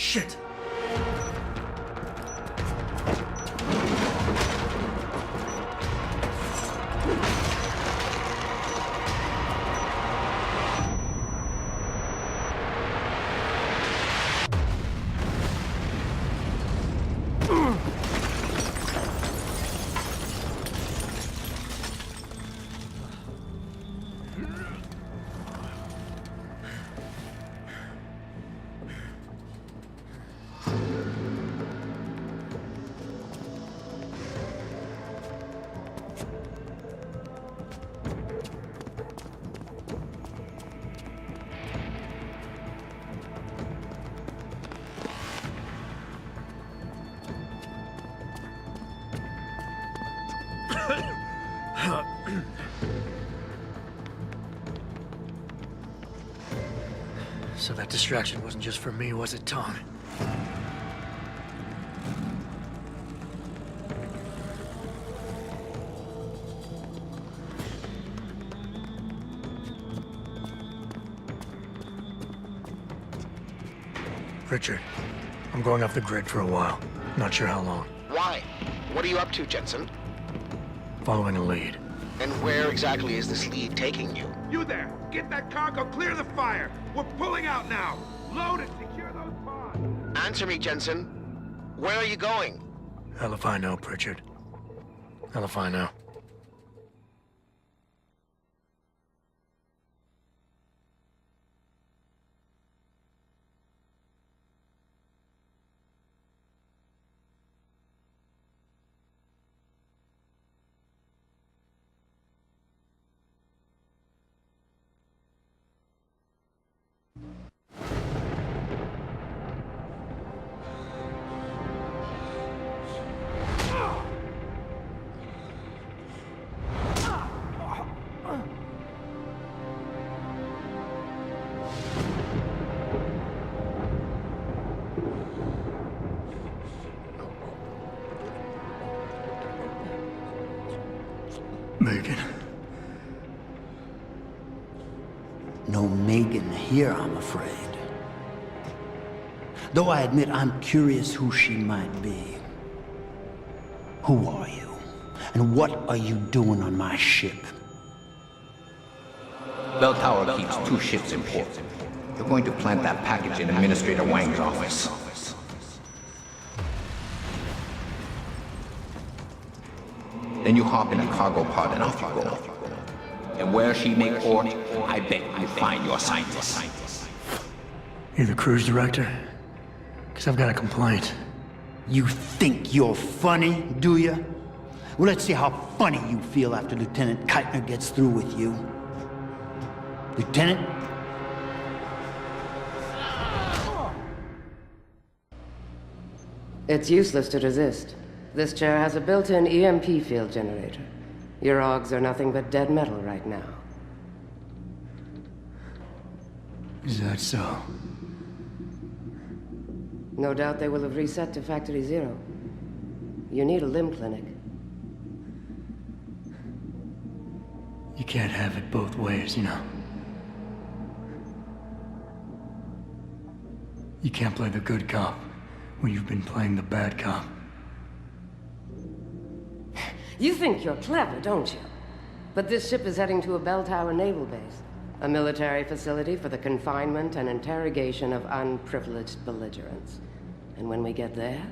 Shit! So that distraction wasn't just for me, was it, Tom? Richard, I'm going off the grid for a while. Not sure how long. Why? What are you up to, Jensen? Following a lead. And where exactly is this lead taking you? You there! Get that cargo, clear the fire! We're pulling out now! Load it, secure those pods! Answer me, Jensen. Where are you going? Hell if I know, Pritchard. Hell if I know. Megan. No Megan here, I'm afraid. Though I admit I'm curious who she might be. Who are you? And what are you doing on my ship? Bell Tower keeps 2 ships in port. You're going to plant that package in Administrator Wang's office. Then you hop in a cargo pod and off you go. And where she make port, I bet you find your scientists. You're the cruise director? Because I've got a complaint. You think you're funny, do you? Well, let's see how funny you feel after Lieutenant Keitner gets through with you. Lieutenant? It's useless to resist. This chair has a built-in EMP field generator. Your augs are nothing but dead metal right now. Is that so? No doubt they will have reset to Factory Zero. You need a limb clinic. You can't have it both ways, you know. You can't play the good cop when you've been playing the bad cop. You think you're clever, don't you? But this ship is heading to a bell tower naval base, a military facility for the confinement and interrogation of unprivileged belligerents. And when we get there,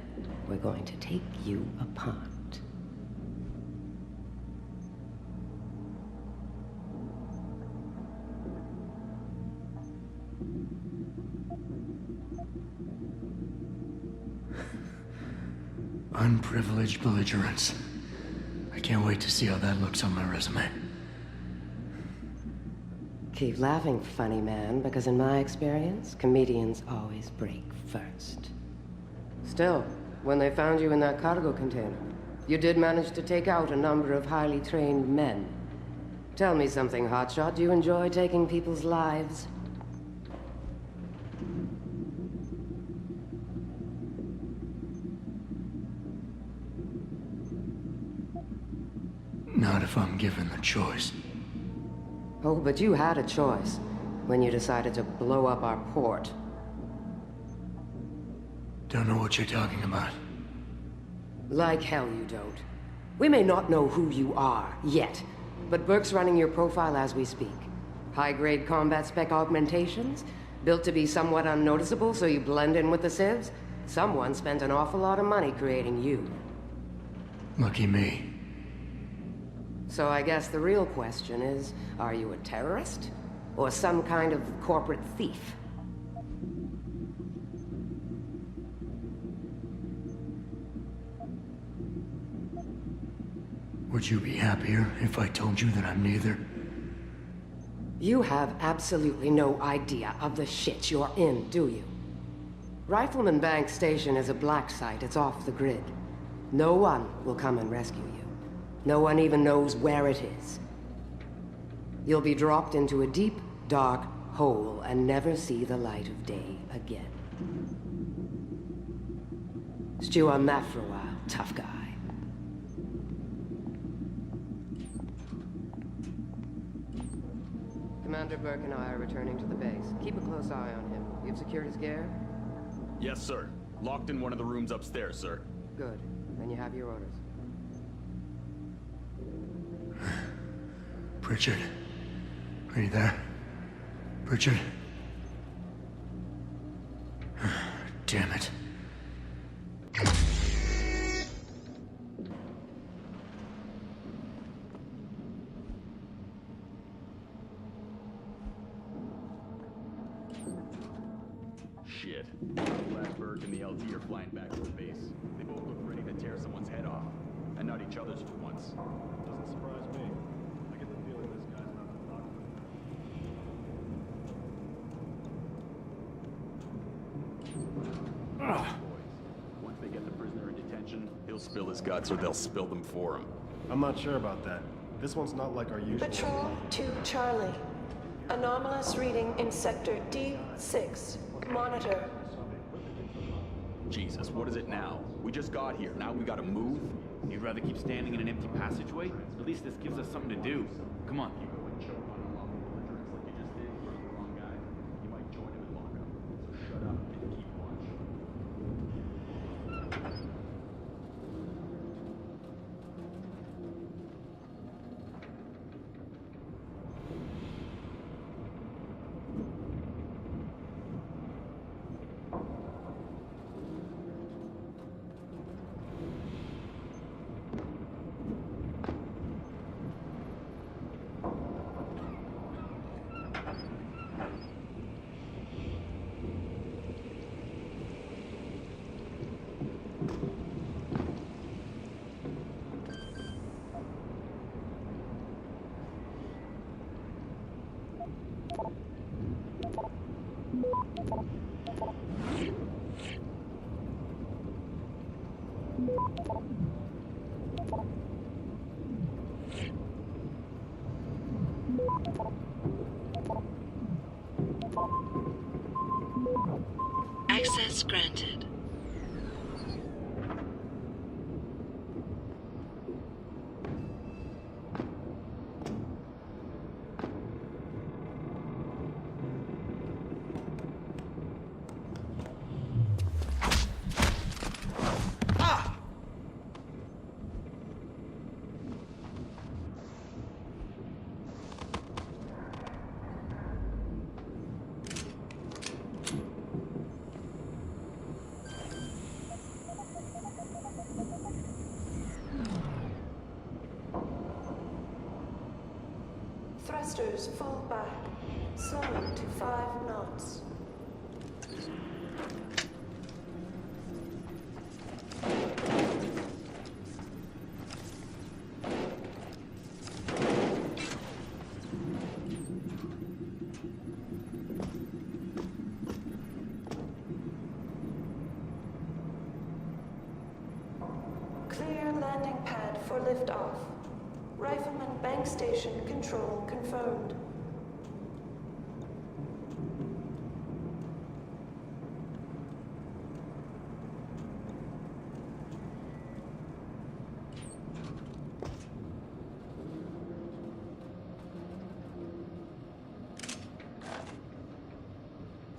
we're going to take you apart. Unprivileged belligerents. I can't wait to see how that looks on my resume. Keep laughing, funny man, because in my experience, comedians always break first. Still, when they found you in that cargo container, you did manage to take out a number of highly trained men. Tell me something, Hotshot. Do you enjoy taking people's lives? Not if I'm given the choice. Oh, but you had a choice when you decided to blow up our port. Don't know what you're talking about. Like hell you don't. We may not know who you are, yet, but Burke's running your profile as we speak. High-grade combat spec augmentations, built to be somewhat unnoticeable so you blend in with the civs. Someone spent an awful lot of money creating you. Lucky me. So I guess the real question is, are you a terrorist? Or some kind of corporate thief? Would you be happier if I told you that I'm neither? You have absolutely no idea of the shit you're in, do you? Rifleman Bank Station is a black site. It's off the grid. No one will come and rescue you. No one even knows where it is. You'll be dropped into a deep, dark hole and never see the light of day again. Stew on that for a while, tough guy. Commander Burke and I are returning to the base. Keep a close eye on him. You've secured his gear? Yes, sir. Locked in one of the rooms upstairs, sir. Good. Then you have your orders. Pritchard. Are you there? Pritchard? Damn it. Shit. Glad Burke and the LT are flying back to the base. They both look ready to tear someone's head off. And not each other's for once. Doesn't surprise me. I get the feeling this guy's not the doctor. Boys, once they get the prisoner in detention, he'll spill his guts or they'll spill them for him. I'm not sure about that. This one's not like our usual. Patrol to Charlie. Anomalous reading in Sector D6. Monitor. Jesus, what is it now? We just got here. Now we gotta move? You'd rather keep standing in an empty passageway? At least this gives us something to do. Come on. Access granted. Thrusters fall back. Slowing to 5 knots. Clear landing pad for liftoff. Rifleman Bank Station control confirmed.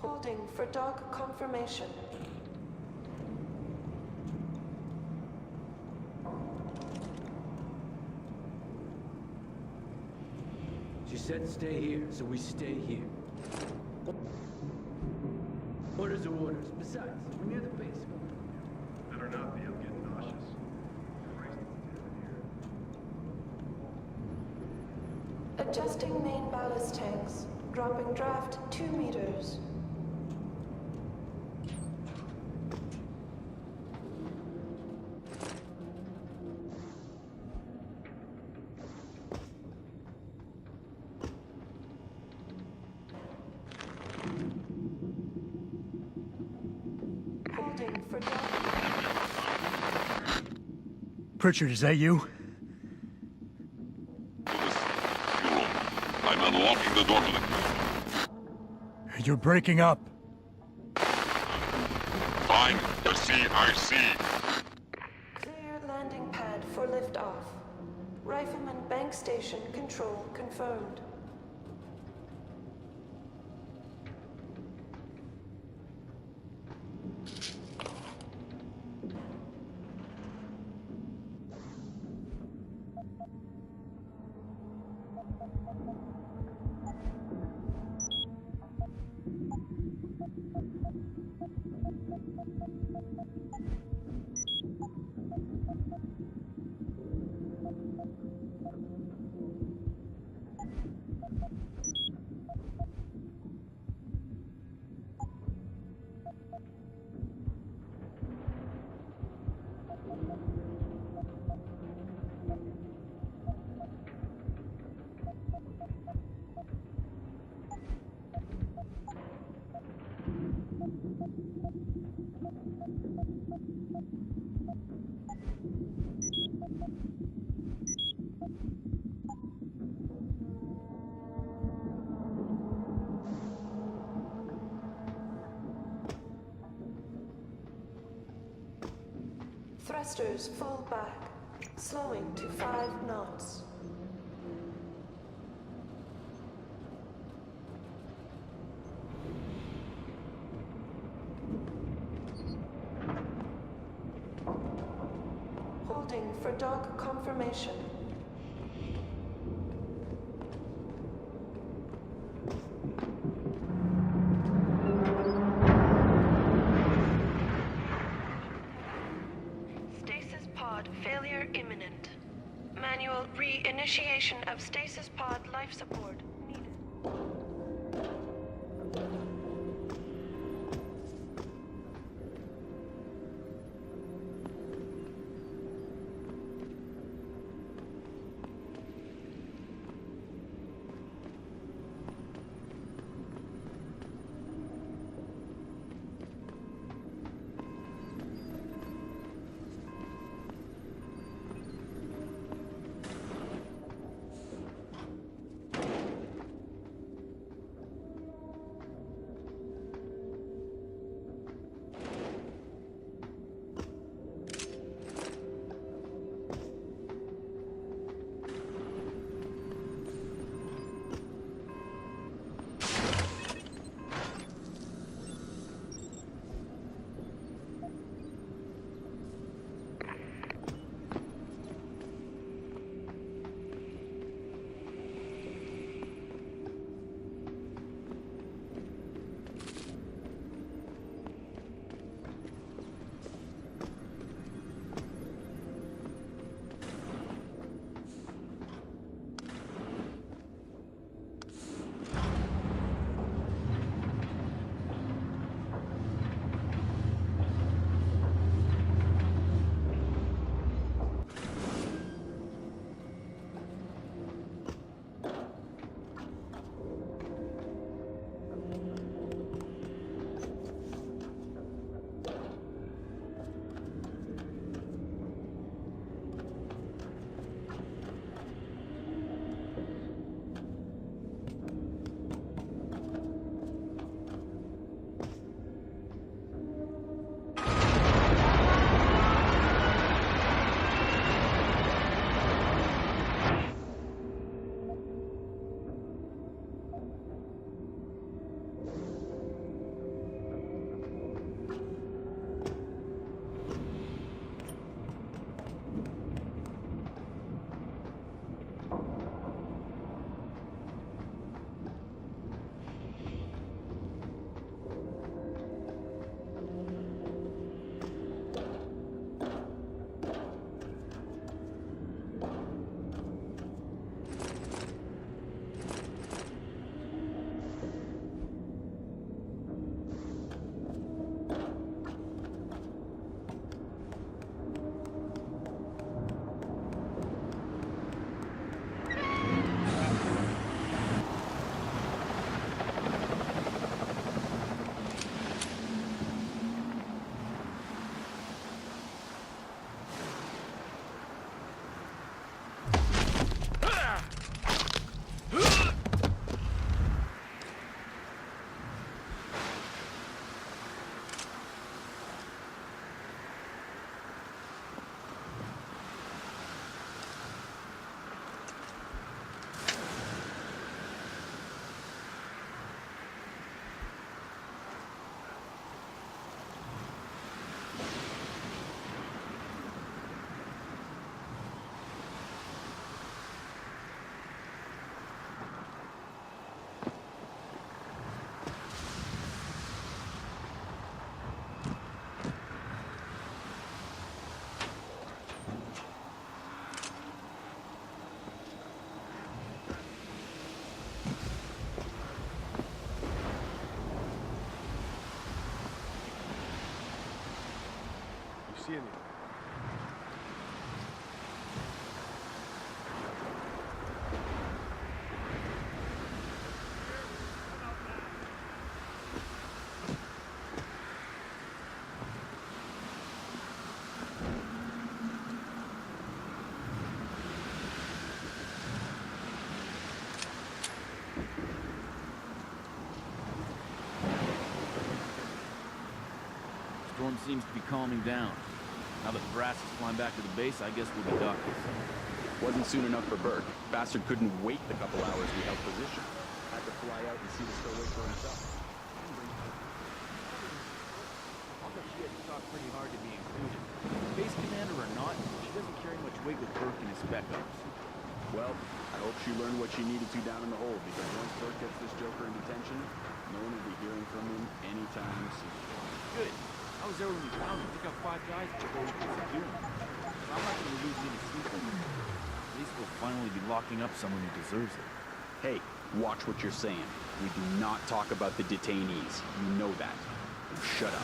Holding for dog confirmation. said stay here, so we stay here. Orders are orders. Besides, we're near the base. Better not be. I'm getting nauseous. Adjusting main ballast tanks. Dropping draft 2 meters. Holding for dock. Pritchard, is that you? I'm unlocking the door to the... You're breaking up. Fine, the CIC. Clear landing pad for liftoff. Rifleman bank station control confirmed. Thrusters full back, slowing to 5 knots. Holding for dock confirmation. Failure imminent. Manual re-initiation of stasis pod life support needed. seeing you. Storm seems to be calming down. Now that the brass is flying back to the base, I guess we'll be doctors. Wasn't soon enough for Burke. Bastard couldn't wait the couple hours we held position. Had to fly out and see the stowaway for himself. I'll bet she had to talk pretty hard to be included. Base commander or not, she doesn't carry much weight with Burke and his spec ops. Well, I hope she learned what she needed to down in the hole, because once Burke gets this joker in detention, no one will be hearing from him anytime soon. Good. I was there when we found him. Took out 5 guys to go with the Doom. I'm not going to lose any sleep over it. At least we'll finally be locking up someone who deserves it. Hey, watch what you're saying. We do not talk about the detainees. You know that. Now shut up.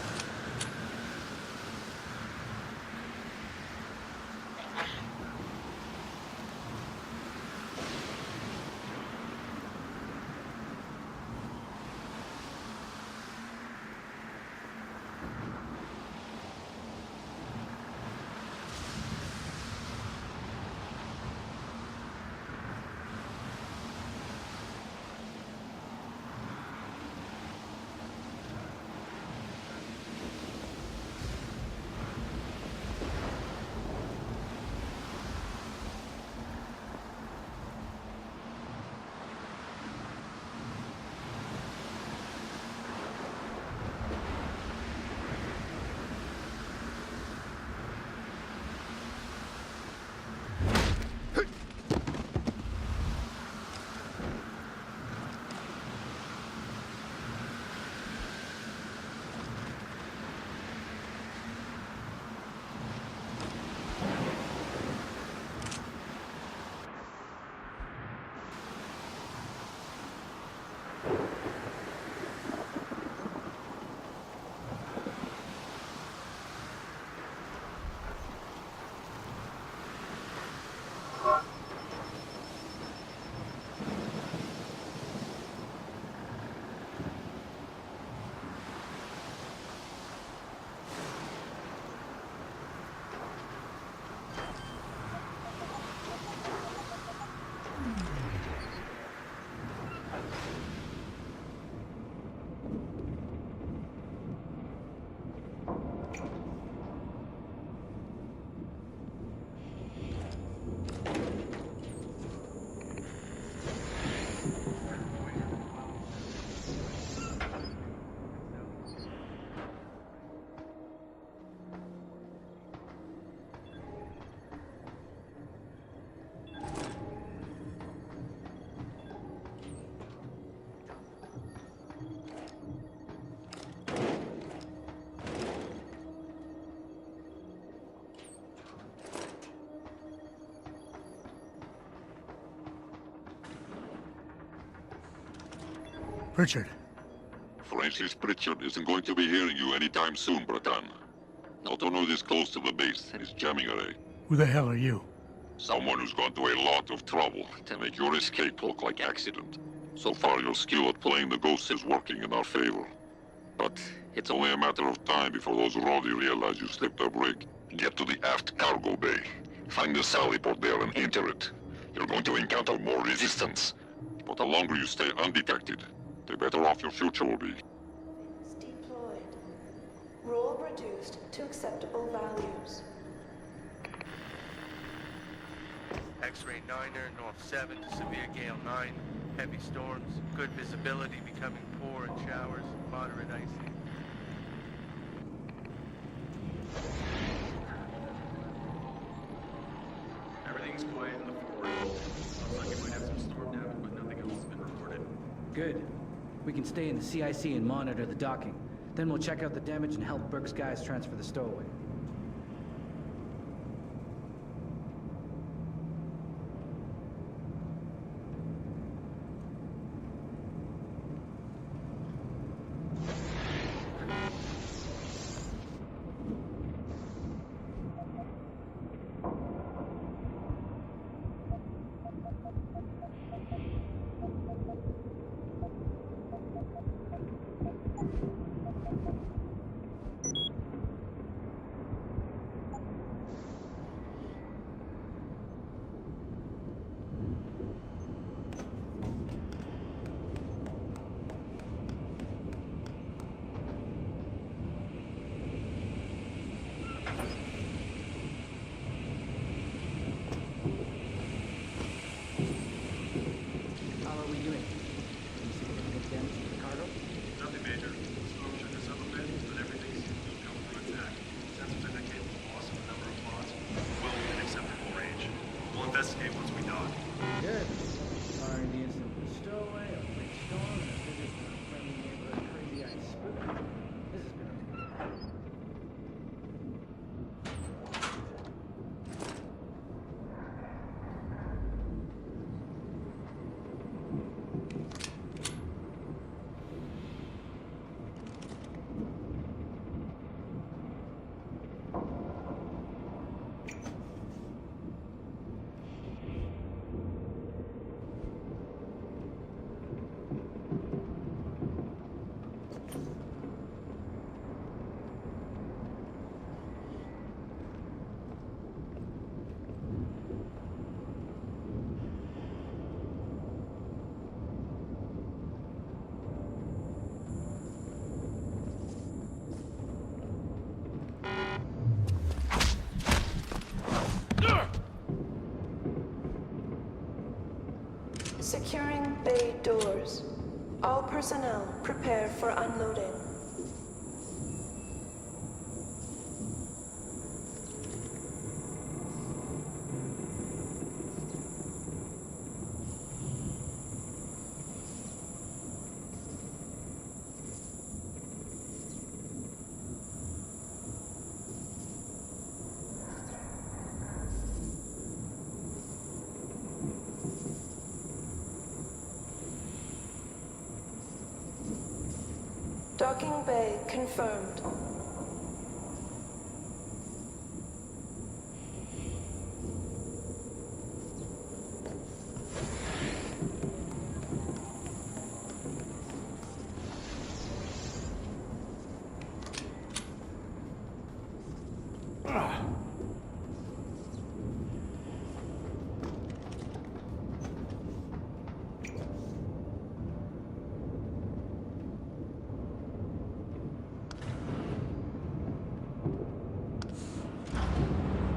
Pritchard. Francis Pritchard isn't going to be hearing you anytime soon, Bratan. Not only this close to the base, is jamming array. Who the hell are you? Someone who's gone to a lot of trouble to make your escape look like accident. So far, your skill at playing the ghost is working in our favor. But it's only a matter of time before those Rodi realize you slipped a brig. Get to the aft cargo bay. Find the sally port there and enter it. You're going to encounter more resistance. But the longer you stay undetected, the better off your future will be. Deployed. Roll reduced to acceptable values. X-ray 9er, north 7 to severe gale 9. Heavy storms, good visibility, becoming poor in showers, moderate icing. Everything's quiet in the forward roll. Looks like it might have some storm damage, but nothing else has been reported. Good. We can stay in the CIC and monitor the docking. Then we'll check out the damage and help Burke's guys transfer the stowaway. doors. All personnel prepare for unloading. Docking bay confirmed.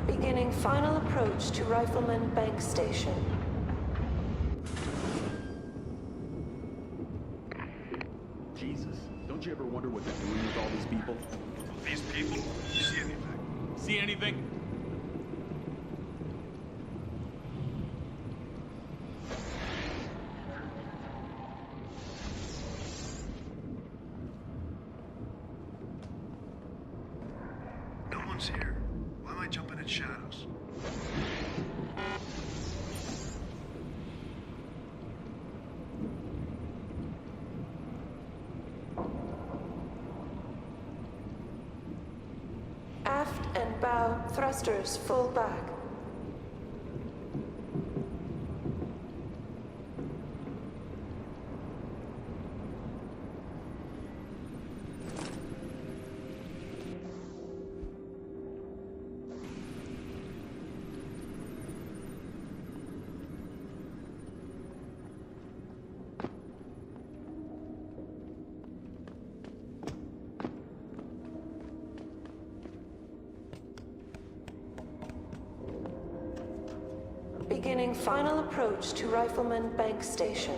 Beginning final approach to Rifleman Bank Station. Jesus, don't you ever wonder what they're doing with all these people? These people? You see anything? See anything? No one's here. Why am I jumping at shadows? Aft and bow thrusters full back. Beginning final approach to Rifleman Bank Station.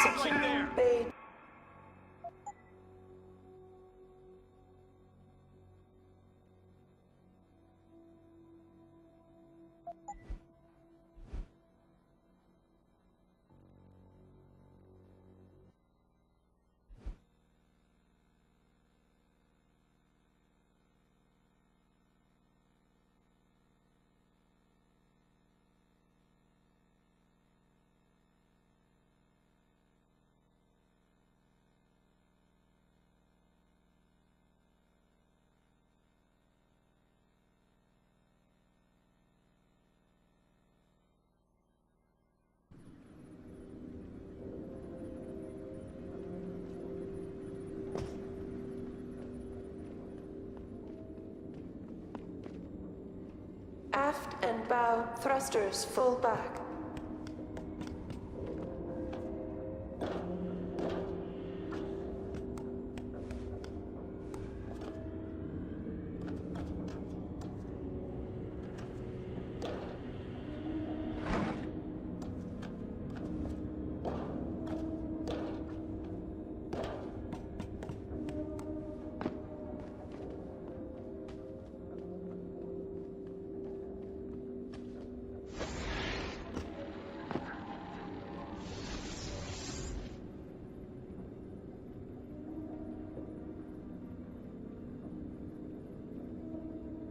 Securing bay. Aft and bow thrusters full back.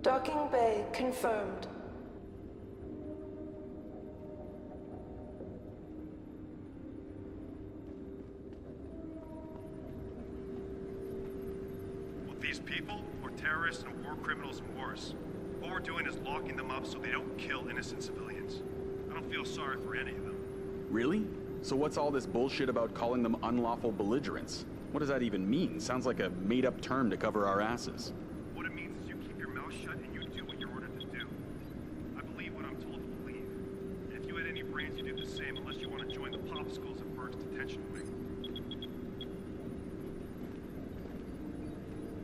Docking bay confirmed. people or terrorists and war criminals and worse. All we're doing is locking them up so they don't kill innocent civilians. I don't feel sorry for any of them. Really? So what's all this bullshit about calling them unlawful belligerents? What does that even mean? Sounds like a made-up term to cover our asses. What it means is you keep your mouth shut and you do what you're ordered to do. I believe what I'm told to believe. And if you had any brains, you do the same, unless you want to join the popsicles at Burke's detention wing.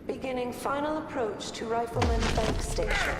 Beginning final approach to Rifleman Bank Station.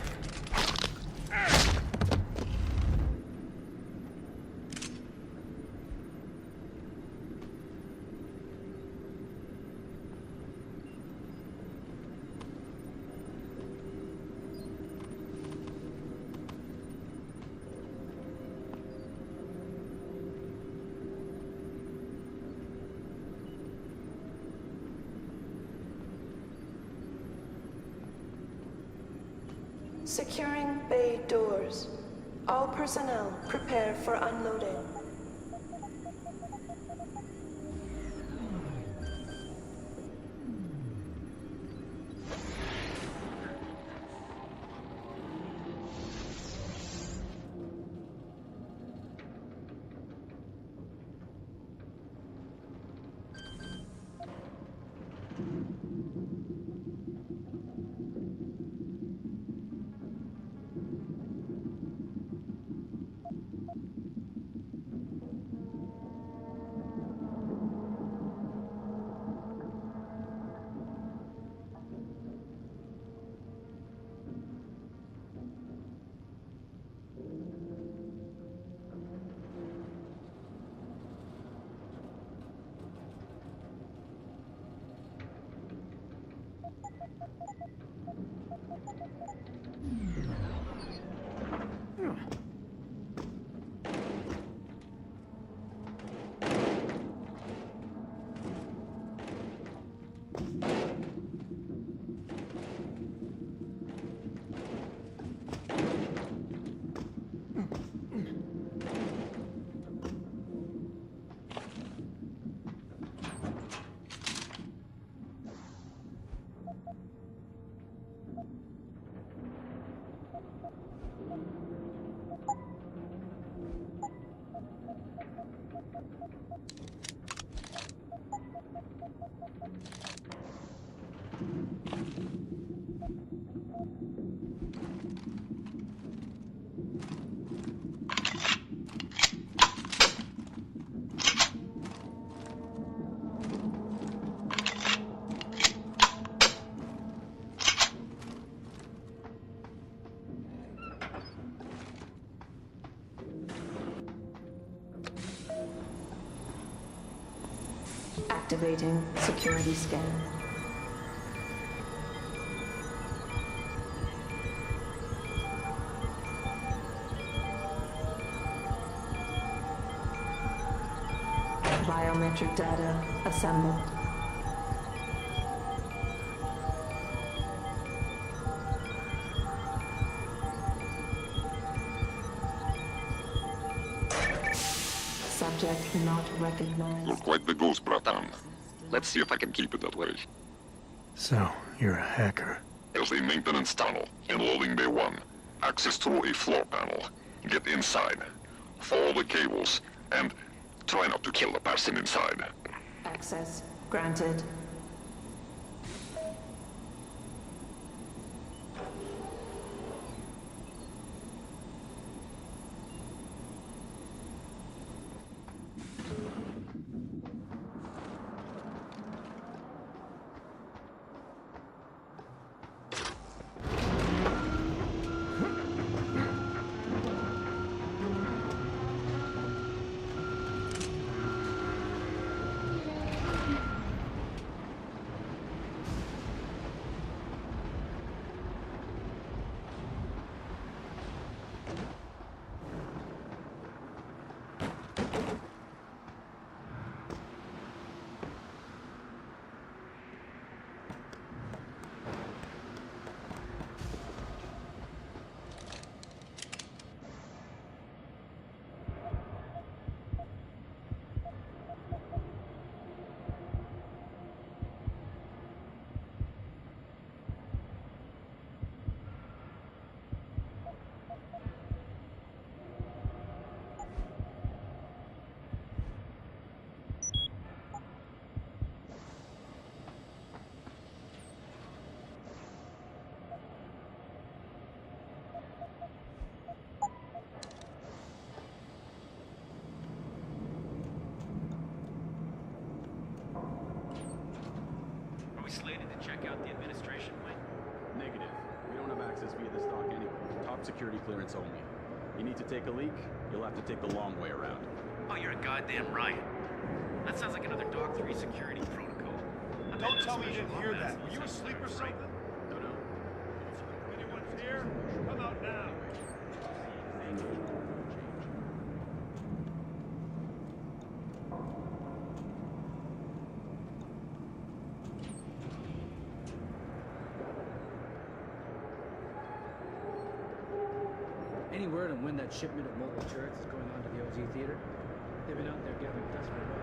Securing bay doors. All personnel prepare for unloading. Activating security scan. Biometric data assembled. Subject not recognized. You're quite the ghost, Bratan. Let's see if I can keep it that way. So, you're a hacker. There's a maintenance tunnel in loading bay 1. Access through a floor panel. Get inside. Follow the cables, and try not to kill the person inside. Access granted. check out the administration wing? Negative. We don't have access via this dock anyway. Top security clearance only. You need to take a leak, you'll have to take the long way around. Oh, you're a goddamn riot. That sounds like another Dock 3 security protocol. Don't tell me you didn't hear that. Were you asleep or something? No. Anyone's here? Come out now. Any word on when that shipment of mobile turrets is going on to the OG Theater? They've been out there gathering dust for a while.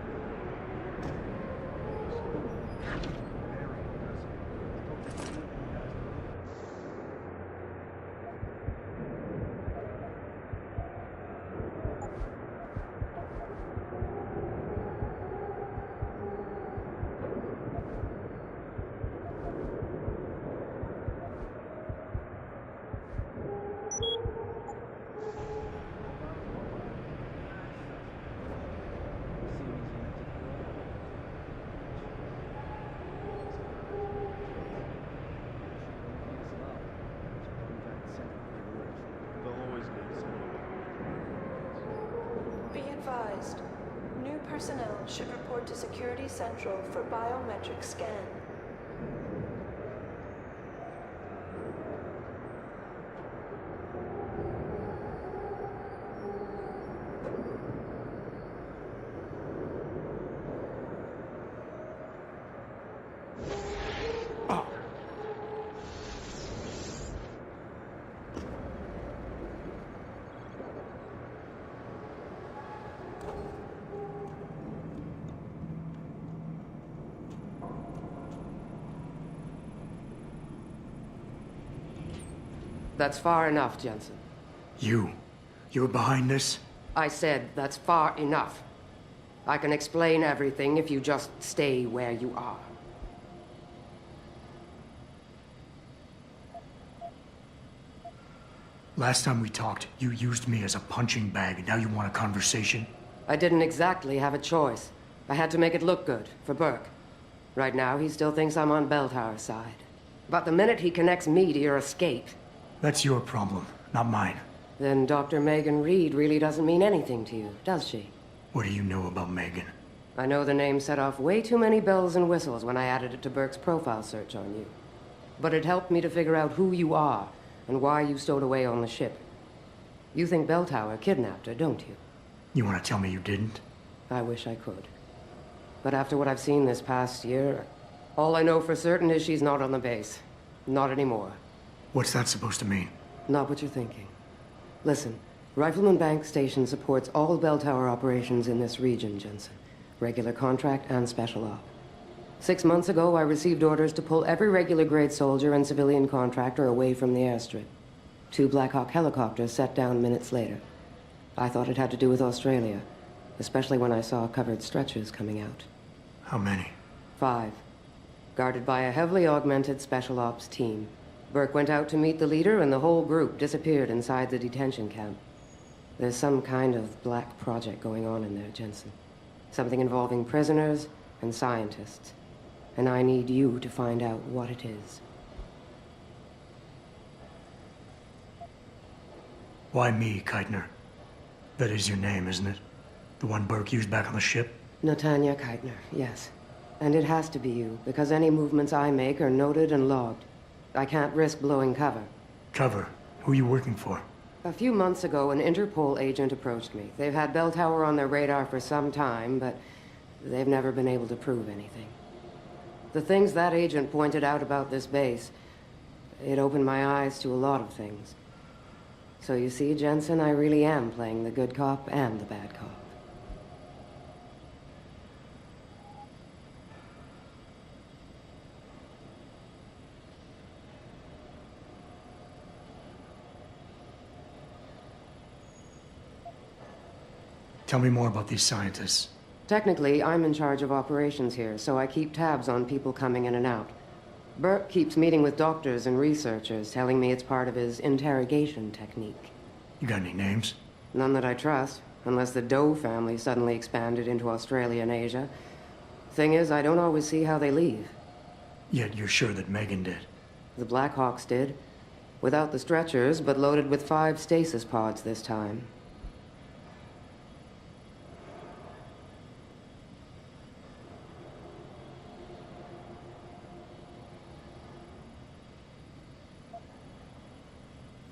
Be advised. New personnel should report to Security Central for biometric scan. That's far enough, Jensen. You're behind this? I said that's far enough. I can explain everything if you just stay where you are. Last time we talked, you used me as a punching bag, and now you want a conversation? I didn't exactly have a choice. I had to make it look good for Burke. Right now, he still thinks I'm on Belltower's side. But the minute he connects me to your escape... That's your problem, not mine. Then Dr. Megan Reed really doesn't mean anything to you, does she? What do you know about Megan? I know the name set off way too many bells and whistles when I added it to Burke's profile search on you. But it helped me to figure out who you are and why you stowed away on the ship. You think Belltower kidnapped her, don't you? You want to tell me you didn't? I wish I could. But after what I've seen this past year, all I know for certain is she's not on the base. Not anymore. What's that supposed to mean? Not what you're thinking. Listen, Rifleman Bank Station supports all Belltower operations in this region, Jensen. Regular contract and special op. 6 months ago, I received orders to pull every regular grade soldier and civilian contractor away from the airstrip. 2 Black Hawk helicopters set down minutes later. I thought it had to do with Australia, especially when I saw covered stretchers coming out. How many? 5. Guarded by a heavily augmented special ops team. Burke went out to meet the leader, and the whole group disappeared inside the detention camp. There's some kind of black project going on in there, Jensen. Something involving prisoners and scientists. And I need you to find out what it is. Why me, Keitner? That is your name, isn't it? The one Burke used back on the ship? Natanya Keitner, yes. And it has to be you, because any movements I make are noted and logged. I can't risk blowing cover. Cover? Who are you working for? A few months ago, an Interpol agent approached me. They've had Belltower on their radar for some time, but they've never been able to prove anything. The things that agent pointed out about this base, it opened my eyes to a lot of things. So you see, Jensen, I really am playing the good cop and the bad cop. Tell me more about these scientists. Technically, I'm in charge of operations here, so I keep tabs on people coming in and out. Burke keeps meeting with doctors and researchers, telling me it's part of his interrogation technique. You got any names? None that I trust, unless the Doe family suddenly expanded into Australia and Asia. Thing is, I don't always see how they leave. Yet you're sure that Megan did. The Blackhawks did. Without the stretchers, but loaded with 5 stasis pods this time.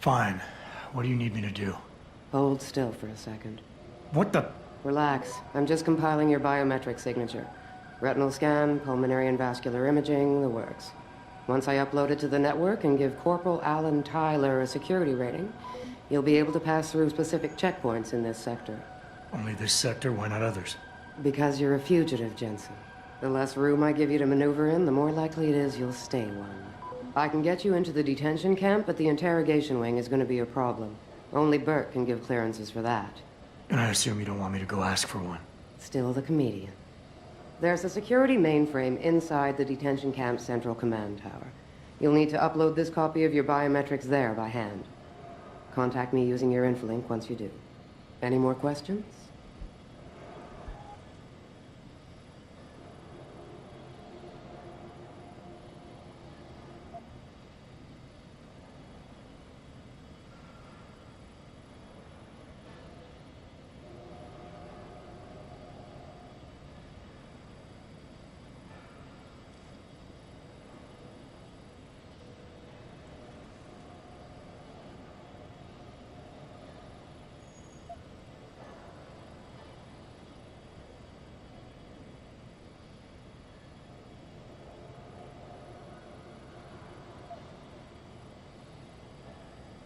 Fine. What do you need me to do? Hold still for a second. What the? Relax. I'm just compiling your biometric signature. Retinal scan, pulmonary and vascular imaging, the works. Once I upload it to the network and give Corporal Alan Tyler a security rating, you'll be able to pass through specific checkpoints in this sector. Only this sector, why not others? Because you're a fugitive, Jensen. The less room I give you to maneuver in, the more likely it is you'll stay one. I can get you into the detention camp, but the interrogation wing is going to be a problem. Only Burke can give clearances for that. And I assume you don't want me to go ask for one. Still the comedian. There's a security mainframe inside the detention camp's central command tower. You'll need to upload this copy of your biometrics there by hand. Contact me using your Infolink once you do. Any more questions?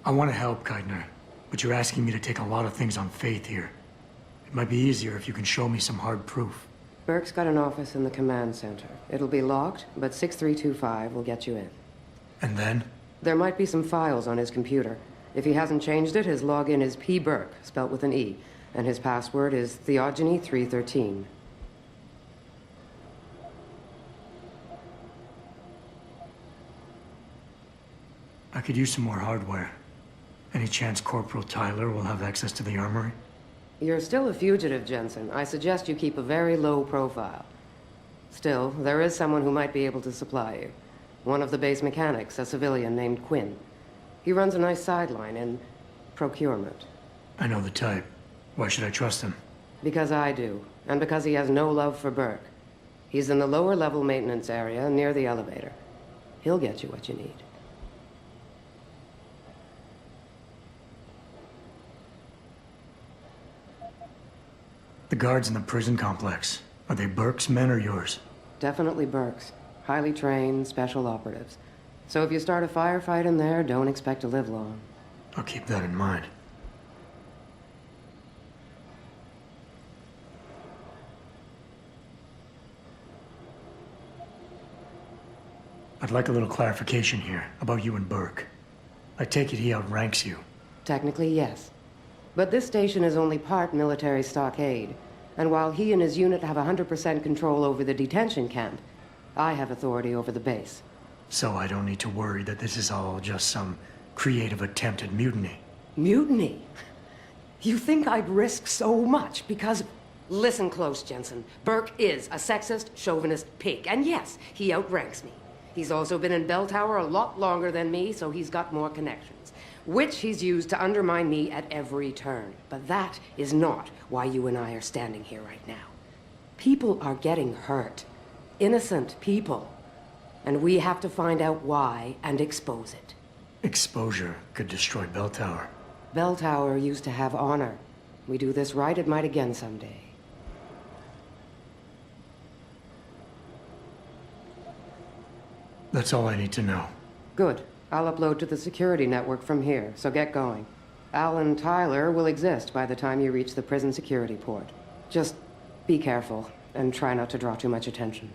I want to help, Keitner, but you're asking me to take a lot of things on faith here. It might be easier if you can show me some hard proof. Burke's got an office in the command center. It'll be locked, but 6325 will get you in. And then? There might be some files on his computer. If he hasn't changed it, his login is P. Burke, spelt with an E, and his password is Theogony313. I could use some more hardware. Any chance Corporal Tyler will have access to the armory? You're still a fugitive, Jensen. I suggest you keep a very low profile. Still, there is someone who might be able to supply you. One of the base mechanics, a civilian named Quinn. He runs a nice sideline in procurement. I know the type. Why should I trust him? Because I do, and because he has no love for Burke. He's in the lower level maintenance area near the elevator. He'll get you what you need. The guards in the prison complex. Are they Burke's men or yours? Definitely Burke's. Highly trained, special operatives. So if you start a firefight in there, don't expect to live long. I'll keep that in mind. I'd like a little clarification here about you and Burke. I take it he outranks you. Technically, yes. But this station is only part military stockade. And while he and his unit have 100% control over the detention camp, I have authority over the base. So I don't need to worry that this is all just some creative attempt at mutiny. Mutiny? You think I'd risk so much because... Listen close, Jensen. Burke is a sexist, chauvinist pig. And yes, he outranks me. He's also been in Bell Tower a lot longer than me, so he's got more connections, which he's used to undermine me at every turn. But that is not why you and I are standing here right now. People are getting hurt. Innocent people. And we have to find out why and expose it. Exposure could destroy Bell Tower. Bell Tower used to have honor. We do this right, it might again someday. That's all I need to know. Good. I'll upload to the security network from here, so get going. Alan Tyler will exist by the time you reach the prison security port. Just be careful, and try not to draw too much attention.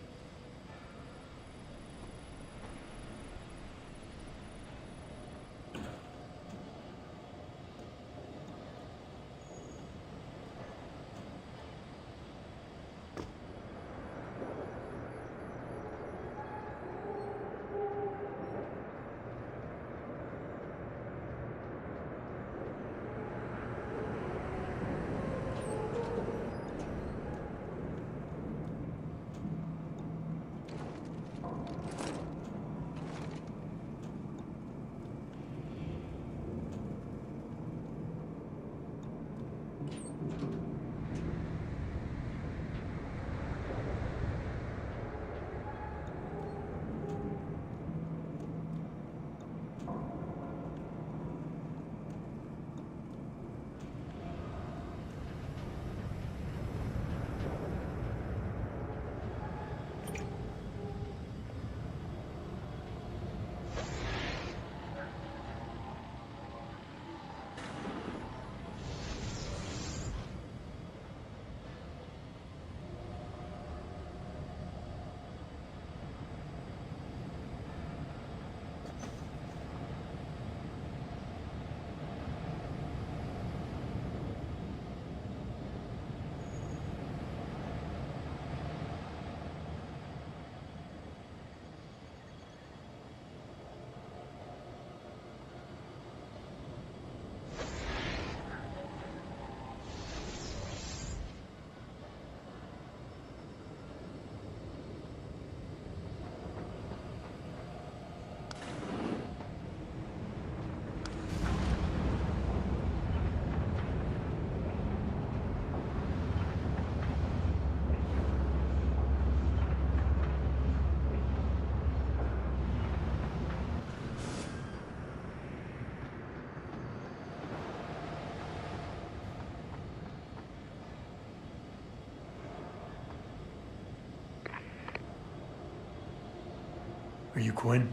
you Quinn?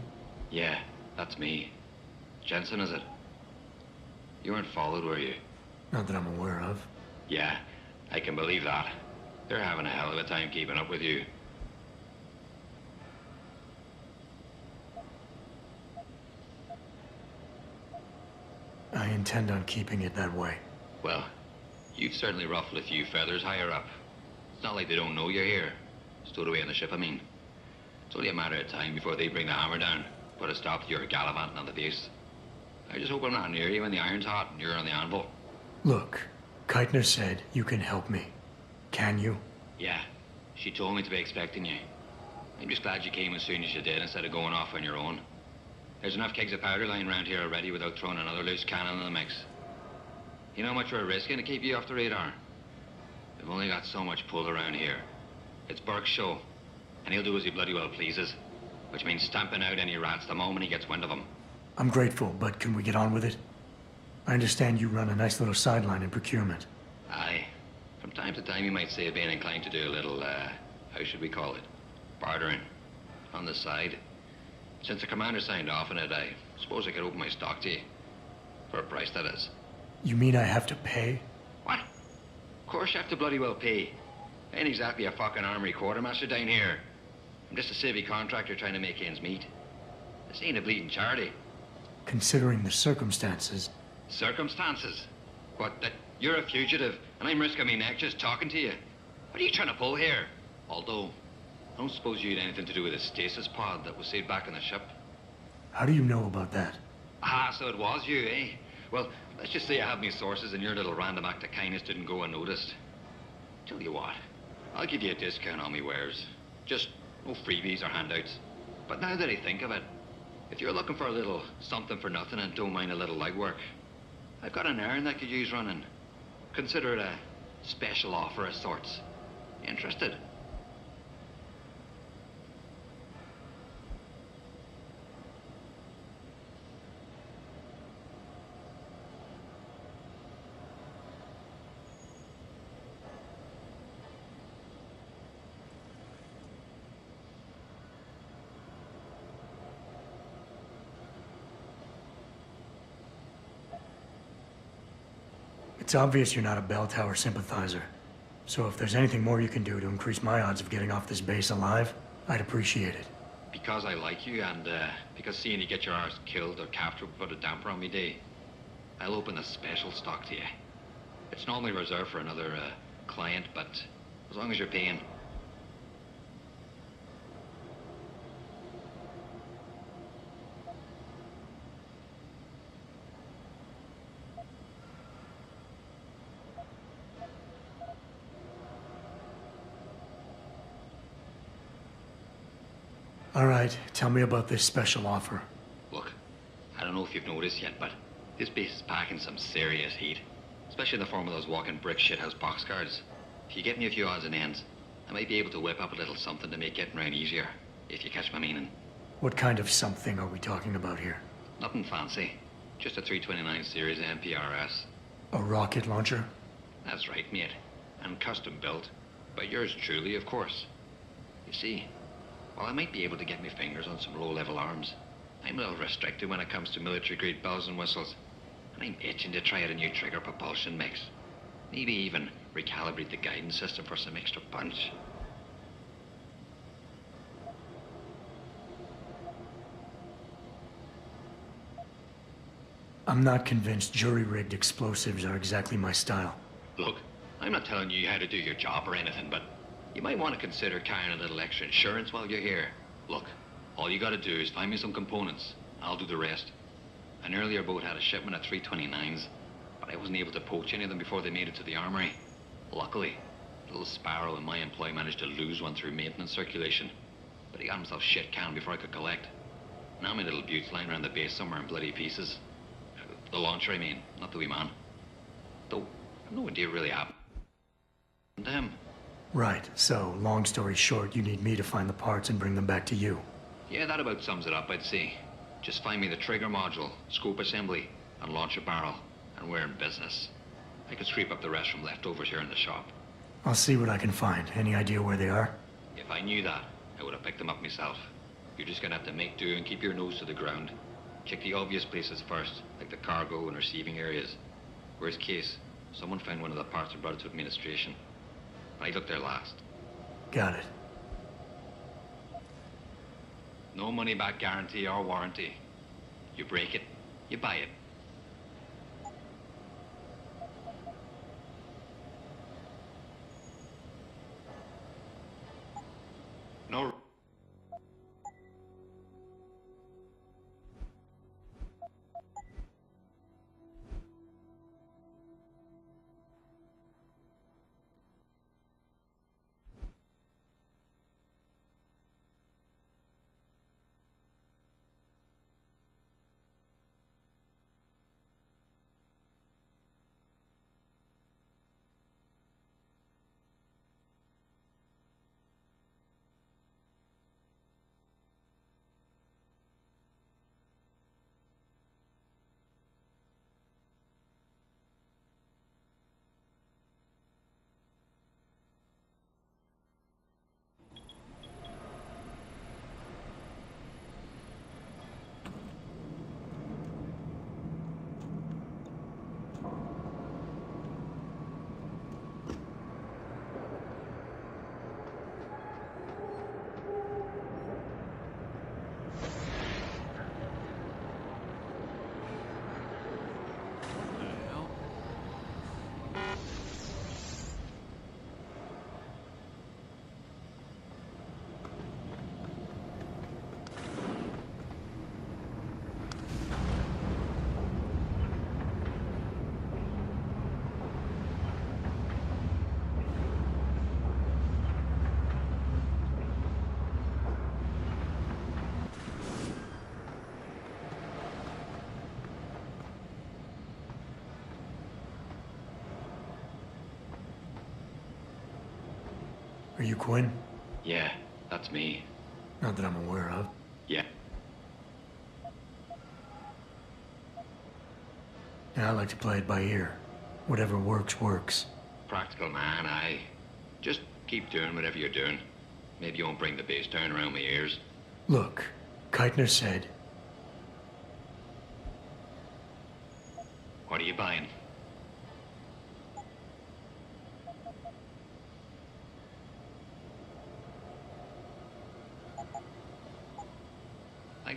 Yeah, that's me. Jensen, is it? You weren't followed, were you? Not that I'm aware of. Yeah, I can believe that. They're having a hell of a time keeping up with you. I intend on keeping it that way. Well, you've certainly ruffled a few feathers higher up. It's not like they don't know you're here. Stowed away on the ship, I mean. It's only a matter of time before they bring the hammer down. Put a stop to your gallivanting on the base. I just hope I'm not near you when the iron's hot and you're on the anvil. Look, Keitner said you can help me. Can you? Yeah, she told me to be expecting you. I'm just glad you came as soon as you did instead of going off on your own. There's enough kegs of powder lying around here already without throwing another loose cannon in the mix. You know how much we're risking to keep you off the radar? We've only got so much pull around here. It's Burke's show, and he'll do as he bloody well pleases, which means stamping out any rats the moment he gets wind of them. I'm grateful, but can we get on with it? I understand you run a nice little sideline in procurement. Aye. From time to time you might say being inclined to do a little, how should we call it? Bartering. On the side. Since the commander signed off on it, I suppose I could open my stock to you. For a price, that is. You mean I have to pay? What? Of course you have to bloody well pay. I ain't exactly a fucking armory quartermaster down here. I'm just a civvy contractor trying to make ends meet. This ain't a bleeding charity. Considering the circumstances. Circumstances? What, that you're a fugitive and I'm risking my neck just talking to you? What are you trying to pull here? Although, I don't suppose you had anything to do with the stasis pod that was saved back on the ship. How do you know about that? Ah, so it was you, eh? Well, let's just say I have my sources and your little random act of kindness didn't go unnoticed. Tell you what, I'll give you a discount on me wares. Just no freebies or handouts. But now that I think of it, if you're looking for a little something for nothing and don't mind a little legwork, I've got an errand that could use running. Consider it a special offer of sorts. Interested? It's obvious you're not a bell tower sympathizer. So if there's anything more you can do to increase my odds of getting off this base alive, I'd appreciate it. Because I like you and because seeing you get your arse killed or captured would put a damper on me day, I'll open a special stock to you. It's normally reserved for another client, but as long as you're paying. All right, tell me about this special offer. Look, I don't know if you've noticed yet, but this base is packing some serious heat. Especially in the form of those walking brick shithouse boxcars. If you get me a few odds and ends, I might be able to whip up a little something to make getting around easier, if you catch my meaning. What kind of something are we talking about here? Nothing fancy. Just a 329 series MPRS. A rocket launcher? That's right, mate. And custom built. By yours truly, of course. You see, while I might be able to get my fingers on some low-level arms, I'm a little restricted when it comes to military-grade bells and whistles. And I'm itching to try out a new trigger propulsion mix. Maybe even recalibrate the guidance system for some extra punch. I'm not convinced jury-rigged explosives are exactly my style. Look, I'm not telling you how to do your job or anything, but you might want to consider carrying a little extra insurance while you're here. Look, all you gotta do is find me some components. I'll do the rest. An earlier boat had a shipment of 329s, but I wasn't able to poach any of them before they made it to the armory. Luckily, little Sparrow in my employ managed to lose one through maintenance circulation, but he got himself shit canned before I could collect. Now my little bute's lying around the base somewhere in bloody pieces. The launcher, I mean, not the wee man. Though, I've no idea really happened to him. Right, so, long story short, you need me to find the parts and bring them back to you. Yeah, that about sums it up, I'd say. Just find me the trigger module, scope assembly, and launch a barrel, and we're in business. I could scrape up the rest from leftovers here in the shop. I'll see what I can find. Any idea where they are? If I knew that, I would have picked them up myself. You're just gonna have to make do and keep your nose to the ground. Check the obvious places first, like the cargo and receiving areas. Worst case, someone found one of the parts and brought it to administration. I looked there last. Got it. No money back guarantee or warranty. You break it, you buy it. No. Are you Quinn? Yeah, that's me. Not that I'm aware of. Yeah. Yeah, I like to play it by ear. Whatever works, works. Practical man, aye. Just keep doing whatever you're doing. Maybe you won't bring the base down around my ears. Look, Keitner said... What are you buying?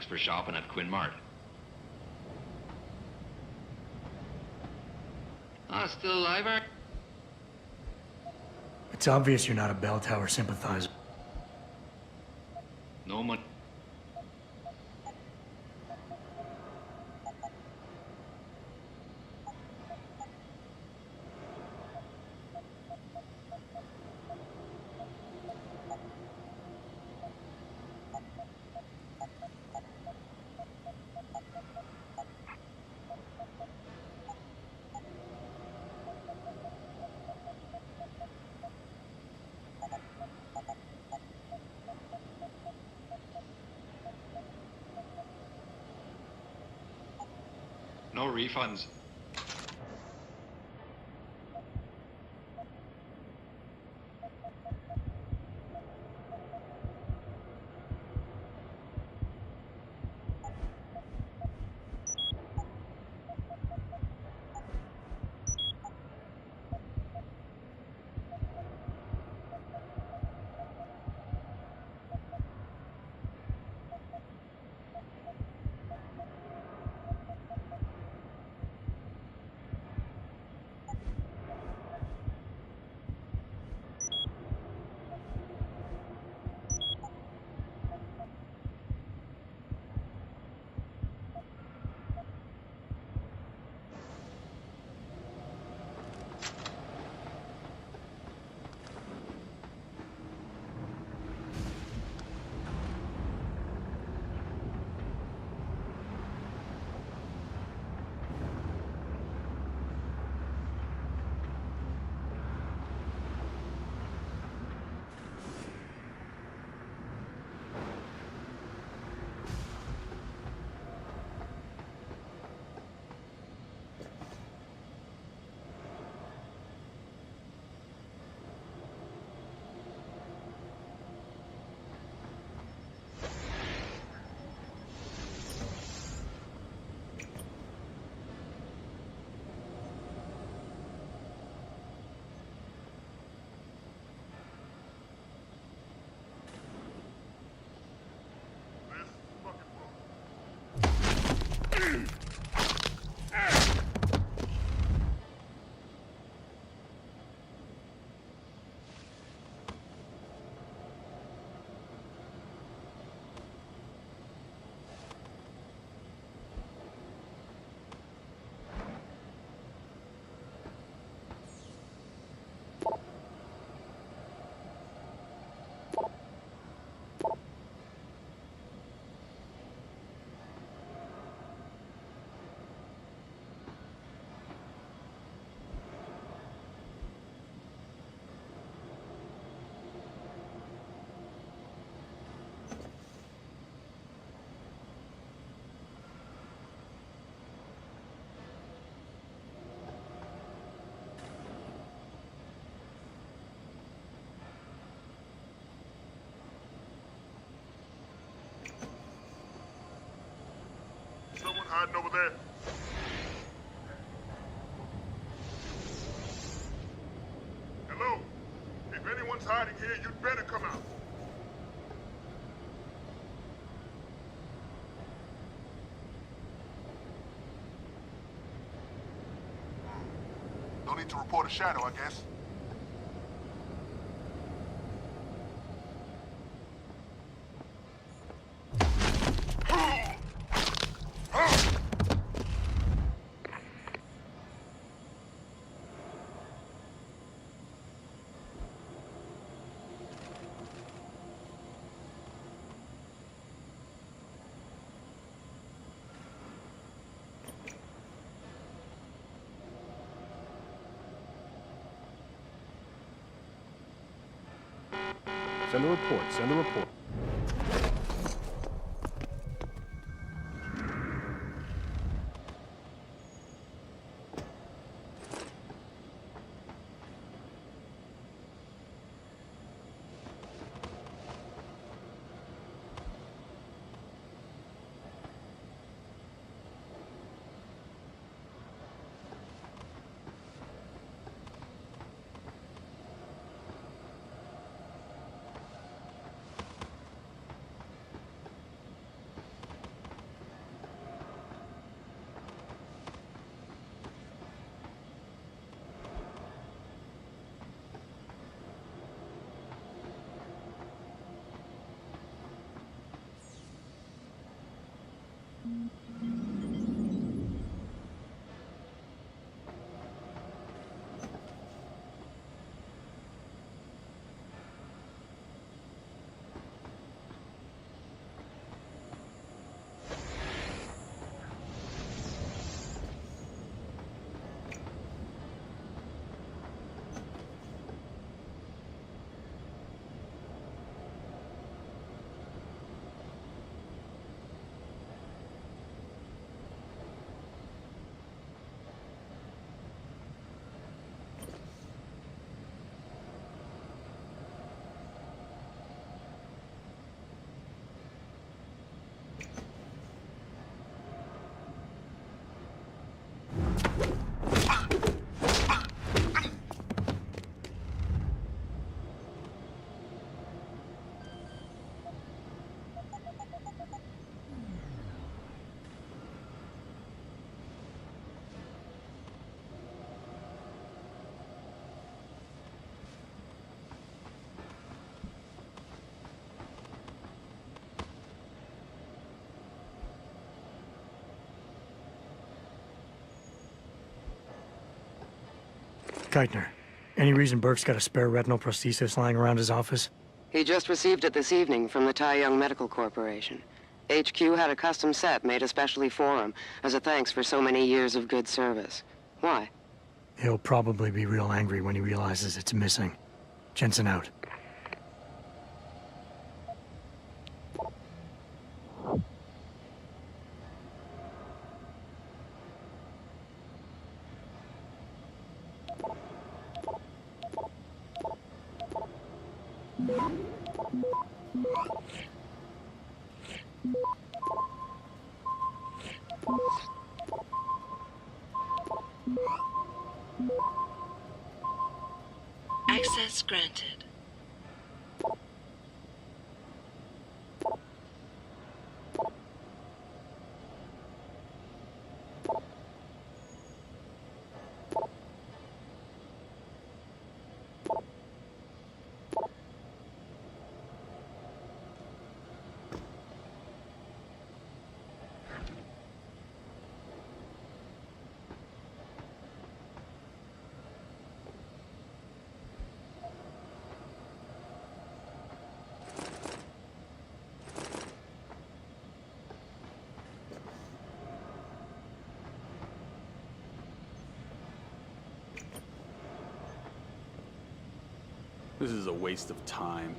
Thanks for shopping at Quinn Mart. Ah, still alive, are you? It's obvious you're not a bell tower sympathizer. No money. No refunds. hiding over there? Hello? If anyone's hiding here, you'd better come out. No need to report a shadow, I guess. Send a report, send a report. Geithner, any reason Burke's got a spare retinal prosthesis lying around his office? He just received it this evening from the Tai Young Medical Corporation. HQ had a custom set made especially for him, as a thanks for so many years of good service. Why? He'll probably be real angry when he realizes it's missing. Jensen out. Access granted. This is a waste of time.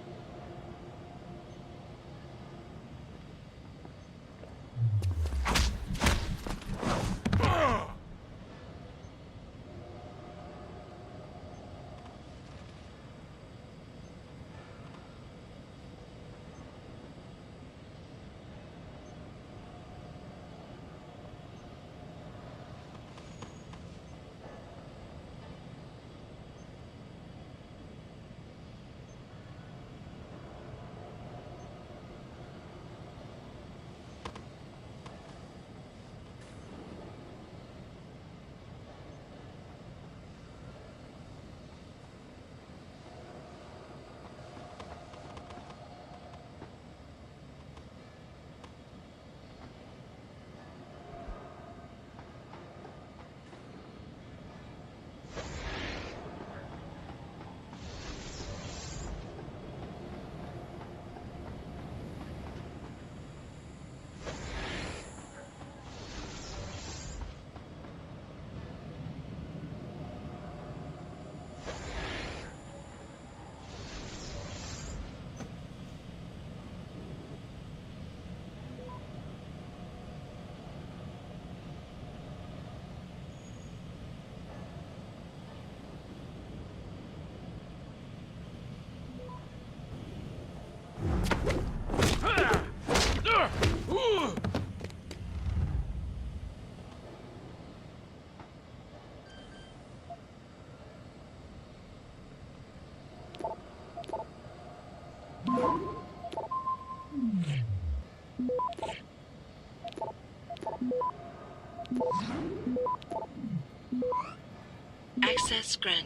Access granted.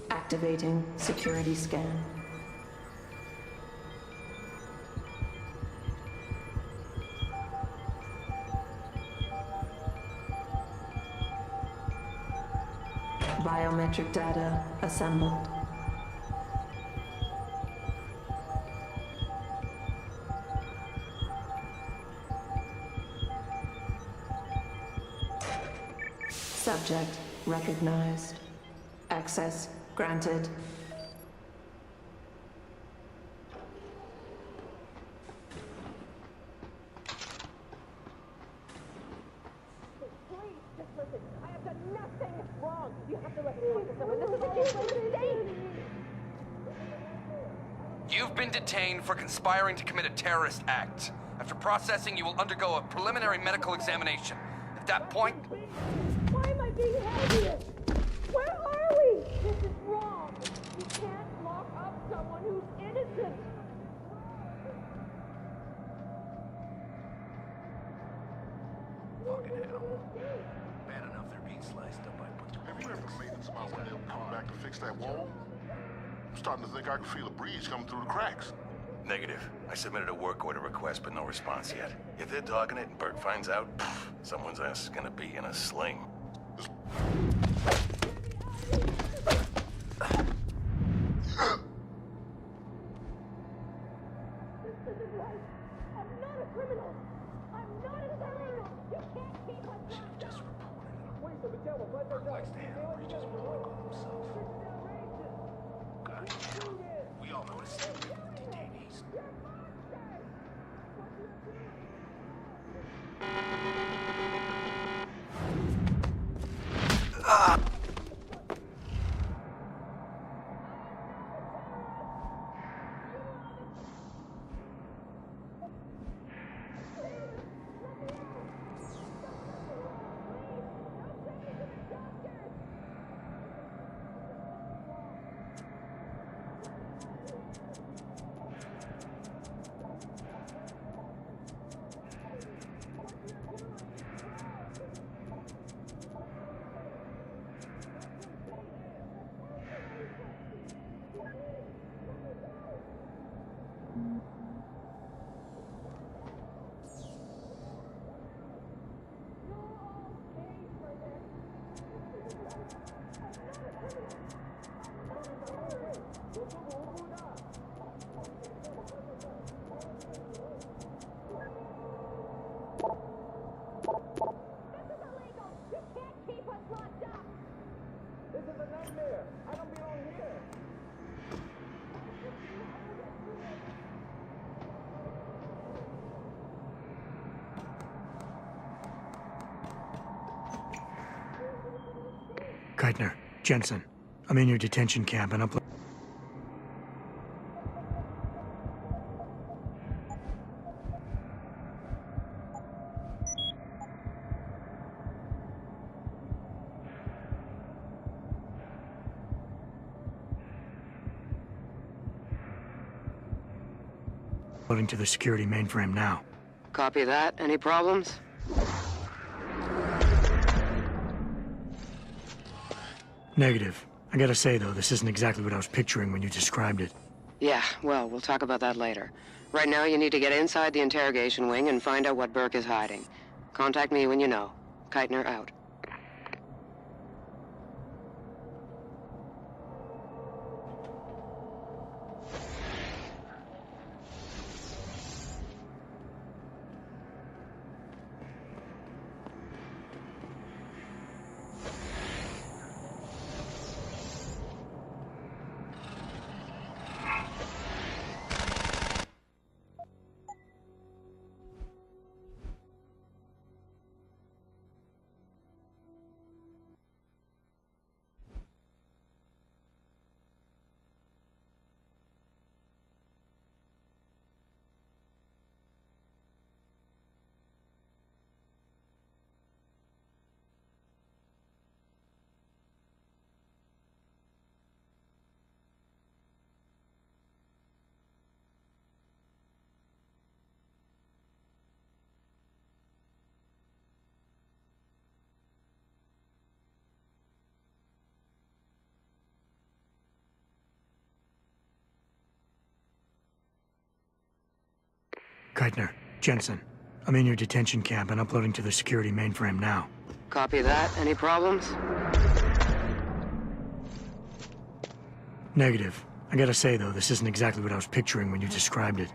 Activating security scan. Biometric data assembled. Subject recognized. Access granted. You've been detained for conspiring to commit a terrorist act. After processing, you will undergo a preliminary medical examination. At that point... Why am I being held here? Where are we? This is wrong. You can't lock up someone who's innocent. Fucking hell. Bad enough they're being sliced up by a bunch of... Have you ever made it about when they'll come back to fix that wall? I'm starting to think I can feel a breeze coming through the cracks. Negative. I submitted a work order request, but no response yet. If they're dogging it and Bert finds out, someone's ass is gonna be in a sling. We all know it's the detainees. Keitner, Jensen, I'm in your detention camp and uploading to the security mainframe now. Copy that. Any problems? Negative. I gotta say, though, this isn't exactly what I was picturing when you described it. Yeah, well, we'll talk about that later. Right now, you need to get inside the interrogation wing and find out what Burke is hiding. Contact me when you know. Keitner out. Keitner, Jensen, I'm in your detention camp and uploading to the security mainframe now. Copy that. Any problems? Negative. I gotta say, though, this isn't exactly what I was picturing when you described it.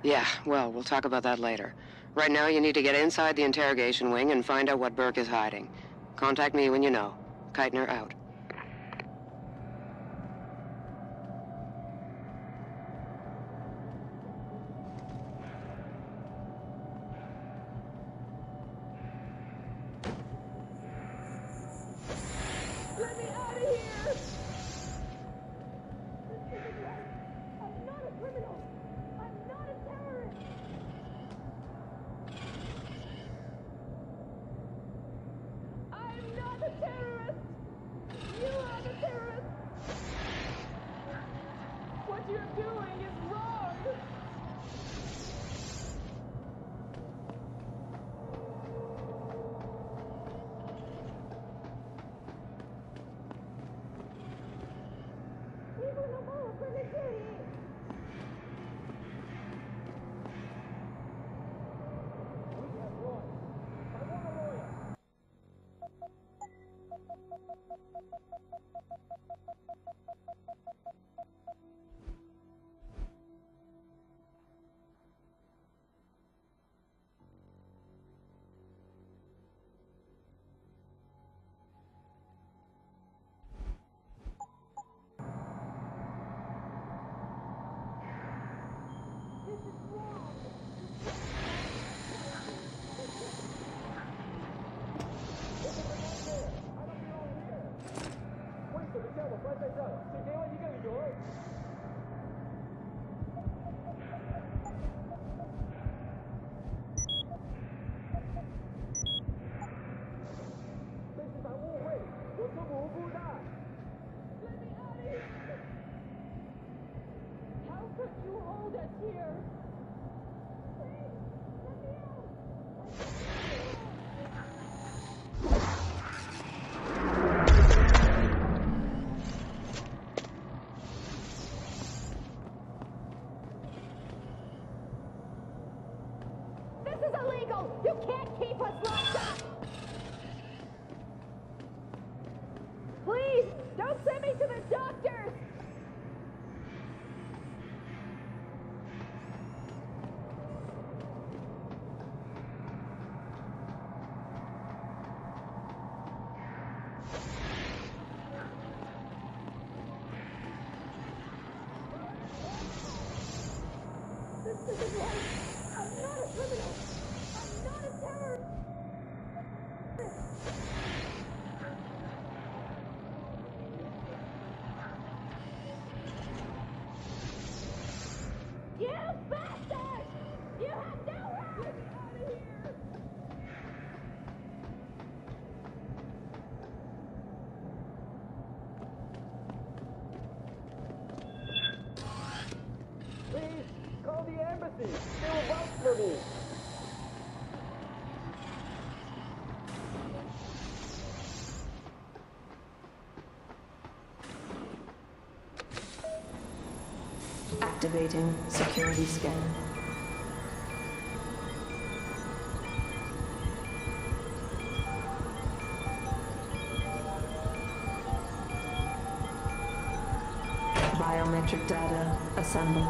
Yeah, well, we'll talk about that later. Right now, you need to get inside the interrogation wing and find out what Burke is hiding. Contact me when you know. Keitner out. Let me out of here! This isn't right. I'm not a criminal. I'm not a terrorist. I'm not a terrorist. You are the terrorist. What you're doing is wrong. How could you hold us here? Please, let me out. This is illegal! You can't keep us locked up! Please, don't send me to the doctors! This isn't right! I'm not a criminal! I'm not a terrorist! Please, call the embassy. They will vouch for me. Activating security scan. Biometric data assembled.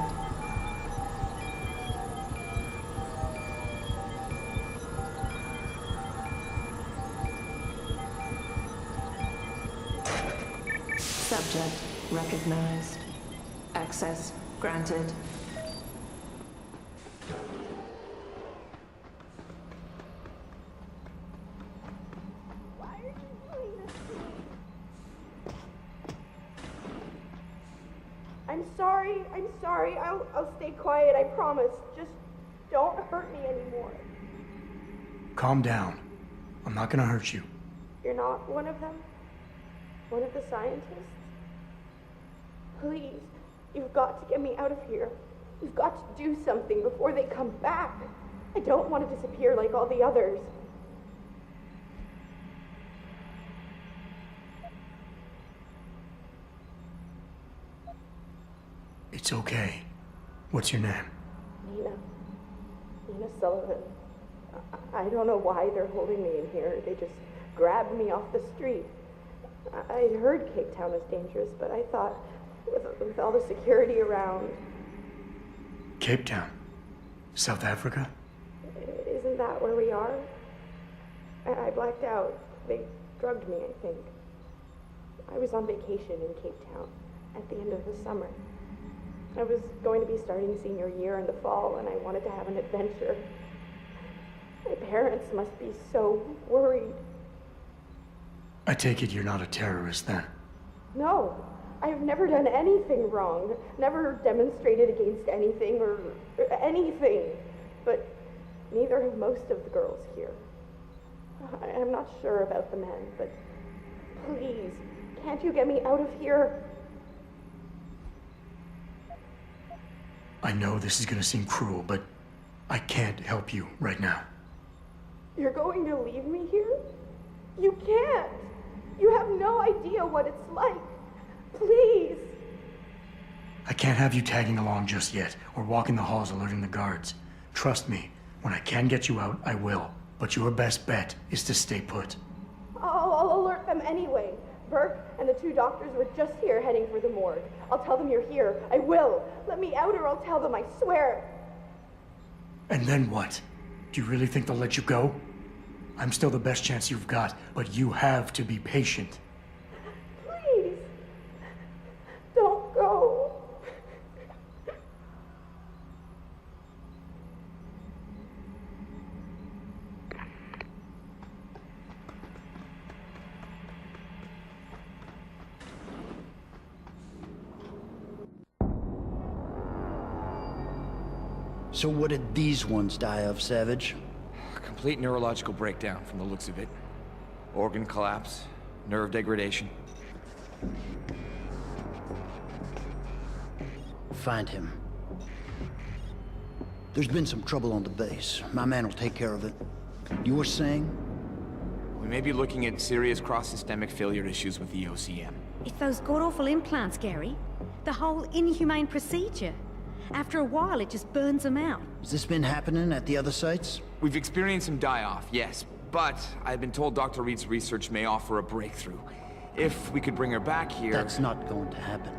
Subject recognized. Access granted. I'm sorry. I'll stay quiet, I promise. Just don't hurt me anymore. Calm down. I'm not gonna hurt you. You're not one of them? One of the scientists? Please, you've got to get me out of here. You've got to do something before they come back. I don't want to disappear like all the others. It's okay. What's your name? Nina Sullivan. I don't know why they're holding me in here. They just grabbed me off the street. I'd heard Cape Town was dangerous, but I thought with all the security around... Cape Town? South Africa? Isn't that where we are? I blacked out. They drugged me, I think. I was on vacation in Cape Town at the end of the summer. I was going to be starting senior year in the fall, and I wanted to have an adventure. My parents must be so worried. I take it you're not a terrorist, then? No, I've never done anything wrong. Never demonstrated against anything or anything. But neither have most of the girls here. I'm not sure about the men, but please, can't you get me out of here? I know this is gonna seem cruel, but I can't help you right now. You're going to leave me here? You can't! You have no idea what it's like. Please! I can't have you tagging along just yet, or walking the halls alerting the guards. Trust me, when I can get you out, I will. But your best bet is to stay put. I'll alert them anyway. Burke and the 2 doctors were just here heading for the morgue. I'll tell them you're here. I will. Let me out or I'll tell them, I swear. And then what? Do you really think they'll let you go? I'm still the best chance you've got, but you have to be patient. Please. Don't go. So what did these ones die of, Savage? Complete neurological breakdown from the looks of it. Organ collapse, nerve degradation. Find him. There's been some trouble on the base. My man will take care of it. You were saying? We may be looking at serious cross-systemic failure issues with the OCM. It's those god-awful implants, Gary. The whole inhumane procedure. After a while, it just burns them out. Has this been happening at the other sites? We've experienced some die-off, yes. But I've been told Dr. Reed's research may offer a breakthrough. If we could bring her back here... That's not going to happen.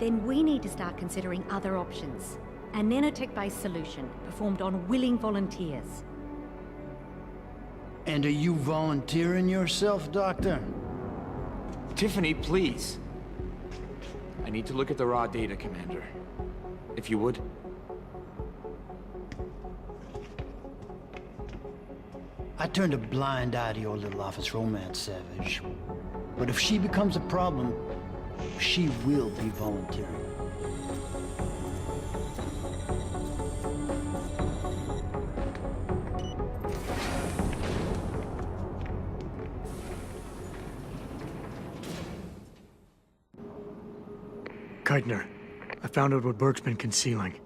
Then we need to start considering other options. A nanotech-based solution performed on willing volunteers. And are you volunteering yourself, Doctor? Tiffany, please. I need to look at the raw data, Commander. If you would. I turned a blind eye to your little office romance, Savage. But if she becomes a problem, she will be volunteering. Keitner, I found out what Burke's been concealing.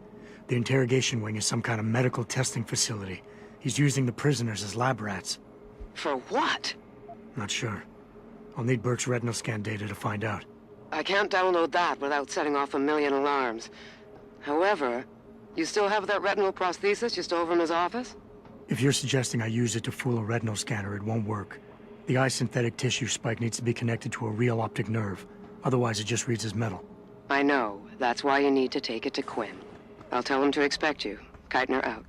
The interrogation wing is some kind of medical testing facility. He's using the prisoners as lab rats. For what? Not sure. I'll need Burke's retinal scan data to find out. I can't download that without setting off a million alarms. However, you still have that retinal prosthesis you stole from his office? If you're suggesting I use it to fool a retinal scanner, it won't work. The eye synthetic tissue spike needs to be connected to a real optic nerve. Otherwise, it just reads as metal. I know. That's why you need to take it to Quinn. I'll tell him to expect you. Keitner out.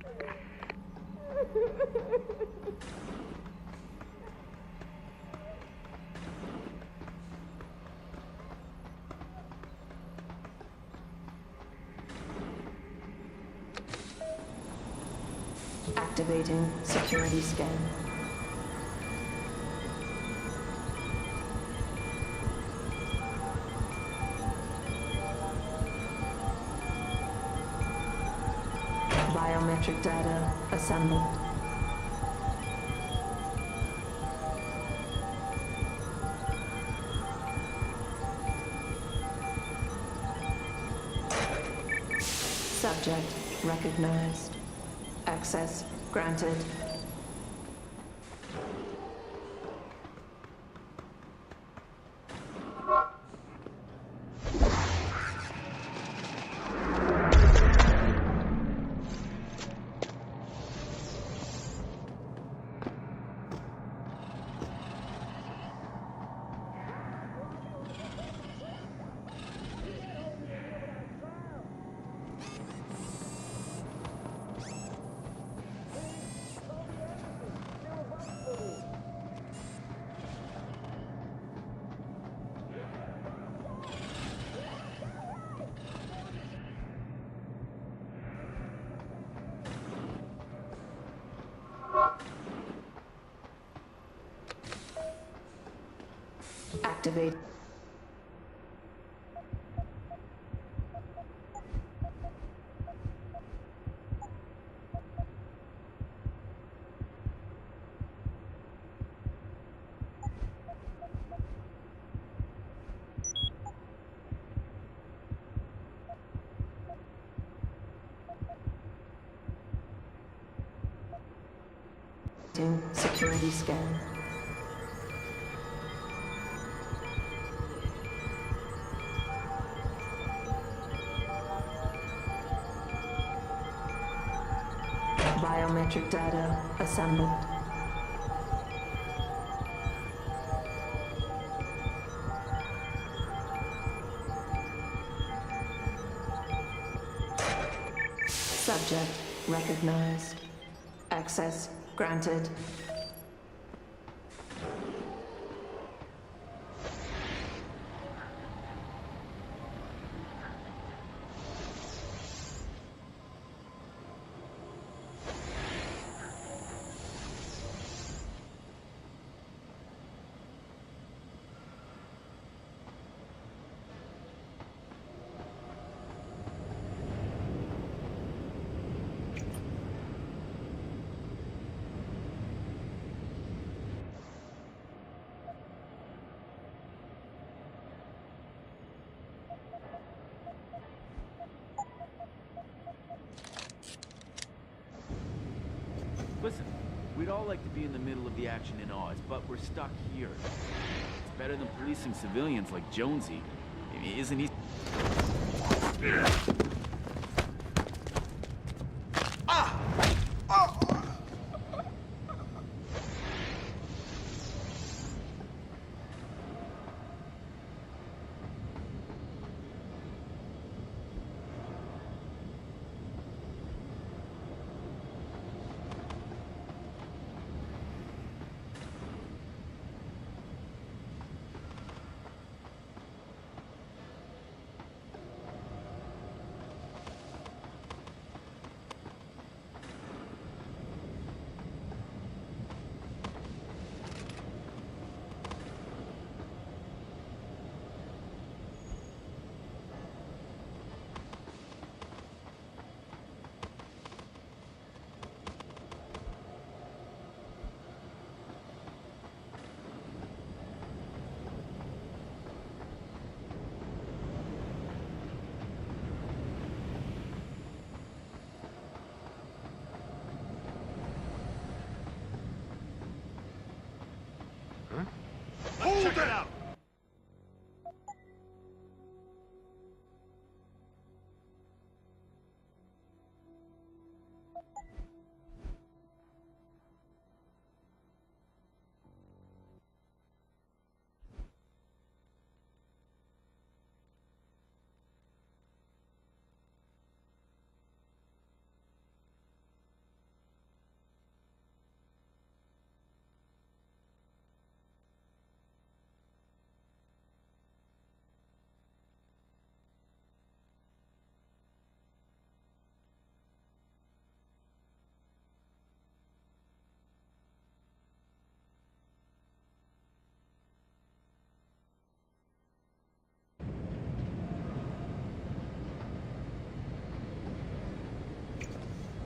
Activating security scan. Biometric data assembled. Subject recognized. Access granted. Activate. Security scan. Biometric data assembled. Subject recognized. Access granted. Listen, we'd all like to be in the middle of the action in Oz, but we're stuck here. It's better than policing civilians like Jonesy. Isn't he?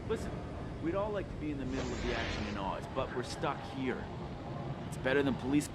Listen, we'd all like to be in the middle of the action in Oz, but we're stuck here. It's better than police...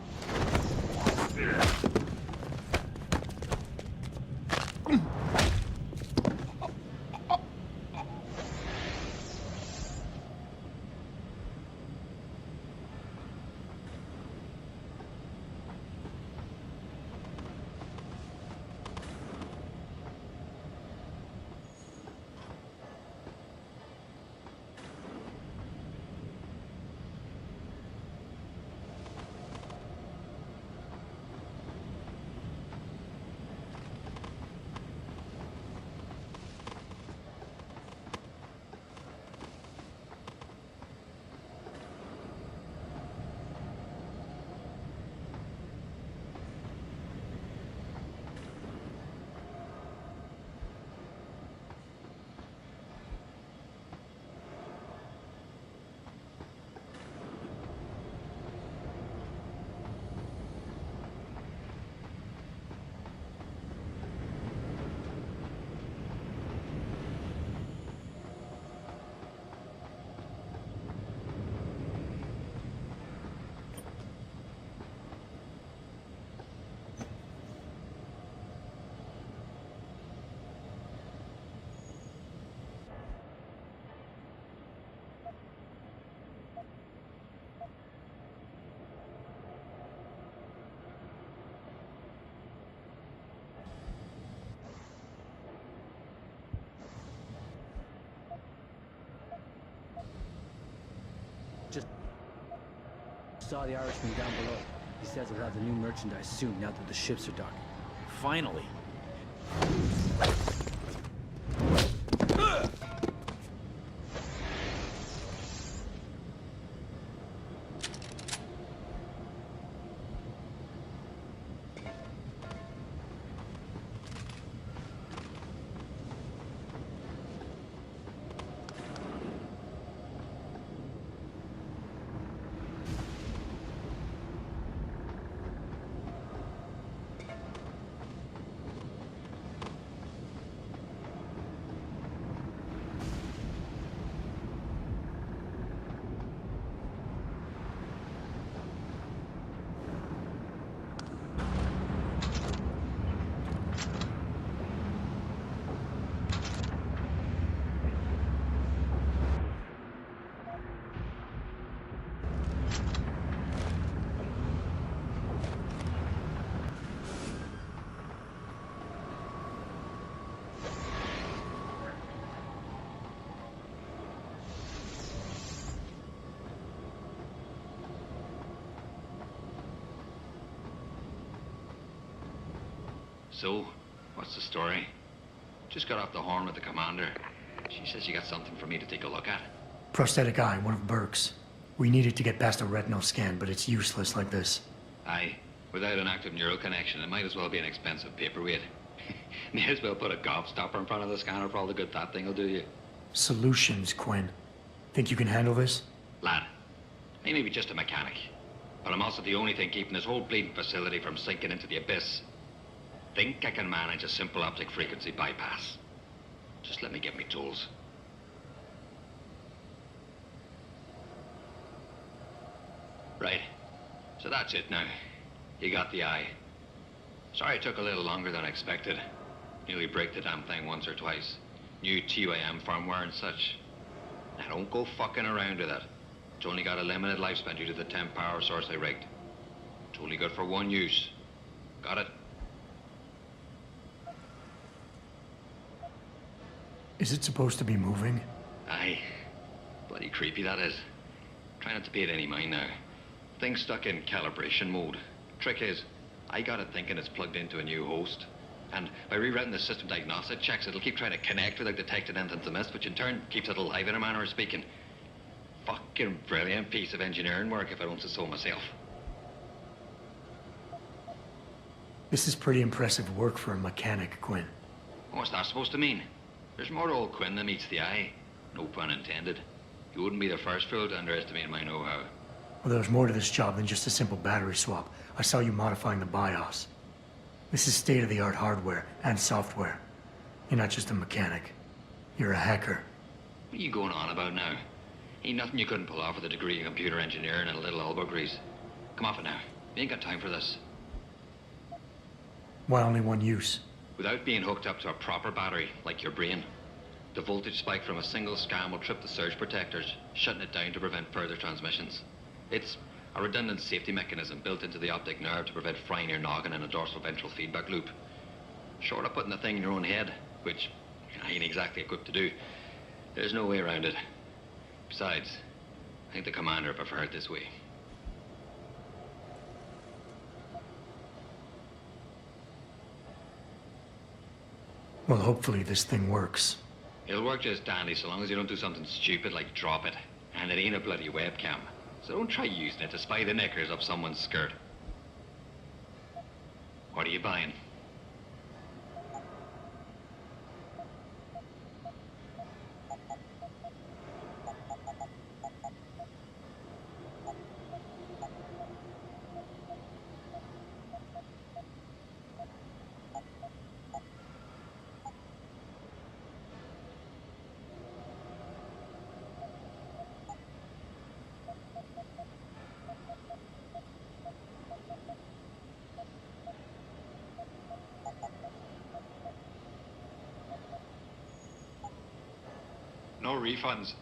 Saw the Irishman down below. He says he'll have the new merchandise soon now that the ships are docking. Finally. So, what's the story? Just got off the horn with the commander. She says you got something for me to take a look at. Prosthetic eye, one of Burke's. We needed to get past a retinal scan, but it's useless like this. Aye. Without an active neural connection, it might as well be an expensive paperweight. May as well put a gobstopper in front of the scanner for all the good that thing will do you. Solutions, Quinn. Think you can handle this? Lad, I may be just a mechanic, but I'm also the only thing keeping this whole bleeding facility from sinking into the abyss. Think I can manage a simple optic frequency bypass. Just let me get me tools. Right. So that's it now. You got the eye. Sorry it took a little longer than expected. Nearly break the damn thing once or twice. New TYM firmware and such. Now don't go fucking around with it. It's only got a limited lifespan due to the temp power source I rigged. It's only good for one use. Got it? Is it supposed to be moving? Aye. Bloody creepy that is. Try not to pay it any mind now. Thing's stuck in calibration mode. Trick is, I got it thinking it's plugged into a new host. And by rerouting the system diagnostic checks, it'll keep trying to connect without detecting anything's amiss, which in turn keeps it alive in a manner of speaking. Fucking brilliant piece of engineering work, if I don't say so myself. This is pretty impressive work for a mechanic, Quinn. What's that supposed to mean? There's more to old Quinn than meets the eye. No pun intended. You wouldn't be the first fool to underestimate my know-how. Well, there's more to this job than just a simple battery swap. I saw you modifying the BIOS. This is state-of-the-art hardware and software. You're not just a mechanic. You're a hacker. What are you going on about now? Ain't nothing you couldn't pull off with a degree in computer engineering and a little elbow grease. Come off it now. We ain't got time for this. Why only one use? Without being hooked up to a proper battery, like your brain, the voltage spike from a single scan will trip the surge protectors, shutting it down to prevent further transmissions. It's a redundant safety mechanism built into the optic nerve to prevent frying your noggin in a dorsal ventral feedback loop. Short of putting the thing in your own head, which I ain't exactly equipped to do, there's no way around it. Besides, I think the commander preferred it this way. Well, hopefully this thing works. It'll work just dandy so long as you don't do something stupid like drop it. And it ain't a bloody webcam. So don't try using it to spy the knickers up someone's skirt. What are you buying? No refunds.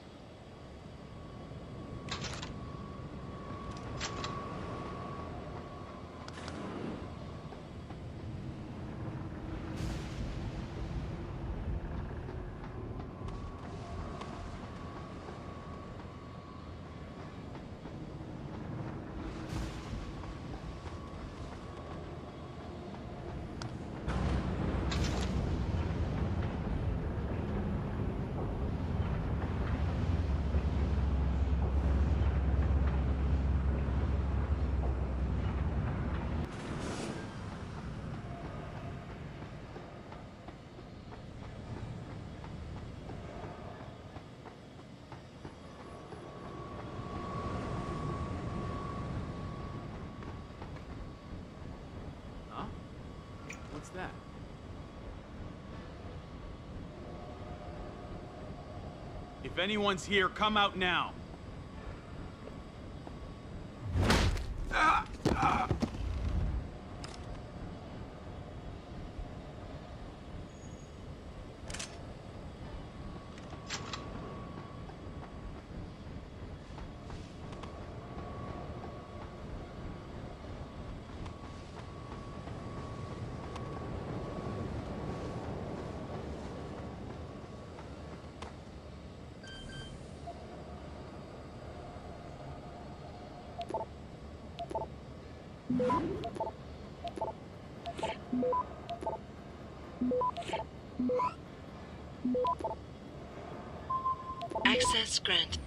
What's that? If anyone's here, come out now. Access granted.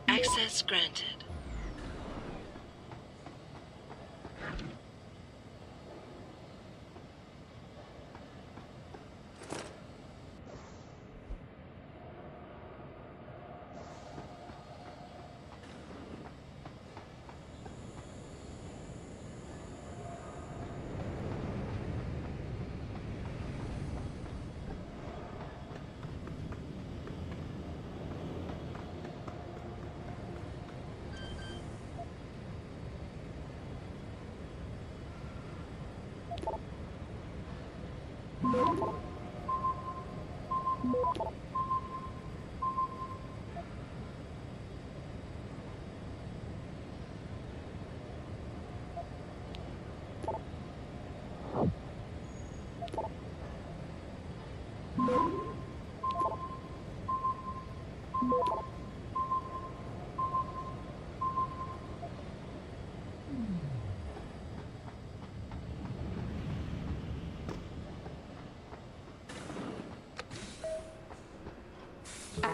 Access granted.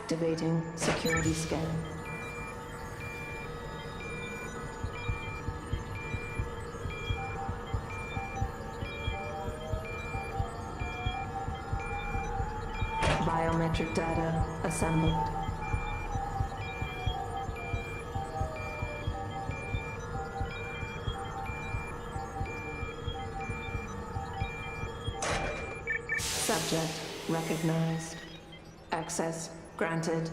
Activating security scan. Biometric data assembled. Subject recognized. Access granted.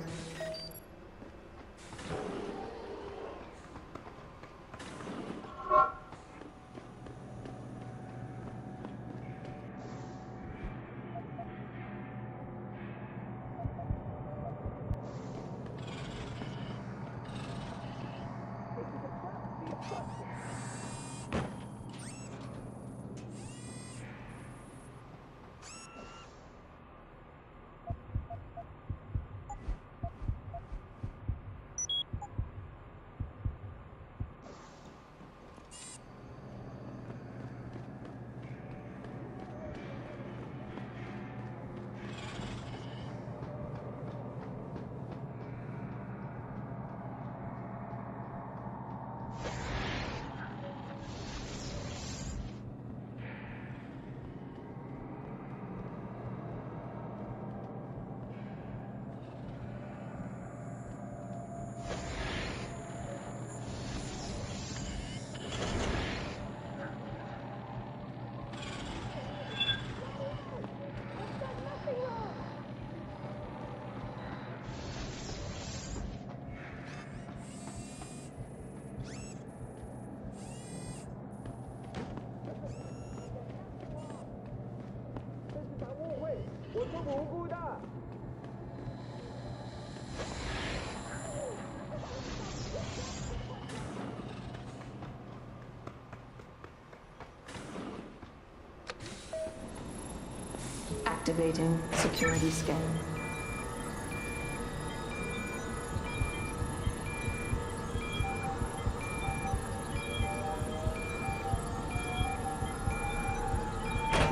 Activating security scan.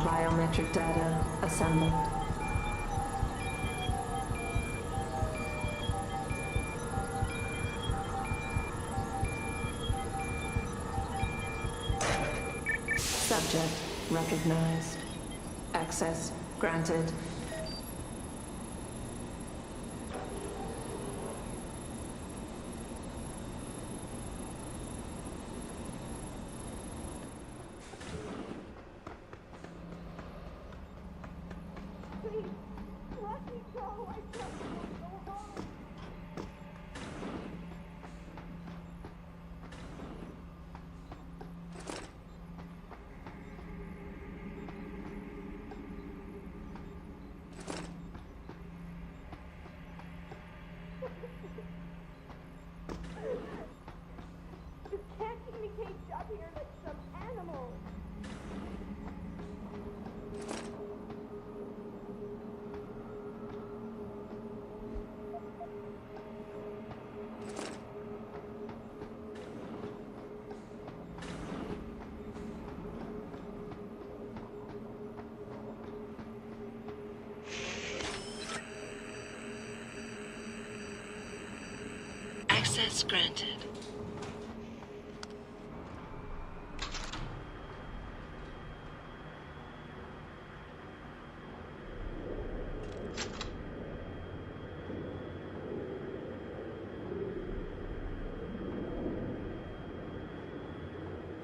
Biometric data assembled. Subject recognized. Access granted. Please, let me go. I just want to go home. You can't keep me caged up here like some animal. Access granted.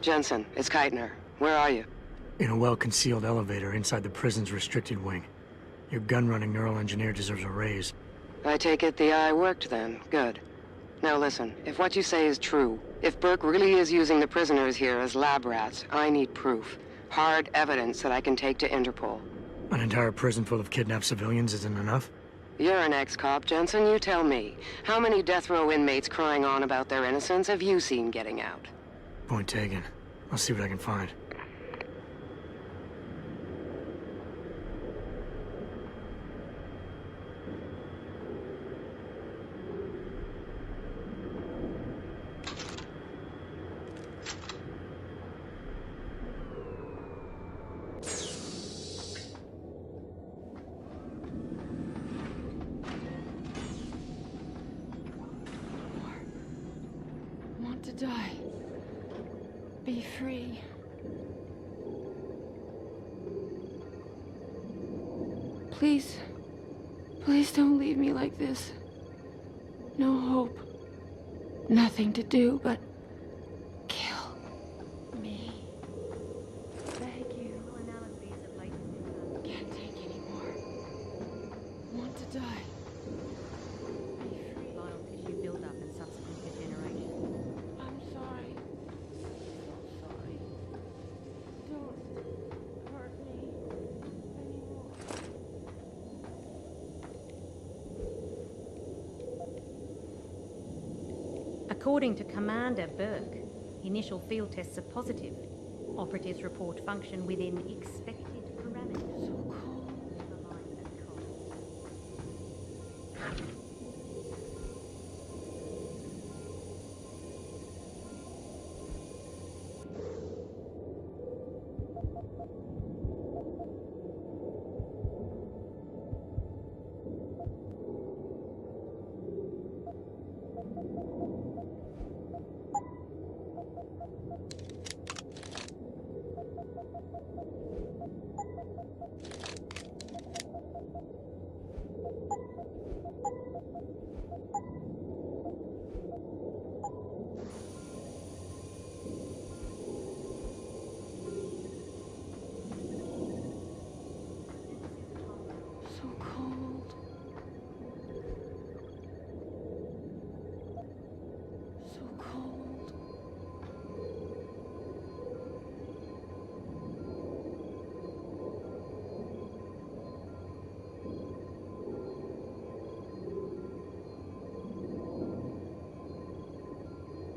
Jensen, it's Keitner. Where are you? In a well-concealed elevator inside the prison's restricted wing. Your gun-running neural engineer deserves a raise. I take it the eye worked then. Good. Now listen, if what you say is true, if Burke really is using the prisoners here as lab rats, I need proof. Hard evidence that I can take to Interpol. An entire prison full of kidnapped civilians isn't enough? You're an ex-cop, Jensen. You tell me. How many death row inmates crying on about their innocence have you seen getting out? Point taken. I'll see what I can find. die. Be free. Please. Please don't leave me like this. No hope. Nothing to do but kill me. Beg you. Can't take any more. Want to die. Vital tissue buildup and subsequent degeneration. I'm sorry. So sorry. Don't hurt me anymore. According to Commander Burke, initial field tests are positive. Operatives report function within expected parameters. So cold. So cold. So cold.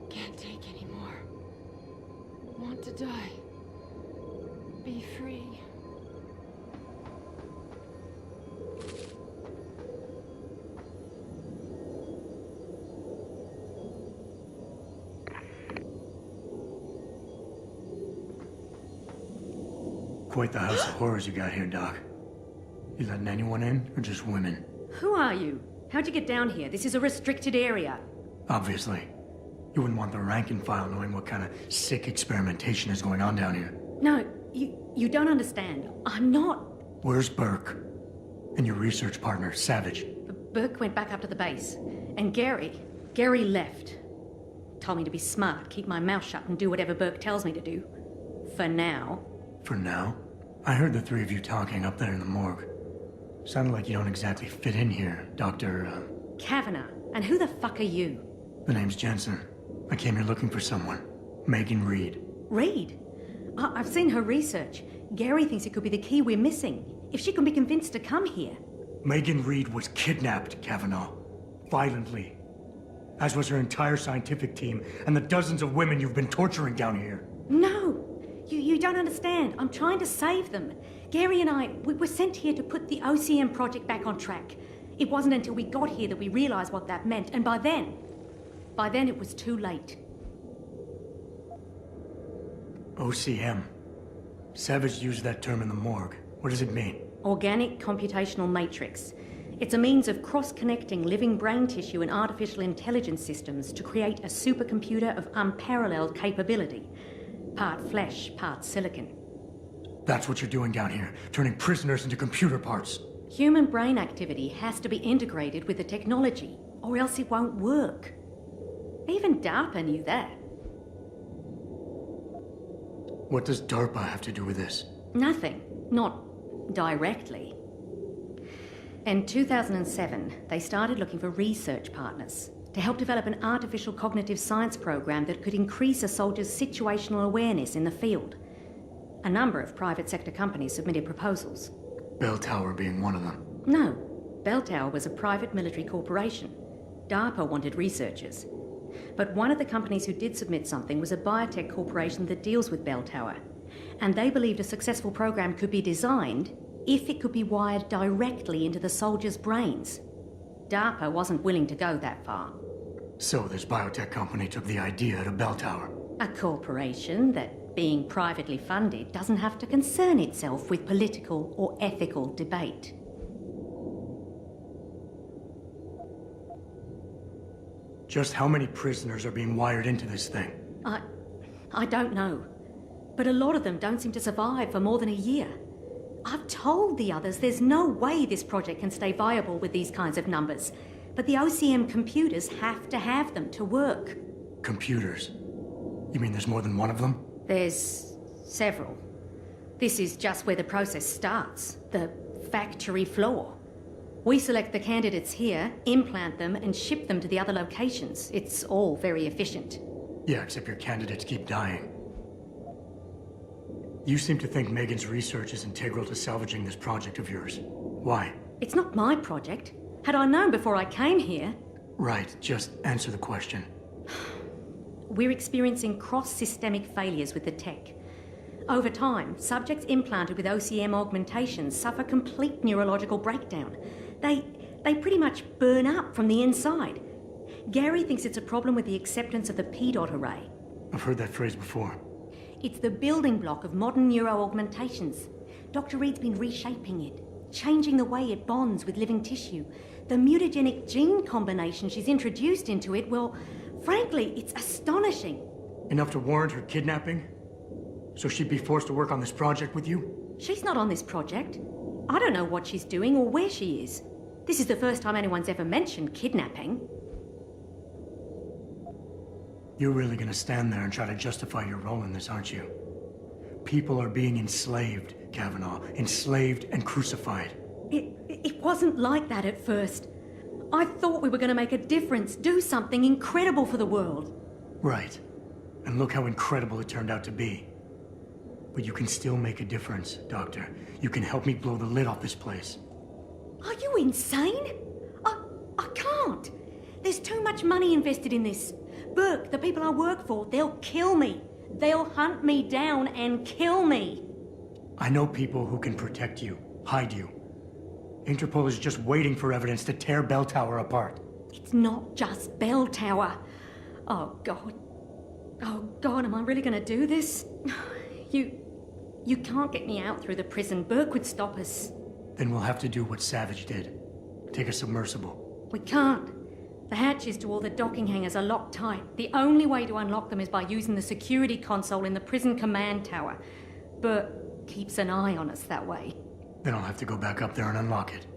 Can't take any more. Want to die. Be free. Quite the house of horrors you got here, Doc. You letting anyone in, or just women? Who are you? How'd you get down here? This is a restricted area. Obviously. You wouldn't want the rank and file knowing what kind of sick experimentation is going on down here. No, you don't understand. I'm not. Where's Burke? And your research partner, Savage? Burke went back up to the base. And Gary left. Told me to be smart, keep my mouth shut, and do whatever Burke tells me to do. For now. For now? I heard the three of you talking up there in the morgue. Sounded like you don't exactly fit in here, Dr. Kavanagh. And who the fuck are you? The name's Jensen. I came here looking for someone. Megan Reed. Reed? I've seen her research. Gary thinks it could be the key we're missing. If she can be convinced to come here. Megan Reed was kidnapped, Kavanaugh. Violently. As was her entire scientific team and the dozens of women you've been torturing down here. No! You don't understand. I'm trying to save them. Gary and we were sent here to put the OCM project back on track. It wasn't until we got here that we realized what that meant, and by then it was too late. OCM. Savage used that term in the morgue. What does it mean? Organic computational matrix. It's a means of cross-connecting living brain tissue and artificial intelligence systems to create a supercomputer of unparalleled capability. Part flesh, part silicon. That's what you're doing down here, turning prisoners into computer parts. Human brain activity has to be integrated with the technology, or else it won't work. Even DARPA knew that. What does DARPA have to do with this? Nothing. Not directly. In 2007, they started looking for research partners to help develop an artificial cognitive science program that could increase a soldier's situational awareness in the field. A number of private sector companies submitted proposals. Bell Tower being one of them. No. Bell Tower was a private military corporation. DARPA wanted researchers. But one of the companies who did submit something was a biotech corporation that deals with Bell Tower. And they believed a successful program could be designed if it could be wired directly into the soldiers' brains. DARPA wasn't willing to go that far. So this biotech company took the idea to Bell Tower. A corporation that, being privately funded, doesn't have to concern itself with political or ethical debate. Just how many prisoners are being wired into this thing? I don't know. But a lot of them don't seem to survive for more than a year. I've told the others there's no way this project can stay viable with these kinds of numbers. But the OCM computers have to have them to work. Computers? You mean there's more than one of them? There's several. This is just where the process starts. The factory floor. We select the candidates here, implant them, and ship them to the other locations. It's all very efficient. Yeah, except your candidates keep dying. You seem to think Megan's research is integral to salvaging this project of yours. Why? It's not my project. Had I known before I came here... Right, just answer the question. We're experiencing cross-systemic failures with the tech. Over time, subjects implanted with OCM augmentations suffer complete neurological breakdown. They pretty much burn up from the inside. Gary thinks it's a problem with the acceptance of the P-dot array. I've heard that phrase before. It's the building block of modern neuro-augmentations. Dr. Reed's been reshaping it, changing the way it bonds with living tissue. The mutagenic gene combination she's introduced into it, well, frankly, it's astonishing. Enough to warrant her kidnapping? So she'd be forced to work on this project with you? She's not on this project. I don't know what she's doing or where she is. This is the first time anyone's ever mentioned kidnapping. You're really gonna stand there and try to justify your role in this, aren't you? People are being enslaved, Kavanaugh. Enslaved and crucified. It wasn't like that at first. I thought we were going to make a difference, do something incredible for the world. Right. And look how incredible it turned out to be. But you can still make a difference, Doctor. You can help me blow the lid off this place. Are you insane? I can't. There's too much money invested in this. Burke, the people I work for, they'll kill me. They'll hunt me down and kill me. I know people who can protect you, hide you. Interpol is just waiting for evidence to tear Bell Tower apart. It's not just Bell Tower. Oh, God. Oh, God, am I really going to do this? You can't get me out through the prison. Burke would stop us. Then we'll have to do what Savage did. Take a submersible. We can't. The hatches to all the docking hangars are locked tight. The only way to unlock them is by using the security console in the prison command tower. Burke keeps an eye on us that way. Then I'll have to go back up there and unlock it.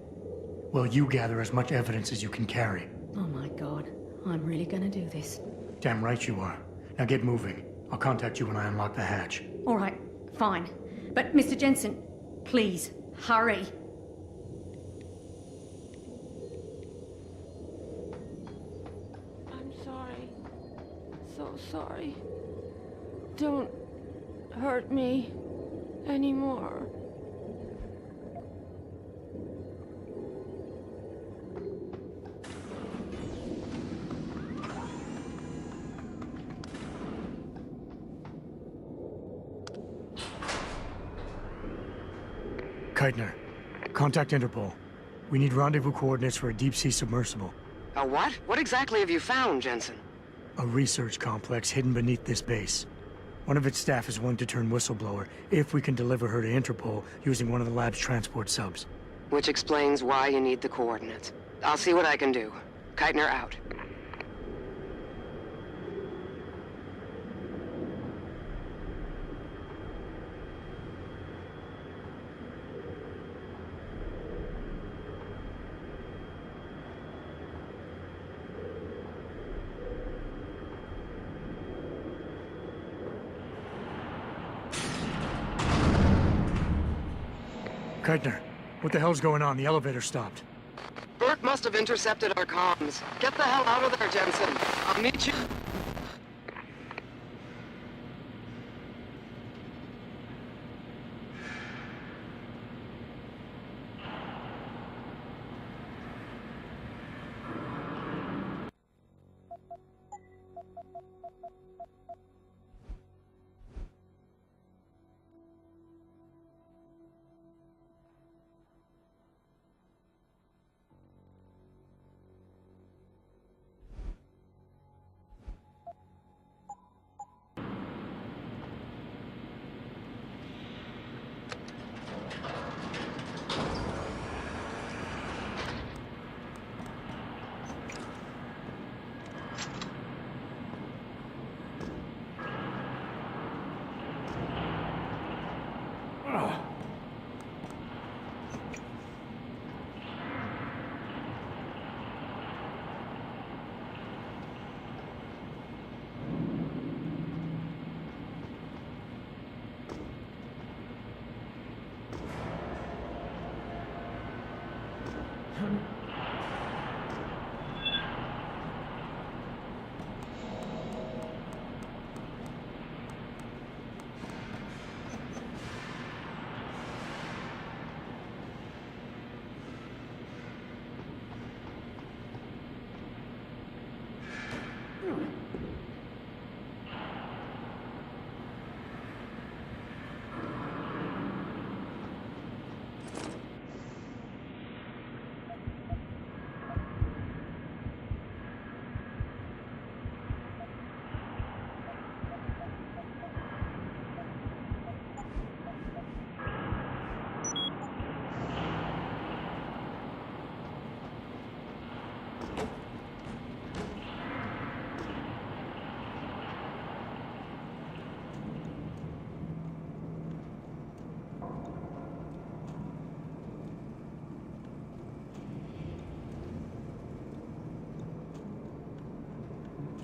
Well, you gather as much evidence as you can carry. Oh my God, I'm really gonna do this. Damn right you are. Now get moving. I'll contact you when I unlock the hatch. All right, fine. But Mr. Jensen, please, hurry. I'm sorry. So sorry. Don't hurt me anymore. Keitner, contact Interpol. We need rendezvous coordinates for a deep-sea submersible. A what? What exactly have you found, Jensen? A research complex hidden beneath this base. One of its staff is willing to turn whistleblower if we can deliver her to Interpol using one of the lab's transport subs. Which explains why you need the coordinates. I'll see what I can do. Keitner out. Keitner, what the hell's going on? The elevator stopped. Burke must have intercepted our comms. Get the hell out of there, Jensen. I'll meet you.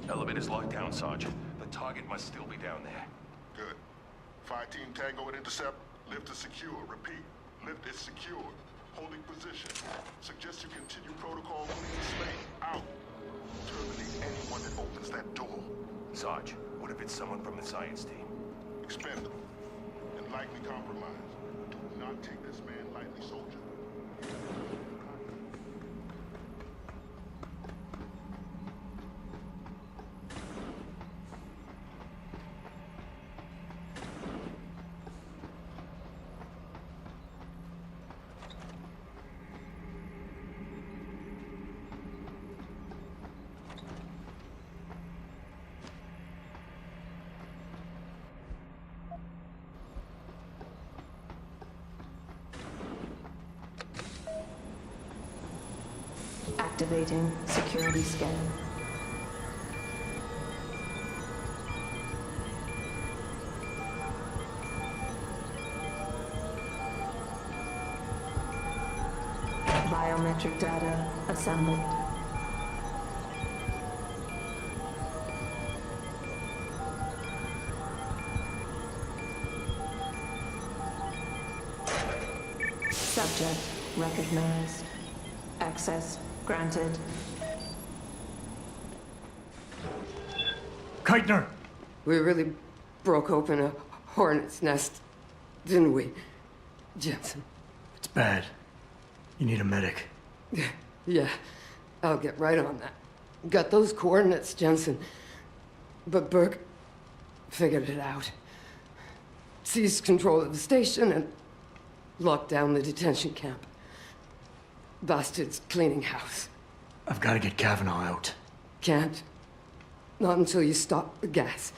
Elevator's locked down, Sergeant. The target must still be down there. Good. Fire team Tango and intercept. Lift is secure. Repeat. Lift is secured. Holding position. Suggest you continue protocol clean slate. Out. Terminate anyone that opens that door. Sarge, what if it's someone from the science team? Expendable. And likely compromised. Do not take this man lightly, soldier. Activating security scan. Biometric data assembled. Subject recognized. Access granted. Keitner! We really broke open a hornet's nest, didn't we, Jensen? It's bad. You need a medic. Yeah, I'll get right on that. Got those coordinates, Jensen. But Burke figured it out. Seized control of the station and locked down the detention camp. Bastards cleaning house. I've got to get Kavanaugh out. Can't. Not until you stop the gas.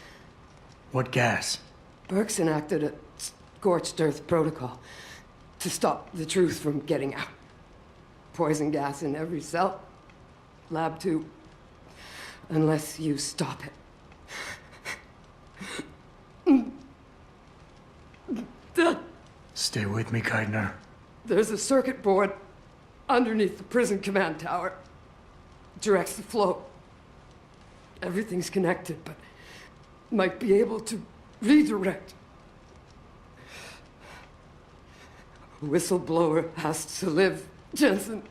What gas? Burke's enacted a scorched earth protocol to stop the truth from getting out. Poison gas in every cell. Lab 2. Unless you stop it. Stay with me, Keitner. There's a circuit board underneath the prison command tower. Directs the flow. Everything's connected, but might be able to redirect. A whistleblower has to live, Jensen.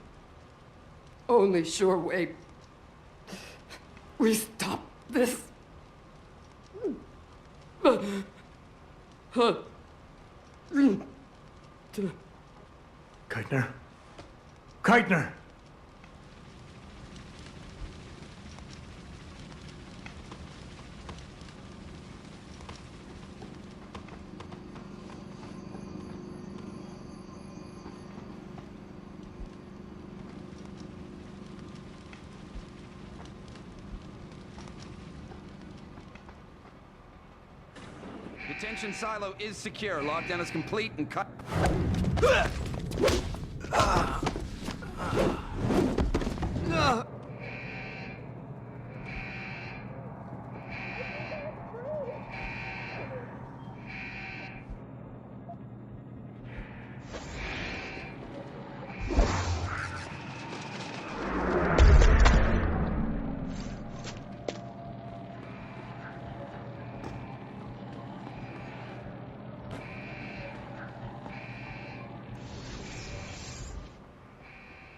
Only sure way we stop this. Keitner? Keitner! Detention silo is secure. Lockdown is complete and cut.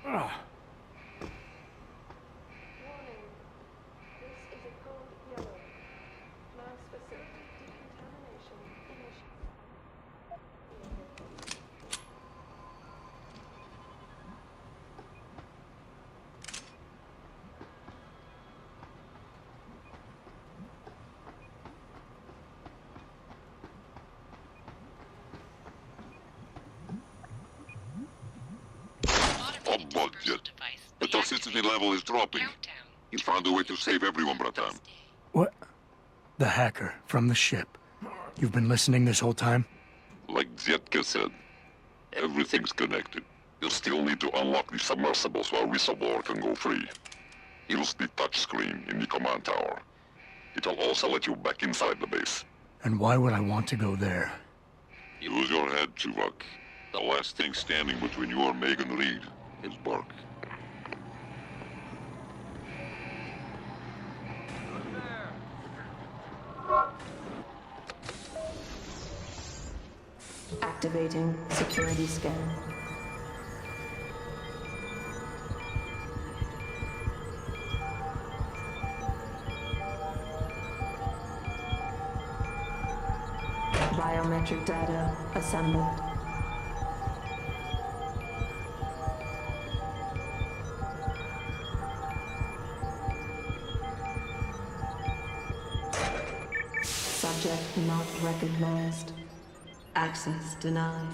Warning. This is a code yellow. Mass facility decontamination initiated. Oh, budget. The toxicity level is dropping. You found a way to save everyone, Bratan. What? The hacker from the ship. You've been listening this whole time? Like Zetka said, everything's connected. You'll still need to unlock the submersible so our whistleblower can go free. Use the touchscreen in the command tower. It'll also let you back inside the base. And why would I want to go there? Use your head, Chuvak. The last thing standing between you and Megan Reed is Burke. Activating security scan. Biometric data assembled. Subject not recognized. Access denied.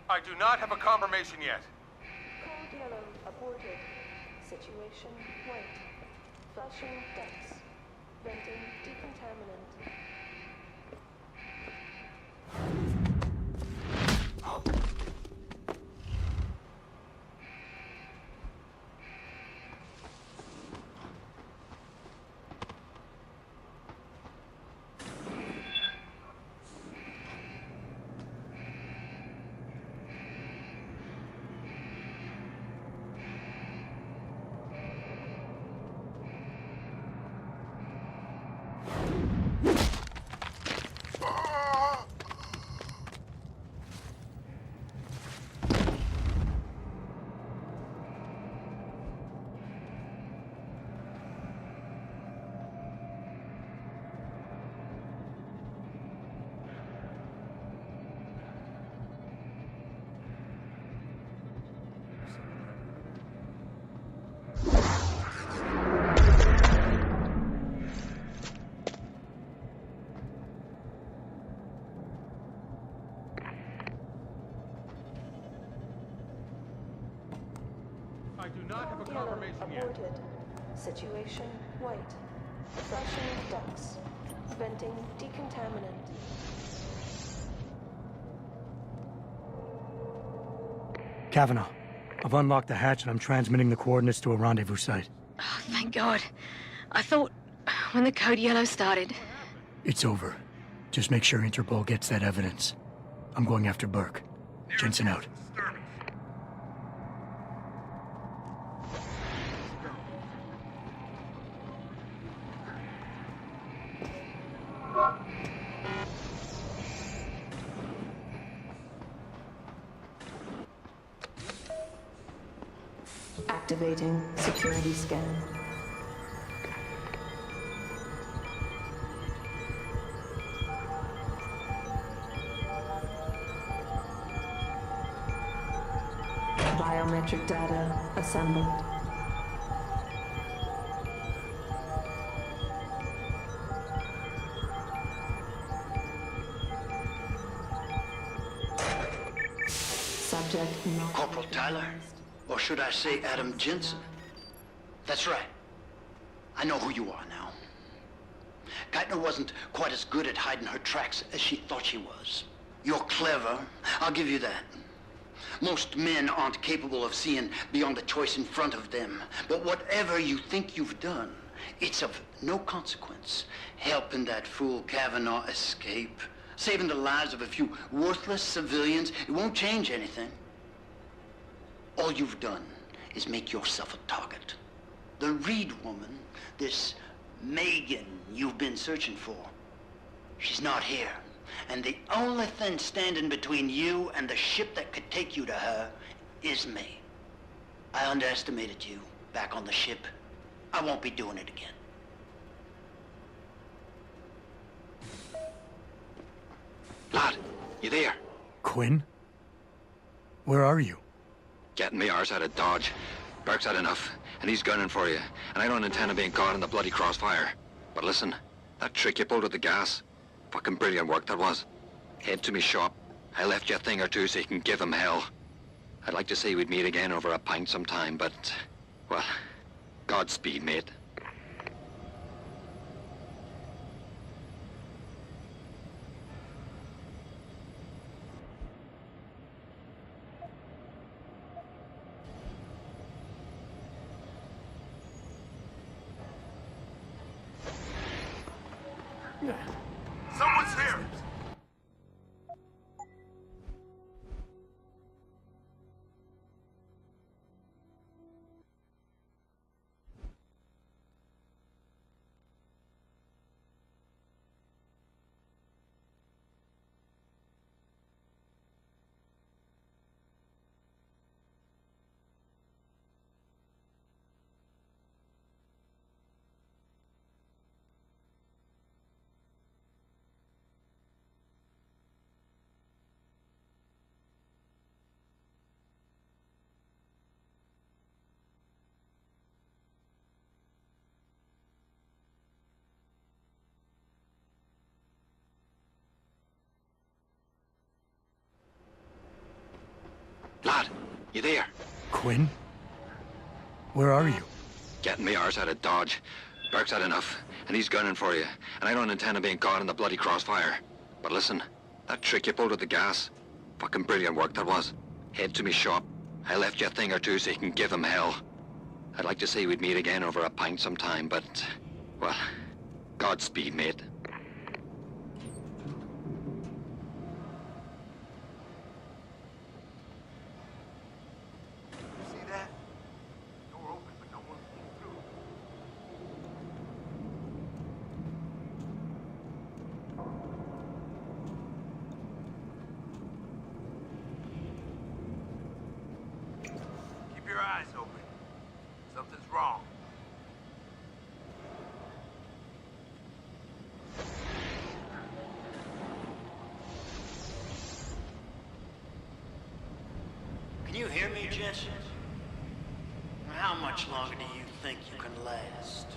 I do not have a confirmation yet. Code yellow aborted. Situation white. Flushing ducts. Venting decontaminant. I do not have a confirmation yet. Aborted. Situation white. Flushing ducts. Venting decontaminant. Kavanaugh, I've unlocked the hatch and I'm transmitting the coordinates to a rendezvous site. Oh, thank God. I thought when the code yellow started. It's over. Just make sure Interpol gets that evidence. I'm going after Burke. Jensen out. Activating security scan. Biometric data assembled. Subject not Corporal Tyler? Or should I say Adam Jensen? That's right. I know who you are now. Geithner wasn't quite as good at hiding her tracks as she thought she was. You're clever, I'll give you that. Most men aren't capable of seeing beyond the choice in front of them. But whatever you think you've done, it's of no consequence. Helping that fool Kavanaugh escape, saving the lives of a few worthless civilians, it won't change anything. All you've done is make yourself a target. The Reed woman, this Megan you've been searching for, she's not here. And the only thing standing between you and the ship that could take you to her is me. I underestimated you back on the ship. I won't be doing it again. Lad, you there? Quinn? Where are you? Getting me arse out of Dodge. Burke's had enough, and he's gunning for you. And I don't intend on being caught in the bloody crossfire. But listen, that trick you pulled with the gas, fucking brilliant work that was. Head to me shop. I left you a thing or two so you can give him hell. I'd like to say we'd meet again over a pint sometime, but, well, Godspeed, mate. Someone's here! Lad, you there? Quinn? Where are you? Getting me arse out of Dodge. Burke's had enough, and he's gunning for you. And I don't intend on being caught in the bloody crossfire. But listen, that trick you pulled with the gas, fucking brilliant work that was. Head to me shop. I left you a thing or two so you can give him hell. I'd like to say we'd meet again over a pint sometime, but, well, Godspeed, mate. See that? Door open, but no one came through. Keep your eyes open. Something's wrong. Can you hear me, Jensen? How much longer do you think you can last?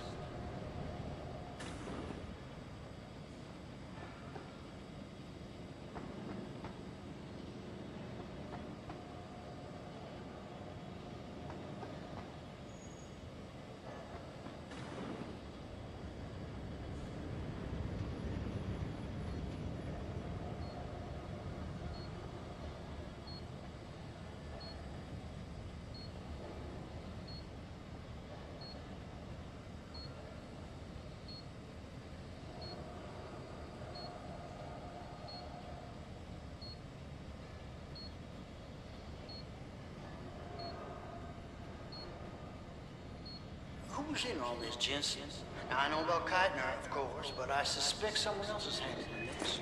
Who's in all this, Jensen? Now, I know about Geithner, of course, but I suspect someone else is handling this.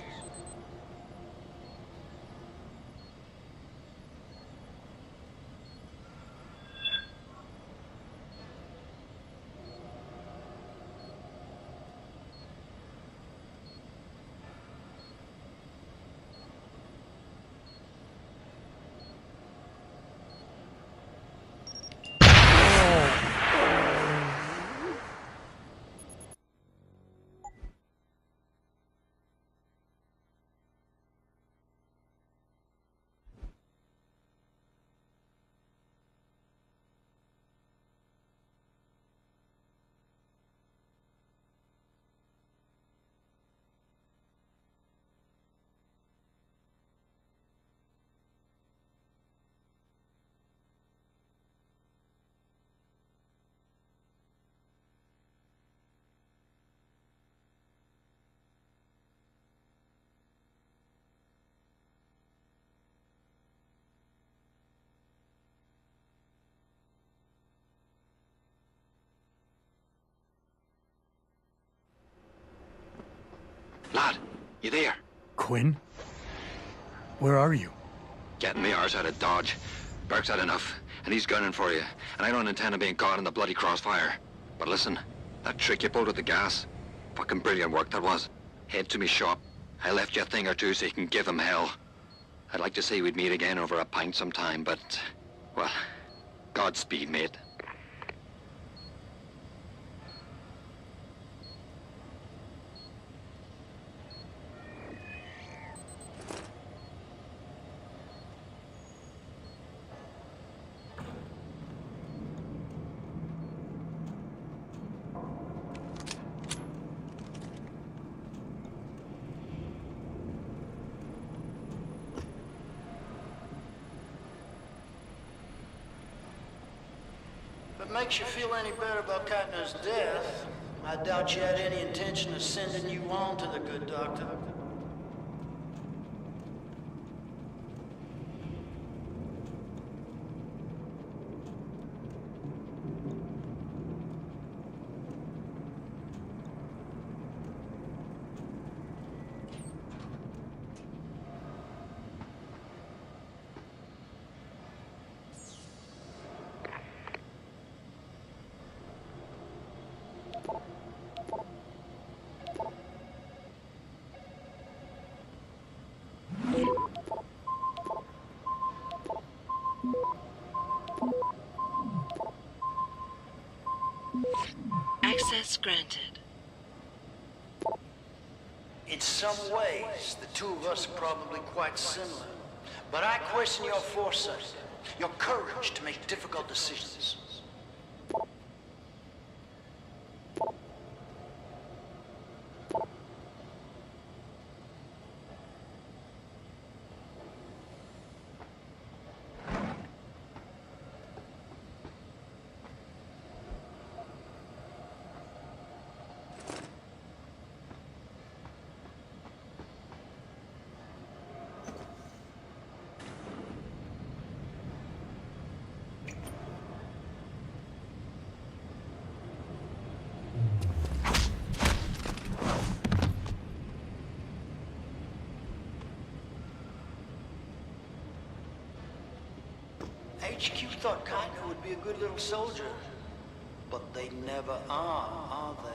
Lad, you there? Quinn? Where are you? Getting the arse out of Dodge. Burke's had enough, and he's gunning for you. And I don't intend on being caught in the bloody crossfire. But listen, that trick you pulled with the gas, fucking brilliant work that was. Head to me shop. I left you a thing or two so you can give him hell. I'd like to say we'd meet again over a pint sometime, but, well, Godspeed, mate. If it makes you feel any better about Keitner's death, I doubt she had any intention of sending you on to the good doctor. Access granted. In some ways, the two of us are probably quite similar. But I question your foresight, your courage to make difficult decisions. HQ thought Keitner would be a good little soldier, but they never are they?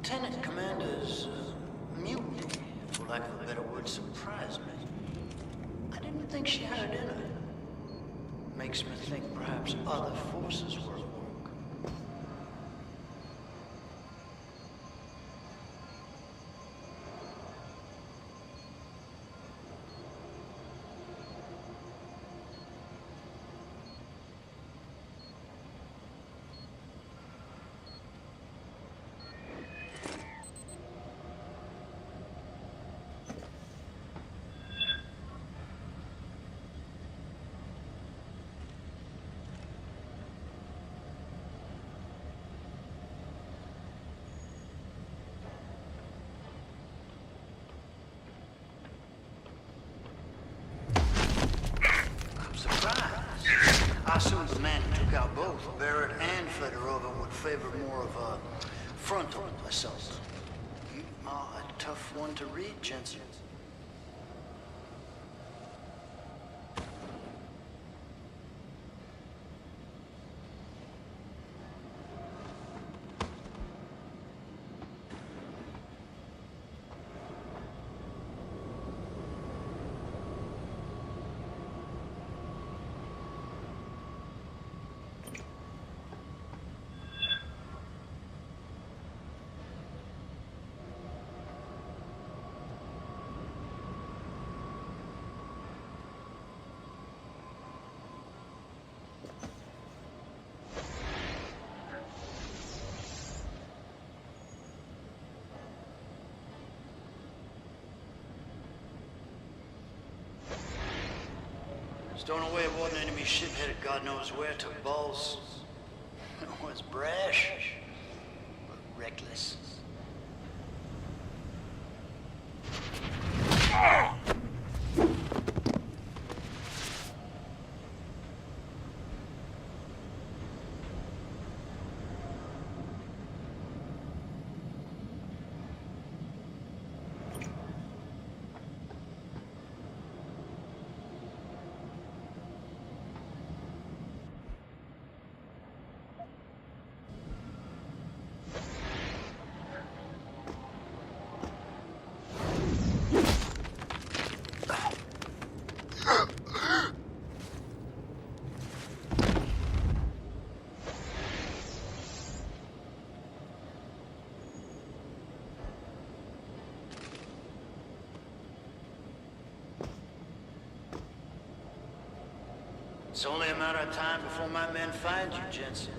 Lieutenant Commander's mutiny, for lack of a better word, surprised me. I didn't think she had it in her. Makes me think perhaps other forces were at work. I assumed the man who took out both Barrett and Fedorova would favor more of a frontal assault. You are a tough one to read, Jensen. Stowing away aboard an enemy ship headed God knows where took balls. It was brash, but reckless. It's only a matter of time before my men find you, Jensen.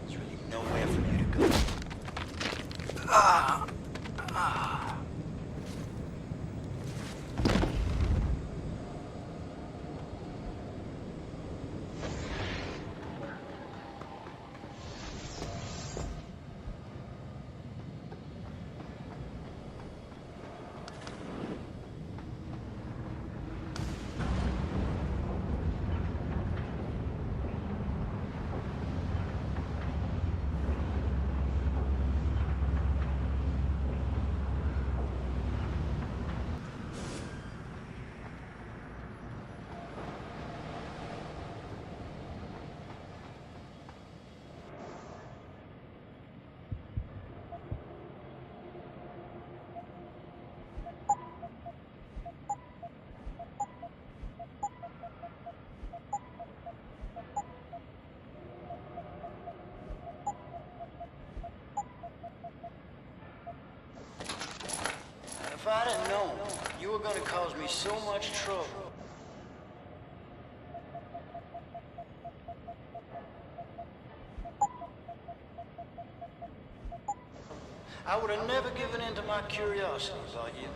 There's really nowhere for you to go. If I'd have known you were gonna cause me so much trouble. I would have never given in to my curiosity about you.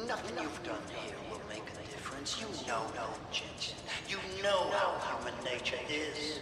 Nothing you've done here will make a difference. You know, Jensen. You know how human nature is.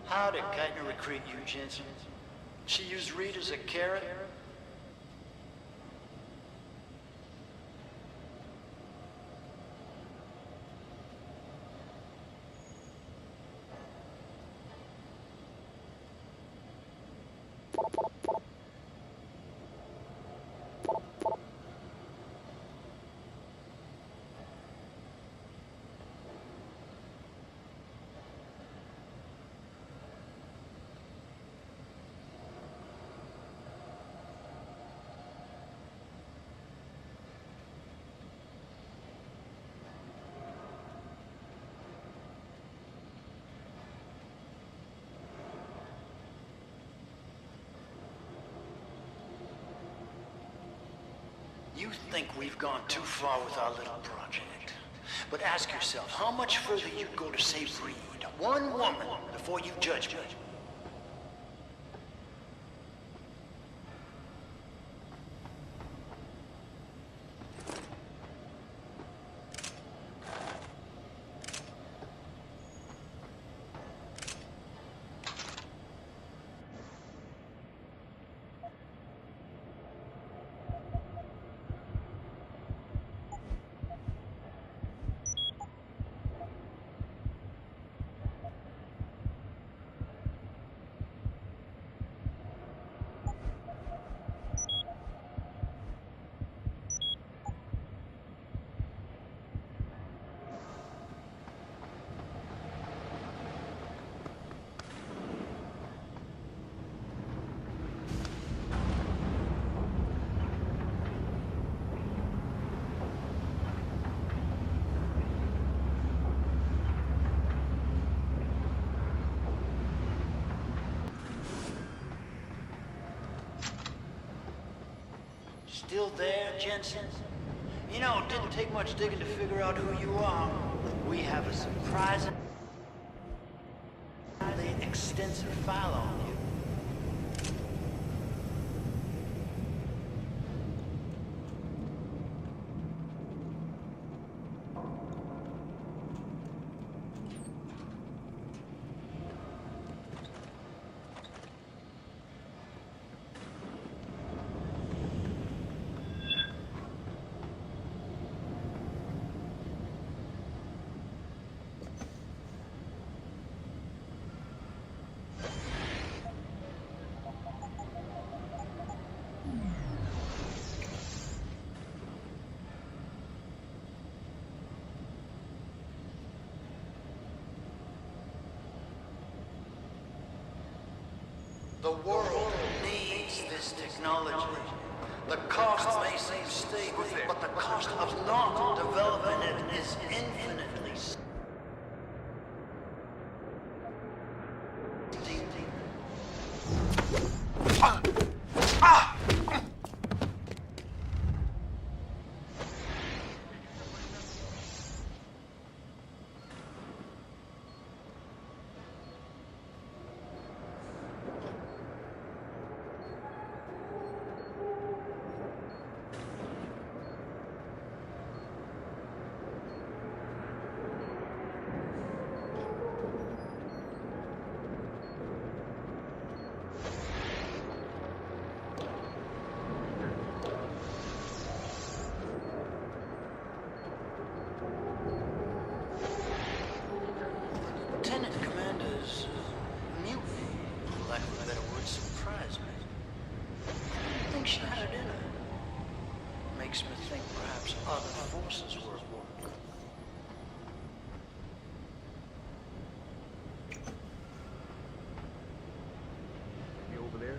How did Geithner recruit you, Jensen? She used Reed as a carrot? You think we've gone too far with our little project. But ask yourself, how much further you'd go to save Reed, one woman, before you judge me? Still there, Jensen? You know, it didn't take much digging to figure out who you are. We have a surprisingly extensive file on you. The world needs this technology. The cost may seem steep, but the cost of not developing it is infinitely steep. Lieutenant Commander's mutiny, for lack of a better word, surprised me. I think she had it in her. Makes me think perhaps other forces were at work. Be over there?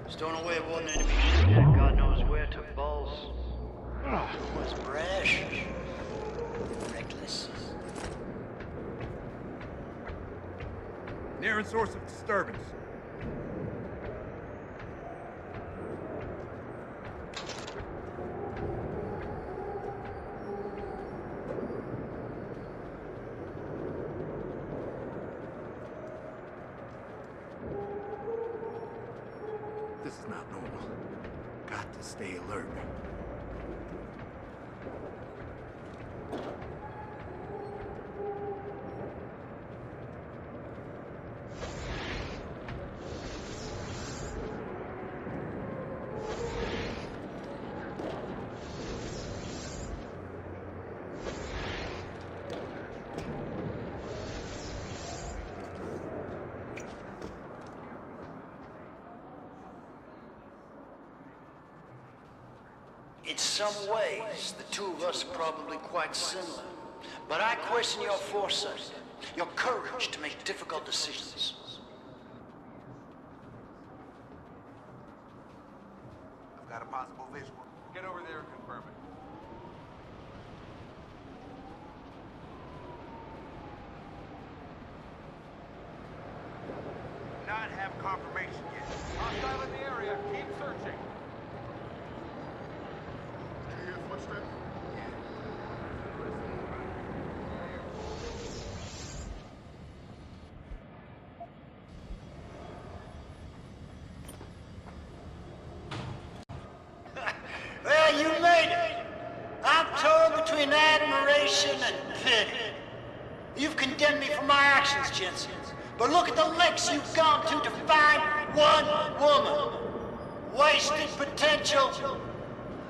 Stowing away aboard an enemy ship that God knows where took balls. Was brash. Reckless. Nearest source of disturbance. This is not normal. Got to stay alert. some ways, the two of us are probably quite similar. But I question your foresight, your courage to make difficult decisions. I've got a possible visual. Get over there and confirm it. Not have confirmation yet. Hostile in the area. Keep searching. Did you hear footsteps? Well, you made it. I'm torn between admiration and pity. You've condemned me for my actions, Jensen. But look at the lengths you've gone to find one woman. Wasted potential.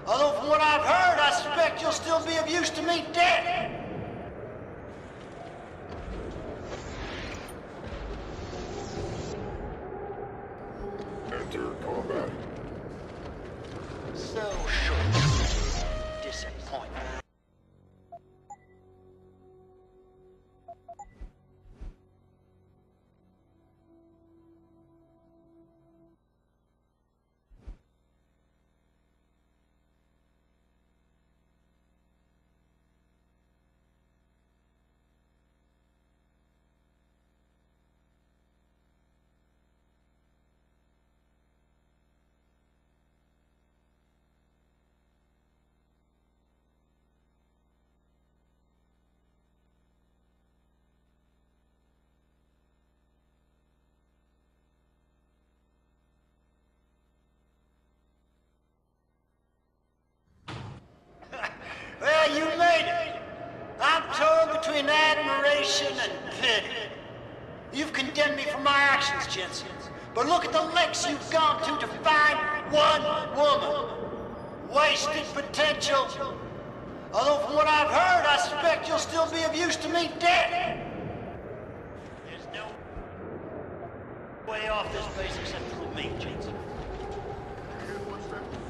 Although from what I've heard, I suspect you'll still be of use to me dead. Enter combat. So short. Disappointment. Well, you made it. I'm torn between admiration and pity. You've condemned me for my actions, Jensen. But look at the lengths you've gone to find one woman. Wasted potential. Although from what I've heard, I suspect you'll still be of use to me dead. There's no way off this base except through me, Jensen.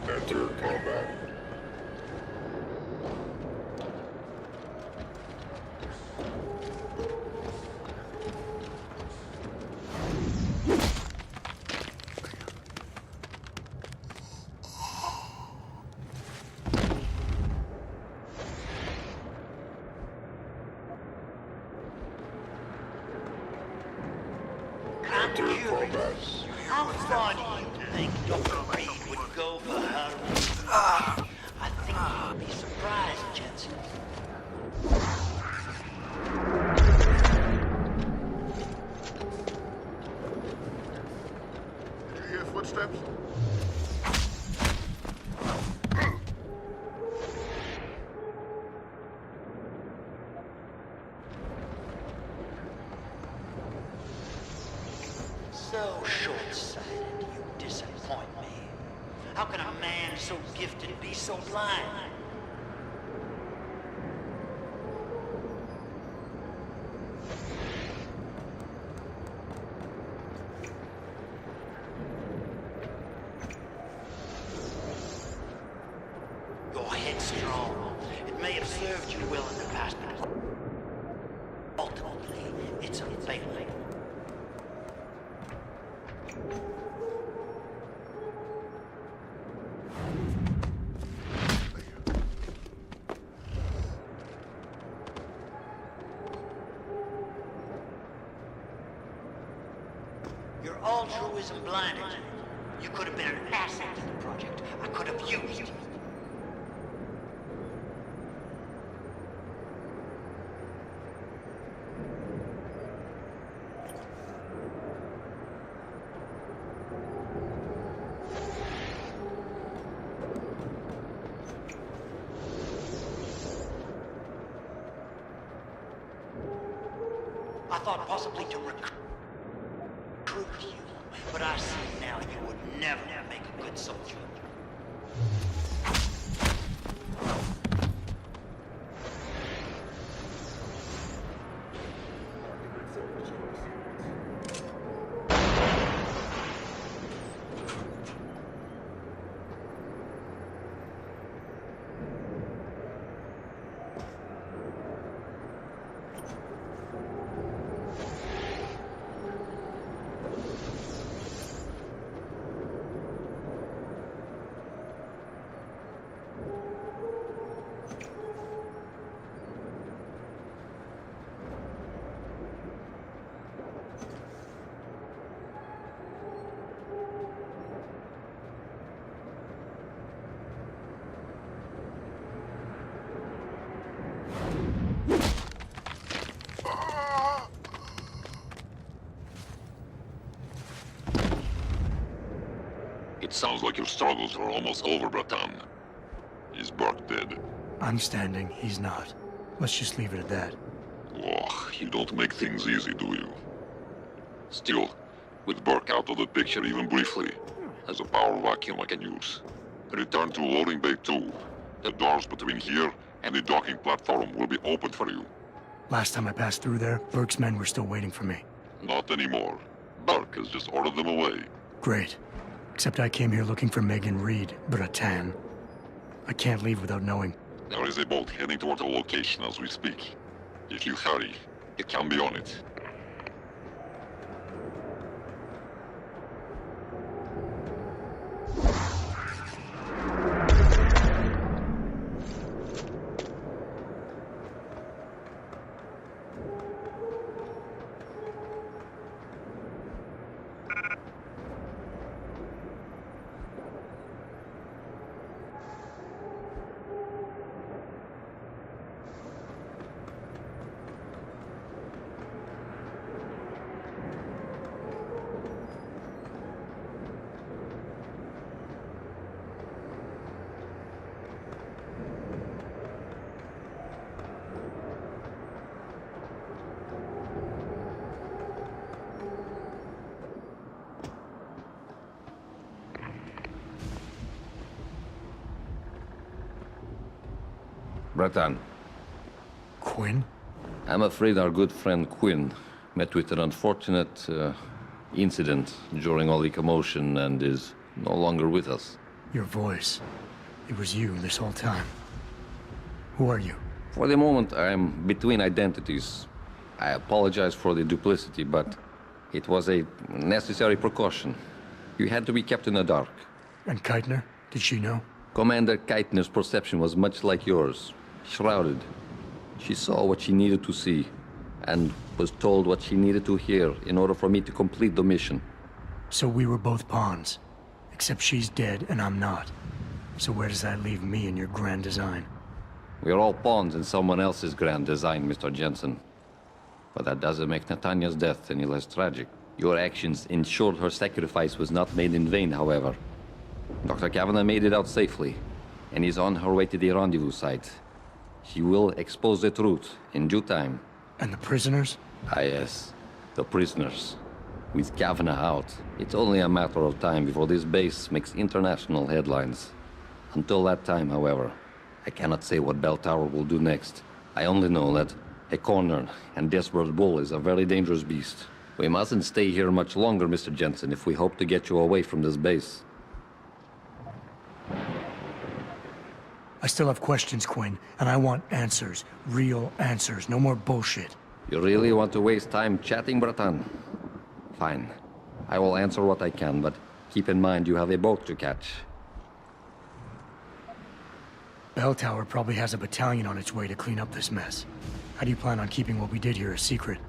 Enter combat. I'm curious. How far do you think Dr. Reed would go for her? I think you'd be surprised, Jensen. Did you hear footsteps? So short-sighted, you disappoint me. How can a man so gifted be so blind? You're headstrong. It may have served you well in the past, but ultimately, it's a failing. Your altruism blinded you. You could have been an asset to the project. I could have used you. I thought possibly to recruit you, but I see now you would never make a good soldier. Sounds like your struggles are almost over, Bratan. Is Burke dead? I'm standing, he's not. Let's just leave it at that. Oh, you don't make things easy, do you? Still, with Burke out of the picture even briefly, as a power vacuum I can use. Return to loading bay 2. The doors between here and the docking platform will be open for you. Last time I passed through there, Burke's men were still waiting for me. Not anymore. Burke has just ordered them away. Great. Except I came here looking for Megan Reed, Bratan. I can't leave without knowing. There is a boat heading toward the location as we speak. If you hurry, it can be on it. Bratan. Quinn? I'm afraid our good friend Quinn met with an unfortunate incident during all the commotion and is no longer with us. Your voice. It was you this whole time. Who are you? For the moment, I'm between identities. I apologize for the duplicity, but it was a necessary precaution. You had to be kept in the dark. And Keitner? Did she know? Commander Keitner's perception was much like yours. Shrouded. She saw what she needed to see, and was told what she needed to hear in order for me to complete the mission. So we were both pawns. Except she's dead and I'm not. So where does that leave me in your grand design? We're all pawns in someone else's grand design, Mr. Jensen. But that doesn't make Natanya's death any less tragic. Your actions ensured her sacrifice was not made in vain, however. Dr. Kavanagh made it out safely, and is on her way to the rendezvous site. She will expose the truth in due time. And the prisoners? Ah, yes. The prisoners. With Kavanagh out, it's only a matter of time before this base makes international headlines. Until that time, however, I cannot say what Bell Tower will do next. I only know that a cornered and desperate bull is a very dangerous beast. We mustn't stay here much longer, Mr. Jensen, if we hope to get you away from this base. I still have questions, Quinn, and I want answers. Real answers, no more bullshit. You really want to waste time chatting, Bratan? Fine. I will answer what I can, but keep in mind you have a boat to catch. Bell Tower probably has a battalion on its way to clean up this mess. How do you plan on keeping what we did here a secret?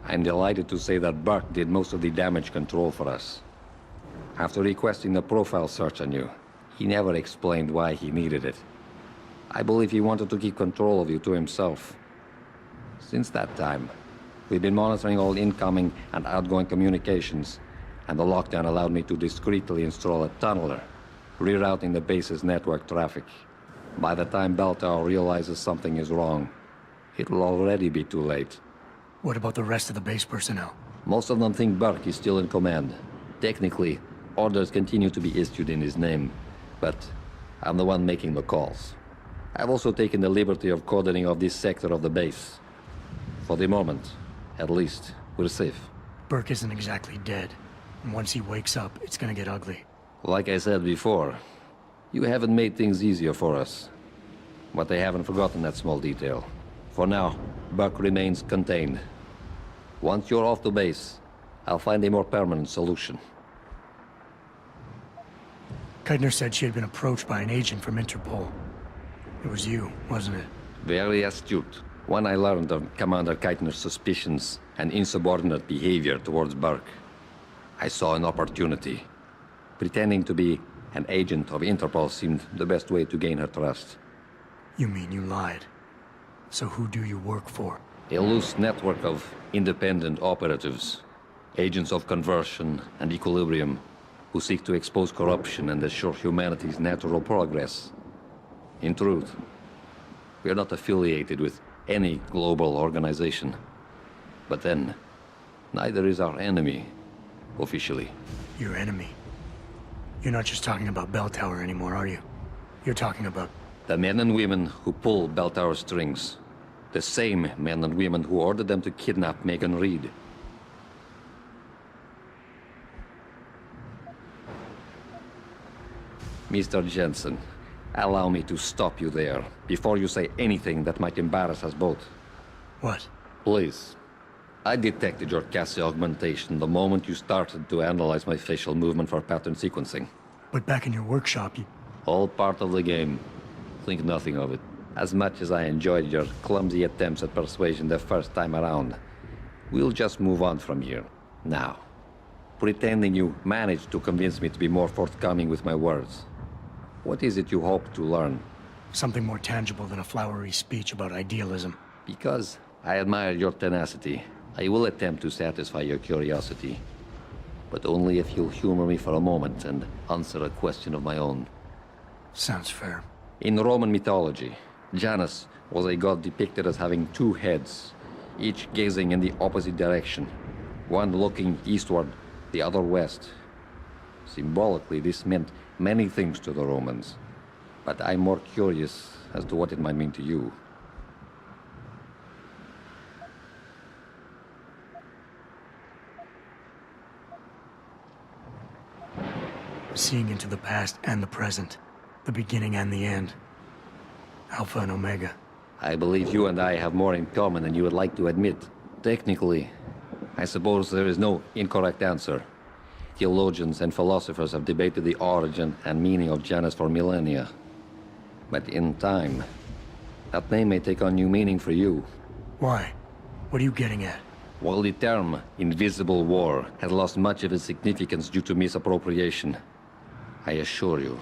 I'm delighted to say that Burke did most of the damage control for us. After requesting the profile search on you, he never explained why he needed it. I believe he wanted to keep control of you to himself. Since that time, we've been monitoring all incoming and outgoing communications, and the lockdown allowed me to discreetly install a tunneler, rerouting the base's network traffic. By the time Bell Tower realizes something is wrong, it will already be too late. What about the rest of the base personnel? Most of them think Burke is still in command. Technically, orders continue to be issued in his name, but I'm the one making the calls. I've also taken the liberty of cordoning off this sector of the base. For the moment, at least, we're safe. Burke isn't exactly dead, and once he wakes up, it's gonna get ugly. Like I said before, you haven't made things easier for us. But I haven't forgotten that small detail. For now, Burke remains contained. Once you're off the base, I'll find a more permanent solution. Keitner said she had been approached by an agent from Interpol. It was you, wasn't it? Very astute. When I learned of Commander Keitner's suspicions and insubordinate behavior towards Burke, I saw an opportunity. Pretending to be an agent of Interpol seemed the best way to gain her trust. You mean you lied? So who do you work for? A loose network of independent operatives, agents of conversion and equilibrium, who seek to expose corruption and assure humanity's natural progress. In truth, we are not affiliated with any global organization. But then, neither is our enemy, officially. Your enemy? You're not just talking about Bell Tower anymore, are you? You're talking about... The men and women who pull Bell Tower strings. The same men and women who ordered them to kidnap Megan Reed. Mr. Jensen, allow me to stop you there, before you say anything that might embarrass us both. What? Please. I detected your Cassie augmentation the moment you started to analyze my facial movement for pattern sequencing. But back in your workshop, you... All part of the game. Think nothing of it. As much as I enjoyed your clumsy attempts at persuasion the first time around, we'll just move on from here, now. Pretending you managed to convince me to be more forthcoming with my words. What is it you hope to learn? Something more tangible than a flowery speech about idealism. Because I admire your tenacity, I will attempt to satisfy your curiosity. But only if you'll humor me for a moment and answer a question of my own. Sounds fair. In Roman mythology, Janus was a god depicted as having two heads, each gazing in the opposite direction, one looking eastward, the other west. Symbolically, this meant many things to the Romans, but I'm more curious as to what it might mean to you. Seeing into the past and the present, the beginning and the end. Alpha and Omega. I believe you and I have more in common than you would like to admit. Technically, I suppose there is no incorrect answer. Theologians and philosophers have debated the origin and meaning of Janus for millennia. But in time, that name may take on new meaning for you. Why? What are you getting at? While the term invisible war has lost much of its significance due to misappropriation, I assure you,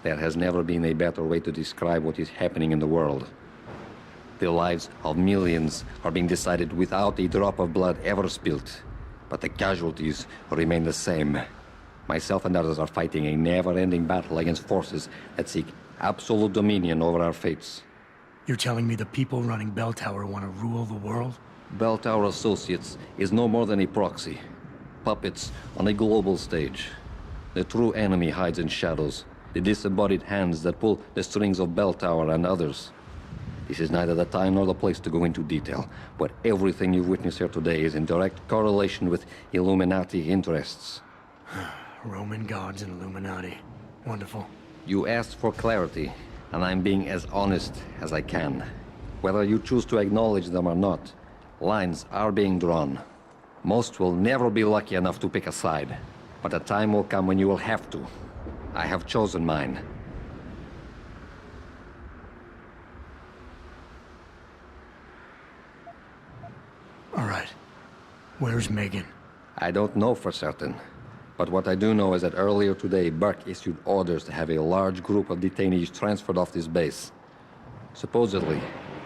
there has never been a better way to describe what is happening in the world. The lives of millions are being decided without a drop of blood ever spilt, but the casualties remain the same. Myself and others are fighting a never-ending battle against forces that seek absolute dominion over our fates. You're telling me the people running Bell Tower want to rule the world? Bell Tower Associates is no more than a proxy. Puppets on a global stage. The true enemy hides in shadows. The disembodied hands that pull the strings of Bell Tower and others. This is neither the time nor the place to go into detail, but everything you've witnessed here today is in direct correlation with Illuminati interests. Roman gods and Illuminati. Wonderful. You asked for clarity, and I'm being as honest as I can. Whether you choose to acknowledge them or not, lines are being drawn. Most will never be lucky enough to pick a side, but a time will come when you will have to. I have chosen mine. All right. Where's Megan? I don't know for certain. But what I do know is that earlier today, Burke issued orders to have a large group of detainees transferred off this base. Supposedly,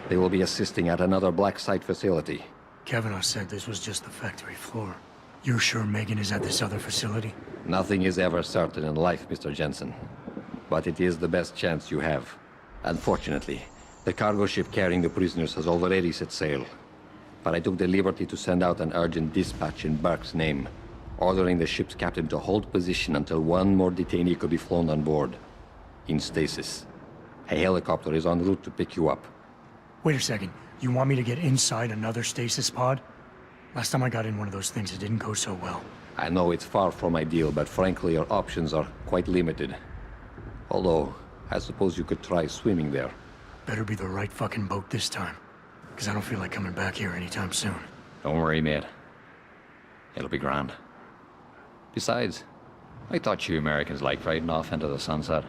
they will be assisting at another black site facility. Kavanaugh said this was just the factory floor. You're sure Megan is at this other facility? Nothing is ever certain in life, Mr. Jensen. But it is the best chance you have. Unfortunately, the cargo ship carrying the prisoners has already set sail. But I took the liberty to send out an urgent dispatch in Burke's name, ordering the ship's captain to hold position until one more detainee could be flown on board. In stasis. A helicopter is en route to pick you up. Wait a second. You want me to get inside another stasis pod? Last time I got in one of those things, it didn't go so well. I know it's far from ideal, but frankly, your options are quite limited. Although, I suppose you could try swimming there. Better be the right fucking boat this time. Because I don't feel like coming back here anytime soon. Don't worry, mate. It'll be grand. Besides, I thought you Americans liked riding off into the sunset.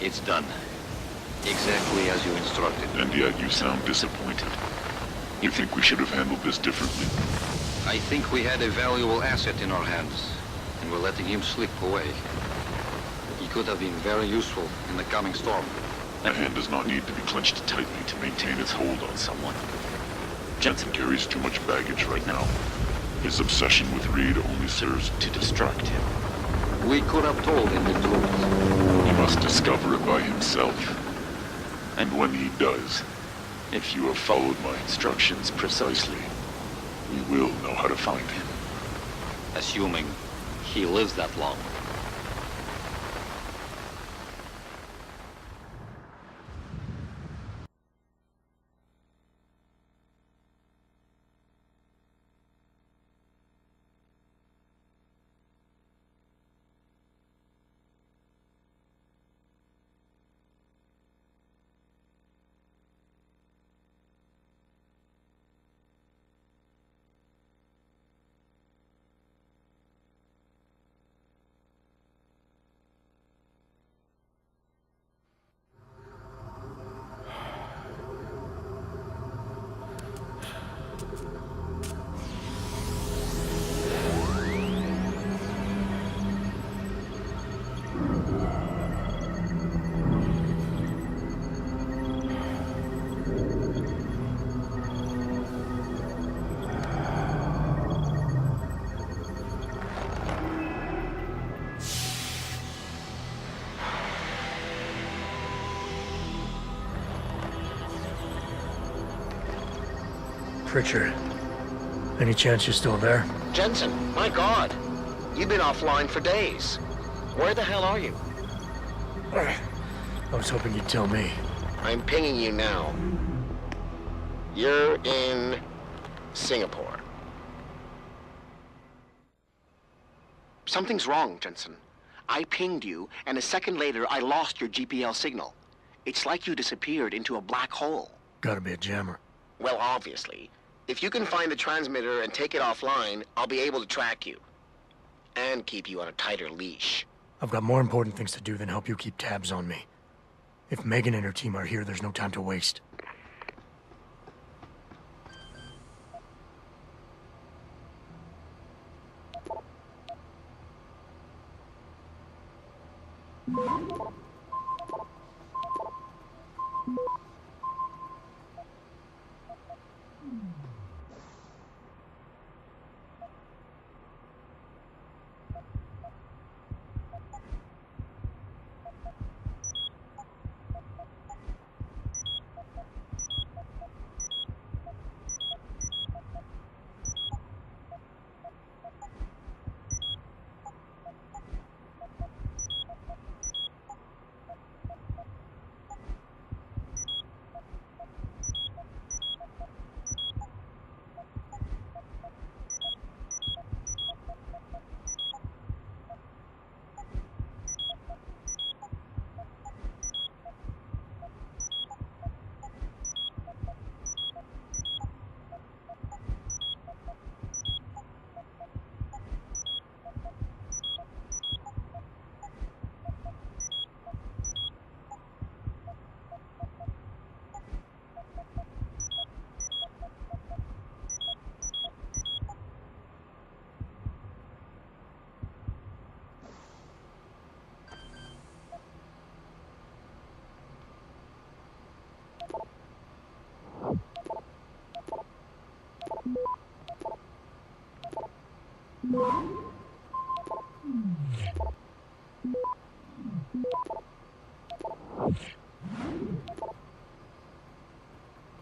It's done. Exactly as you instructed. And yet you sound disappointed. You think we should have handled this differently? I think we had a valuable asset in our hands, and we're letting him slip away. He could have been very useful in the coming storm. A hand does not need to be clenched tightly to maintain its hold on someone. Jensen carries too much baggage right now. His obsession with Reed only serves to distract him. We could have told him the truth. He must discover it by himself. And when he does, if you have followed my instructions precisely, we will know how to find him. Assuming he lives that long. Pritchard, any chance you're still there? Jensen, my God. You've been offline for days. Where the hell are you? I was hoping you'd tell me. I'm pinging you now. You're in Singapore. Something's wrong, Jensen. I pinged you, and a second later I lost your GPL signal. It's like you disappeared into a black hole. Gotta be a jammer. Well, obviously. If you can find the transmitter and take it offline, I'll be able to track you. And keep you on a tighter leash. I've got more important things to do than help you keep tabs on me. If Megan and her team are here, there's no time to waste.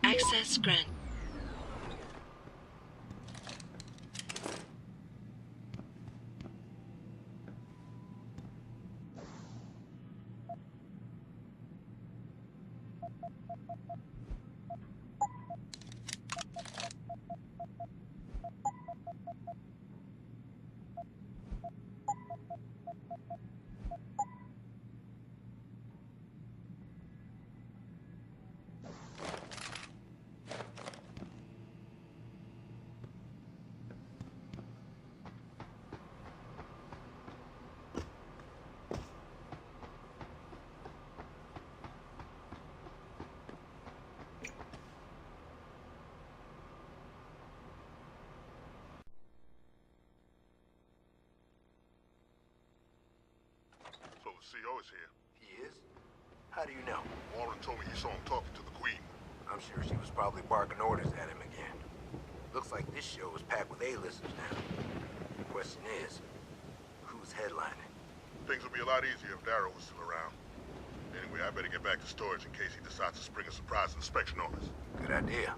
Access granted. CO is here. He is? How do you know? Warren told me he saw him talking to the Queen. I'm sure she was probably barking orders at him again. Looks like this show is packed with A-listers now. The question is, who's headlining? Things would be a lot easier if Darrow was still around. Anyway, I better get back to storage in case he decides to spring a surprise inspection on us. Good idea.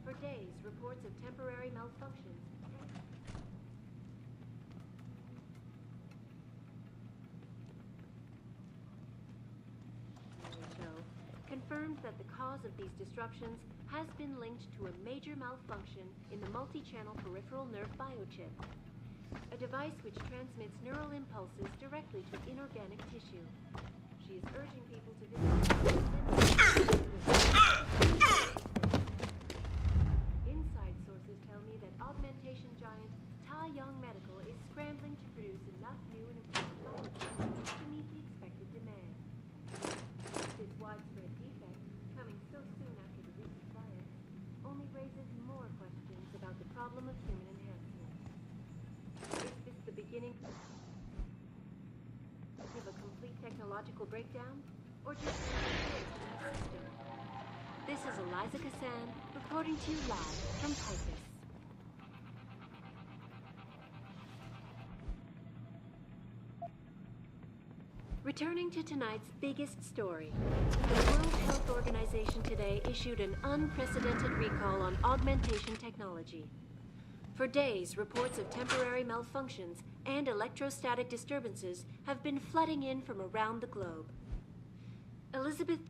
For days, reports of temporary malfunctions. Confirmed that the cause of these disruptions has been linked to a major malfunction in the multi-channel peripheral nerve biochip, a device which transmits neural impulses directly to inorganic tissue. She is urging people to visit. Inside sources tell me that augmentation giant Tai Young Medical is scrambling to produce enough new and improved biochips to meet the expected demand. This widespread defect, coming so soon after the recent fire, only raises more questions about the problem of human enhancement. Is this the beginning of a complete technological breakdown, or just another glitch in the system? This is Eliza Cassan, reporting to you live from Pacifist. Returning to tonight's biggest story, the World Health Organization today issued an unprecedented recall on augmentation technology. For days, reports of temporary malfunctions and electrostatic disturbances have been flooding in from around the globe. Elizabeth...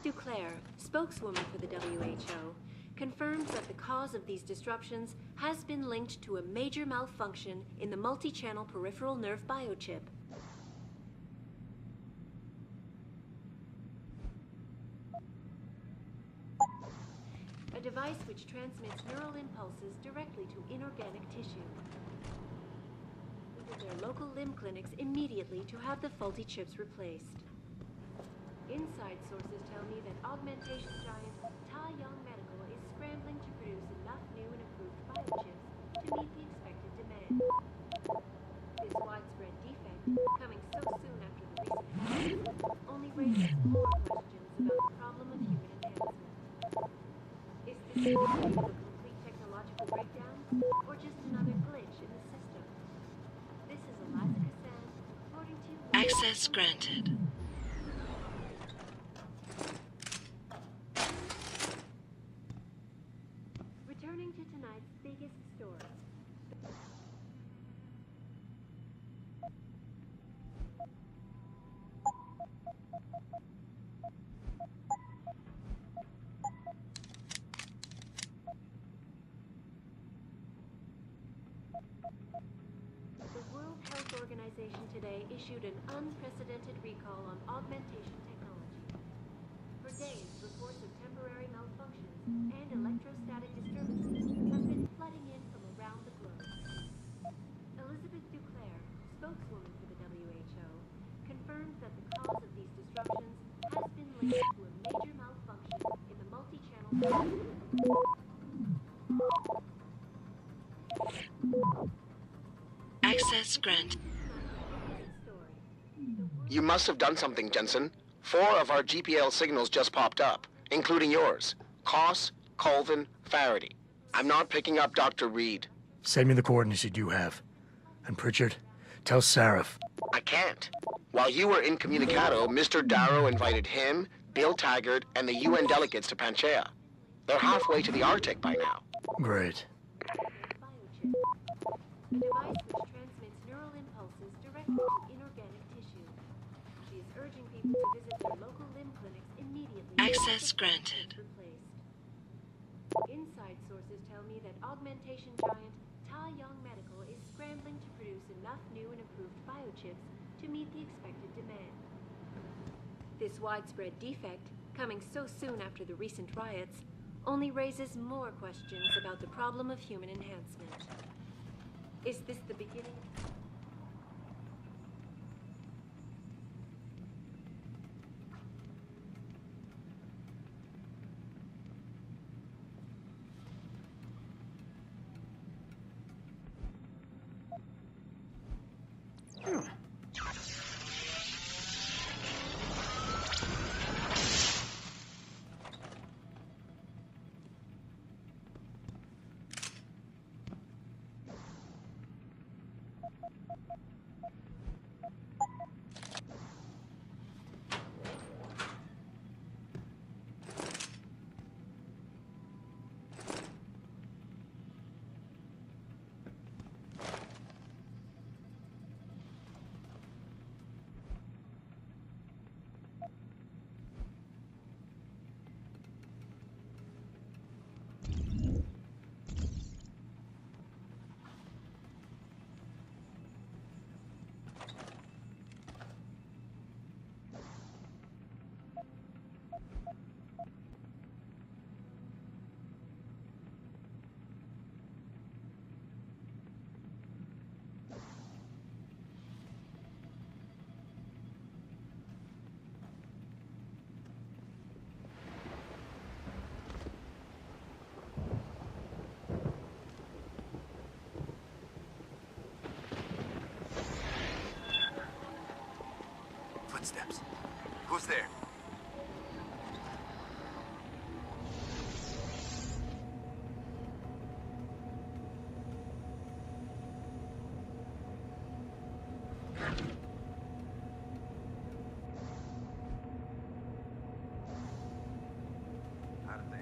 Duclair, spokeswoman for the WHO, confirmed that the cause of these disruptions has been linked to a major malfunction in the multi-channel peripheral nerve biochip. A device which transmits neural impulses directly to inorganic tissue. Visit their local limb clinics immediately to have the faulty chips replaced. Inside sources tell me that augmentation giant Tai Young Medical is scrambling to produce enough new and improved biochips to meet the expected demand. This widespread defect, coming so soon after the recent fire, only raises more questions about the problem of human enhancement. Is this the beginning of a complete technological breakdown, or just another glitch in the system? This is Eliza Cassan, reporting to you. Access granted. Returning to tonight's biggest story. The World Health Organization organization today issued an unprecedented recall on augmentation technology. For days, reports of temporary malfunctions and electrostatic disturbances have been flooding in from around the globe. Elizabeth Duclair, spokeswoman for the WHO, confirmed that the cause of these disruptions has been linked to a major malfunction in the multi-channel system. Access granted. You must have done something, Jensen. 4 of our GPL signals just popped up, including yours. Koss, Colvin, Faraday. I'm not picking up Dr. Reed. Send me the coordinates you do have. And Pritchard, tell Sarif. I can't. While you were incommunicado, Mr. Darrow invited him, Bill Taggart, and the UN delegates to Panchaea. They're halfway to the Arctic by now. Great. A device which transmits neural impulses directly to inorganic tissue. She is urging people to visit their local limb clinics immediately. Access granted. Inside sources tell me that augmentation giant Tai Yong Medical is scrambling to produce enough new and improved biochips to meet the expected demand. This widespread defect, coming so soon after the recent riots, only raises more questions about the problem of human enhancement. Is this the beginning? Footsteps. Who's there? Out of there.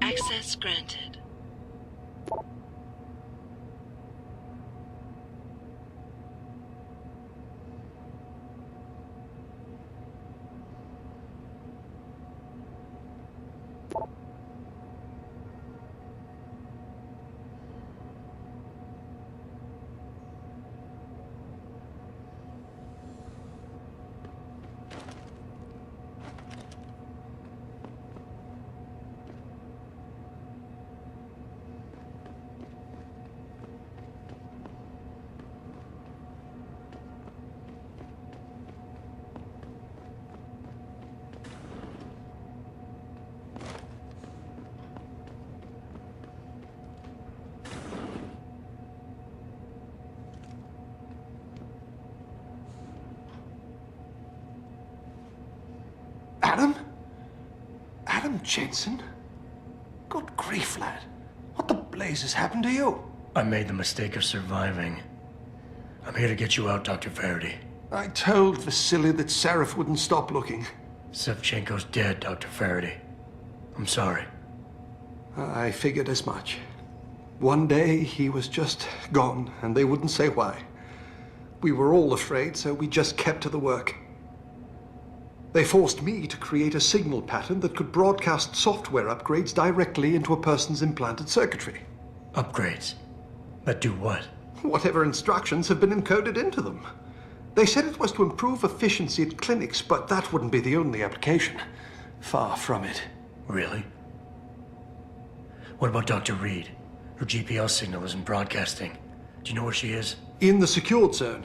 Access granted. Adam? Adam Jensen? Good grief, lad. What the blazes happened to you? I made the mistake of surviving. I'm here to get you out, Dr. Faraday. I told Vasily that Seraph wouldn't stop looking. Sevchenko's dead, Dr. Faraday. I'm sorry. I figured as much. One day he was just gone, and they wouldn't say why. We were all afraid, so we just kept to the work. They forced me to create a signal pattern that could broadcast software upgrades directly into a person's implanted circuitry. Upgrades? That do what? Whatever instructions have been encoded into them. They said it was to improve efficiency at clinics, but that wouldn't be the only application. Far from it. Really? What about Dr. Reed? Her GPL signal isn't broadcasting. Do you know where she is? In the secured zone.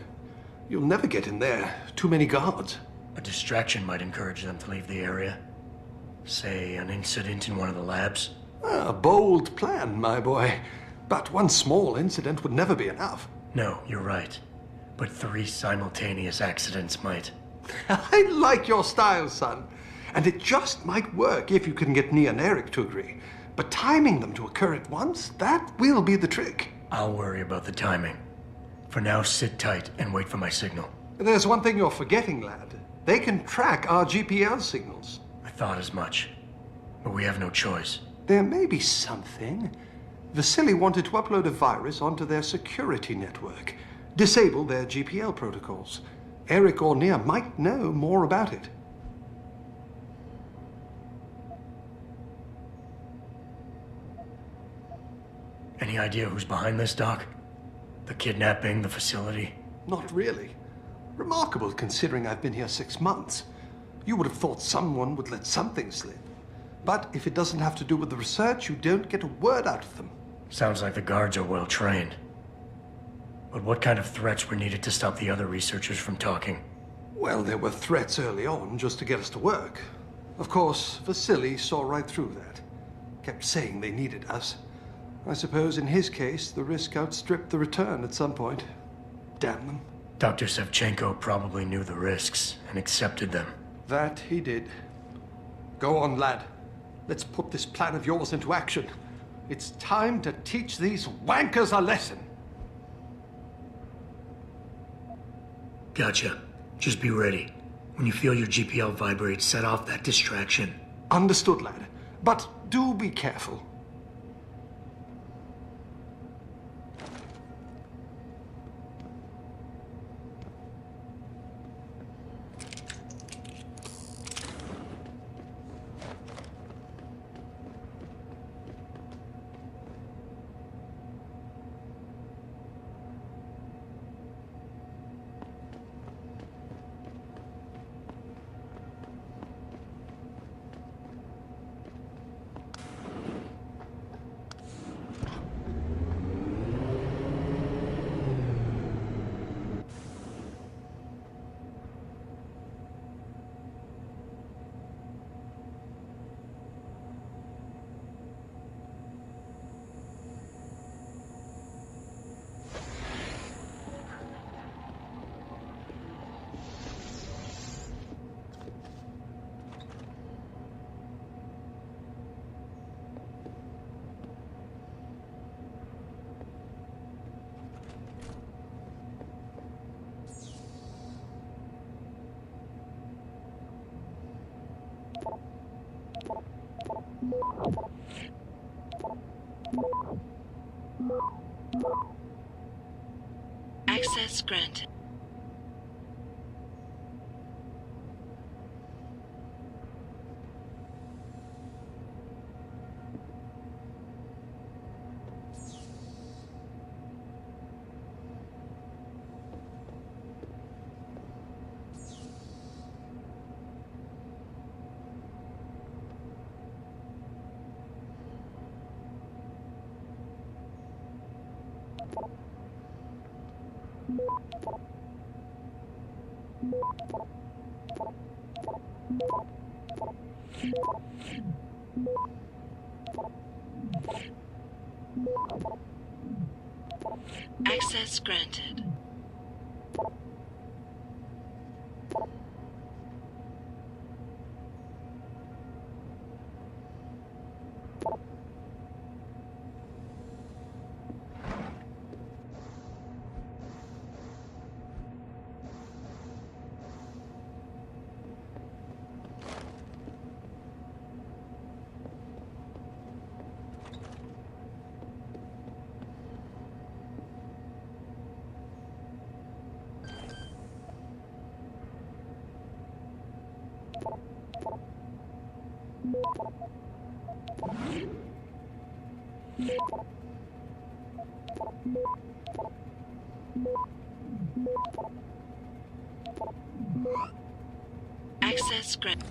You'll never get in there. Too many guards. A distraction might encourage them to leave the area. Say, an incident in one of the labs. A bold plan, my boy. But one small incident would never be enough. No, you're right. But 3 simultaneous accidents might. I like your style, son. And it just might work if you can get Nia and Eric to agree. But timing them to occur at once, that will be the trick. I'll worry about the timing. For now, sit tight and wait for my signal. There's one thing you're forgetting, lad. They can track our GPL signals. I thought as much. But we have no choice. There may be something. Vasily wanted to upload a virus onto their security network. Disable their GPL protocols. Eric or Nia might know more about it. Any idea who's behind this, Doc? The kidnapping, the facility? Not really. Remarkable considering I've been here 6 months. You would have thought someone would let something slip. But if it doesn't have to do with the research, you don't get a word out of them. Sounds like the guards are well trained. But what kind of threats were needed to stop the other researchers from talking? Well, there were threats early on just to get us to work. Of course, Vasily saw right through that. Kept saying they needed us. I suppose in his case, the risk outstripped the return at some point. Damn them. Dr. Sevchenko probably knew the risks and accepted them. That he did. Go on, lad. Let's put this plan of yours into action. It's time to teach these wankers a lesson. Gotcha. Just be ready. When you feel your GPL vibrate, set off that distraction. Understood, lad. But do be careful. Access granted. Access granted. Access granted.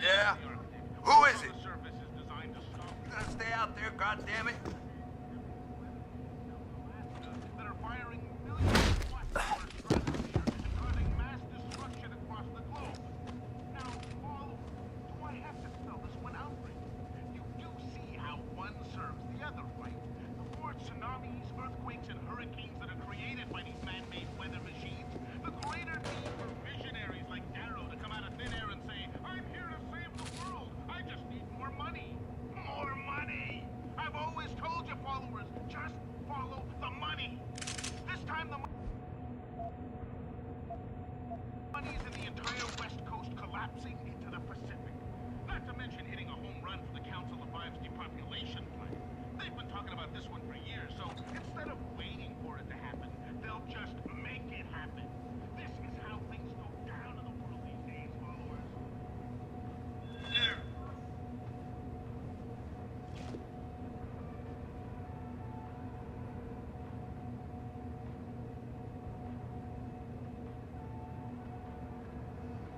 Yeah? Who is it? You gotta stay out there, goddammit.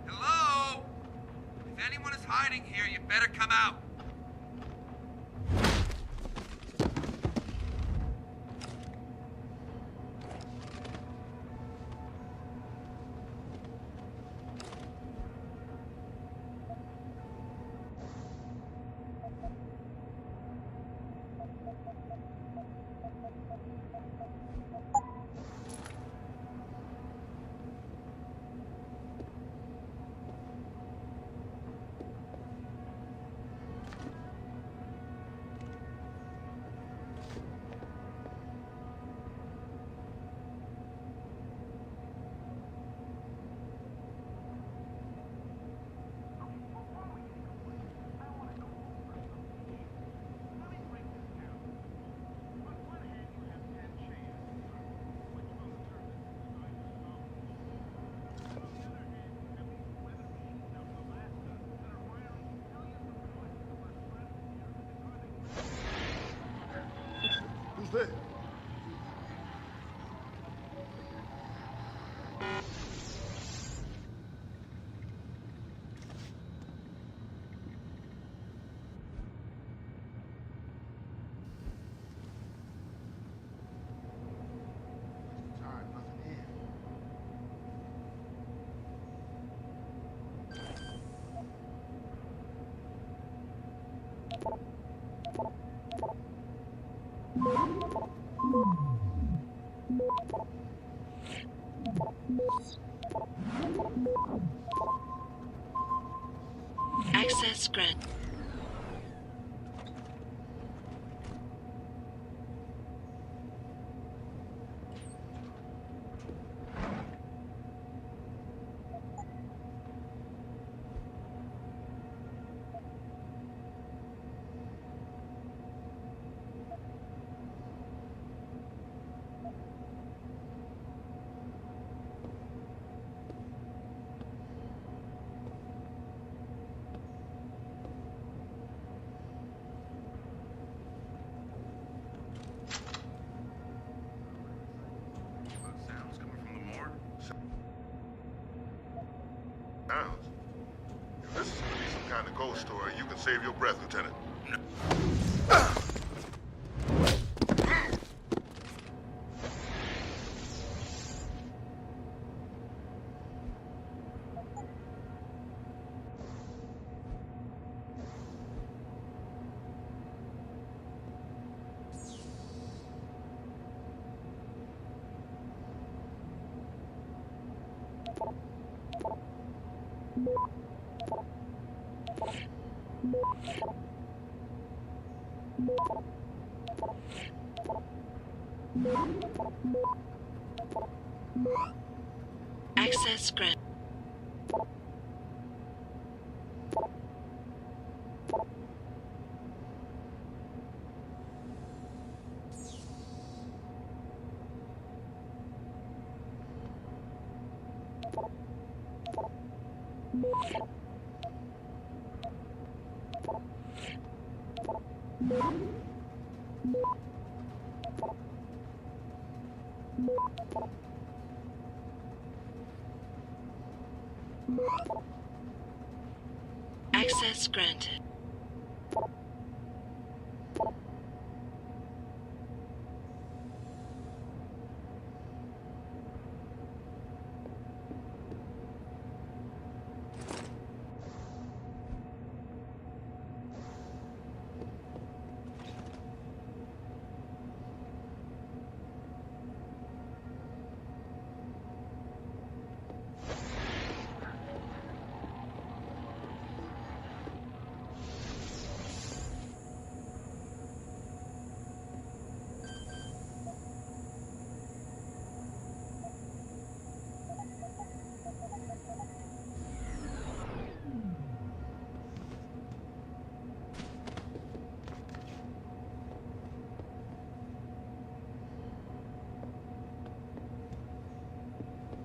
Hello? If anyone is hiding here, you better come out. Who's there? Access granted. Sounds coming from the morgue? Sounds? If this is gonna be some kind of ghost story, you can save your breath, Lieutenant. Access granted. Access granted.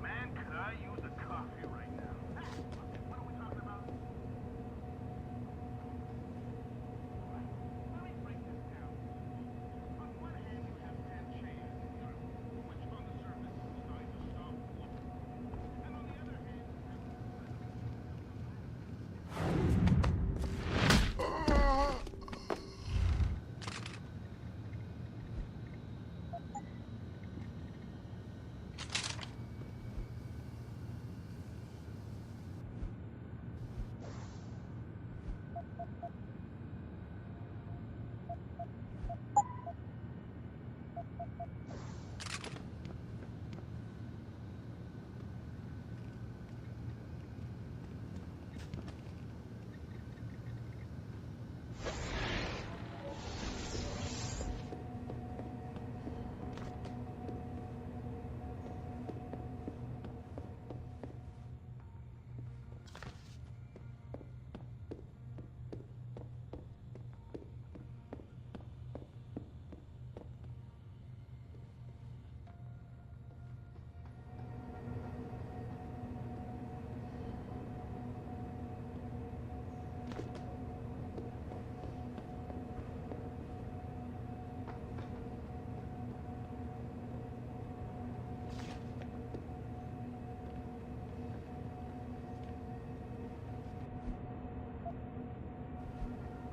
Man, could I use a coffee right now? What are we talking about? Let me break this down. On one hand, you have Panchaea in Europe, which on the surface is designed to stop war. And on the other hand,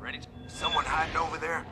Ready? Someone hiding over there?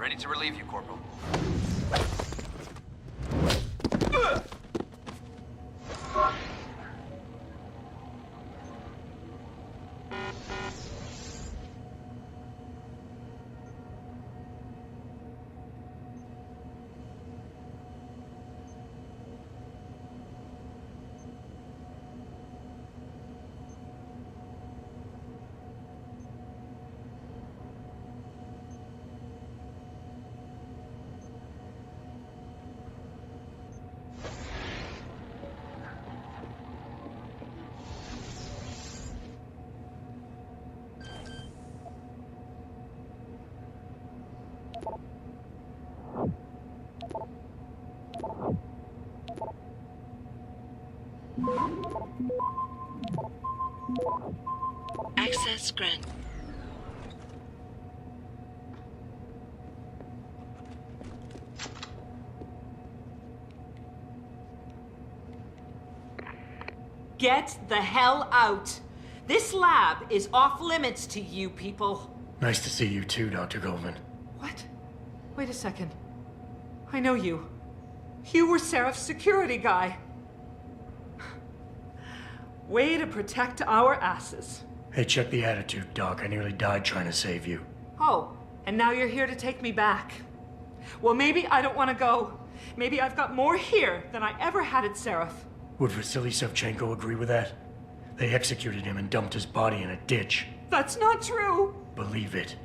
Ready to relieve you, Corporal. Access granted. Get the hell out. This lab is off limits to you people. Nice to see you too, Dr. Goldman. What? Wait a second. I know you. You were Seraph's security guy. Way to protect our asses. Hey, check the attitude, Doc. I nearly died trying to save you. Oh, and now you're here to take me back. Well, maybe I don't want to go. Maybe I've got more here than I ever had at Seraph. Would Vasily Savchenko agree with that? They executed him and dumped his body in a ditch. That's not true. Believe it.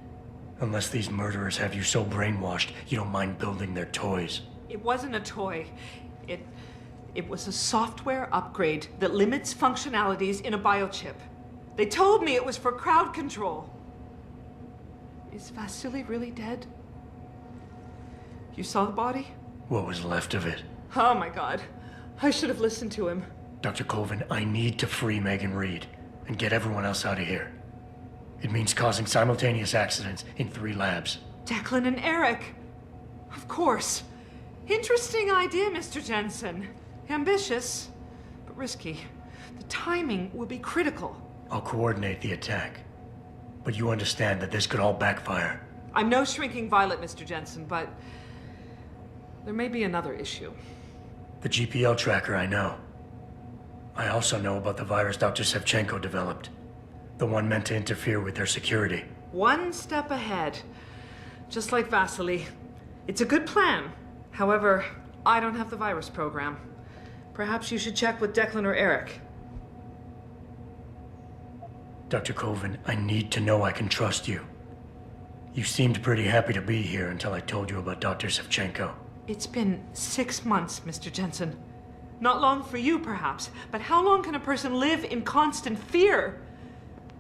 Unless these murderers have you so brainwashed, you don't mind building their toys. It wasn't a toy. It was a software upgrade that limits functionalities in a biochip. They told me it was for crowd control. Is Vasily really dead? You saw the body? What was left of it? Oh my God. I should have listened to him. Dr. Colvin, I need to free Megan Reed and get everyone else out of here. It means causing simultaneous accidents in 3 labs. Declan and Eric. Of course. Interesting idea, Mr. Jensen. Ambitious, but risky. The timing will be critical. I'll coordinate the attack. But you understand that this could all backfire. I'm no shrinking violet, Mr. Jensen, but there may be another issue. The GPL tracker, I know. I also know about the virus Dr. Savchenko developed. The one meant to interfere with their security. One step ahead. Just like Vasily. It's a good plan. However, I don't have the virus program. Perhaps you should check with Declan or Eric. Dr. Colvin, I need to know I can trust you. You seemed pretty happy to be here until I told you about Dr. Savchenko. It's been 6 months, Mr. Jensen. Not long for you, perhaps, but how long can a person live in constant fear?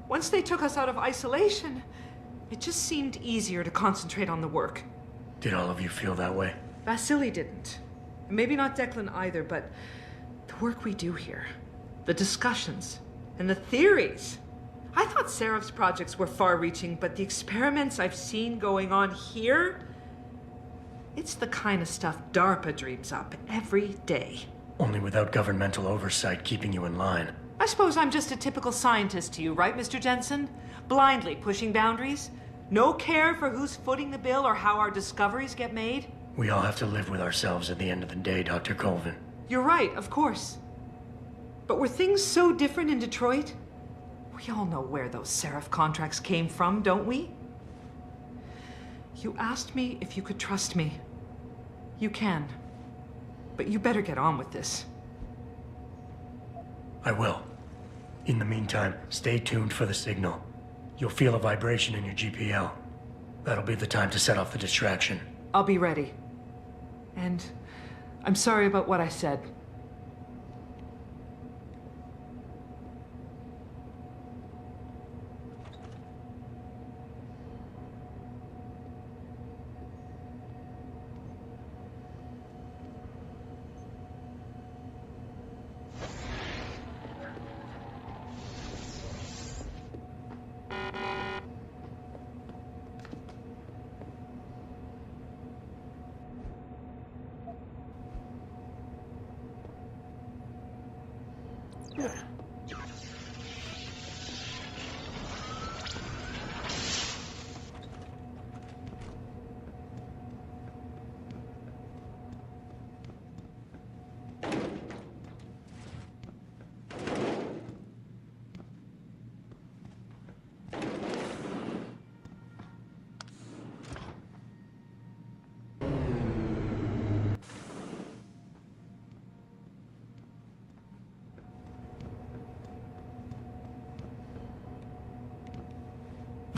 Once they took us out of isolation, it just seemed easier to concentrate on the work. Did all of you feel that way? Vasily didn't. Maybe not Declan either, but the work we do here, the discussions, and the theories. I thought Seraph's projects were far-reaching, but the experiments I've seen going on here, it's the kind of stuff DARPA dreams up every day. Only without governmental oversight keeping you in line. I suppose I'm just a typical scientist to you, right, Mr. Jensen? Blindly pushing boundaries? No care for who's footing the bill or how our discoveries get made? We all have to live with ourselves at the end of the day, Dr. Colvin. You're right, of course. But were things so different in Detroit? We all know where those Seraph contracts came from, don't we? You asked me if you could trust me. You can. But you better get on with this. I will. In the meantime, stay tuned for the signal. You'll feel a vibration in your GPL. That'll be the time to set off the distraction. I'll be ready. And I'm sorry about what I said.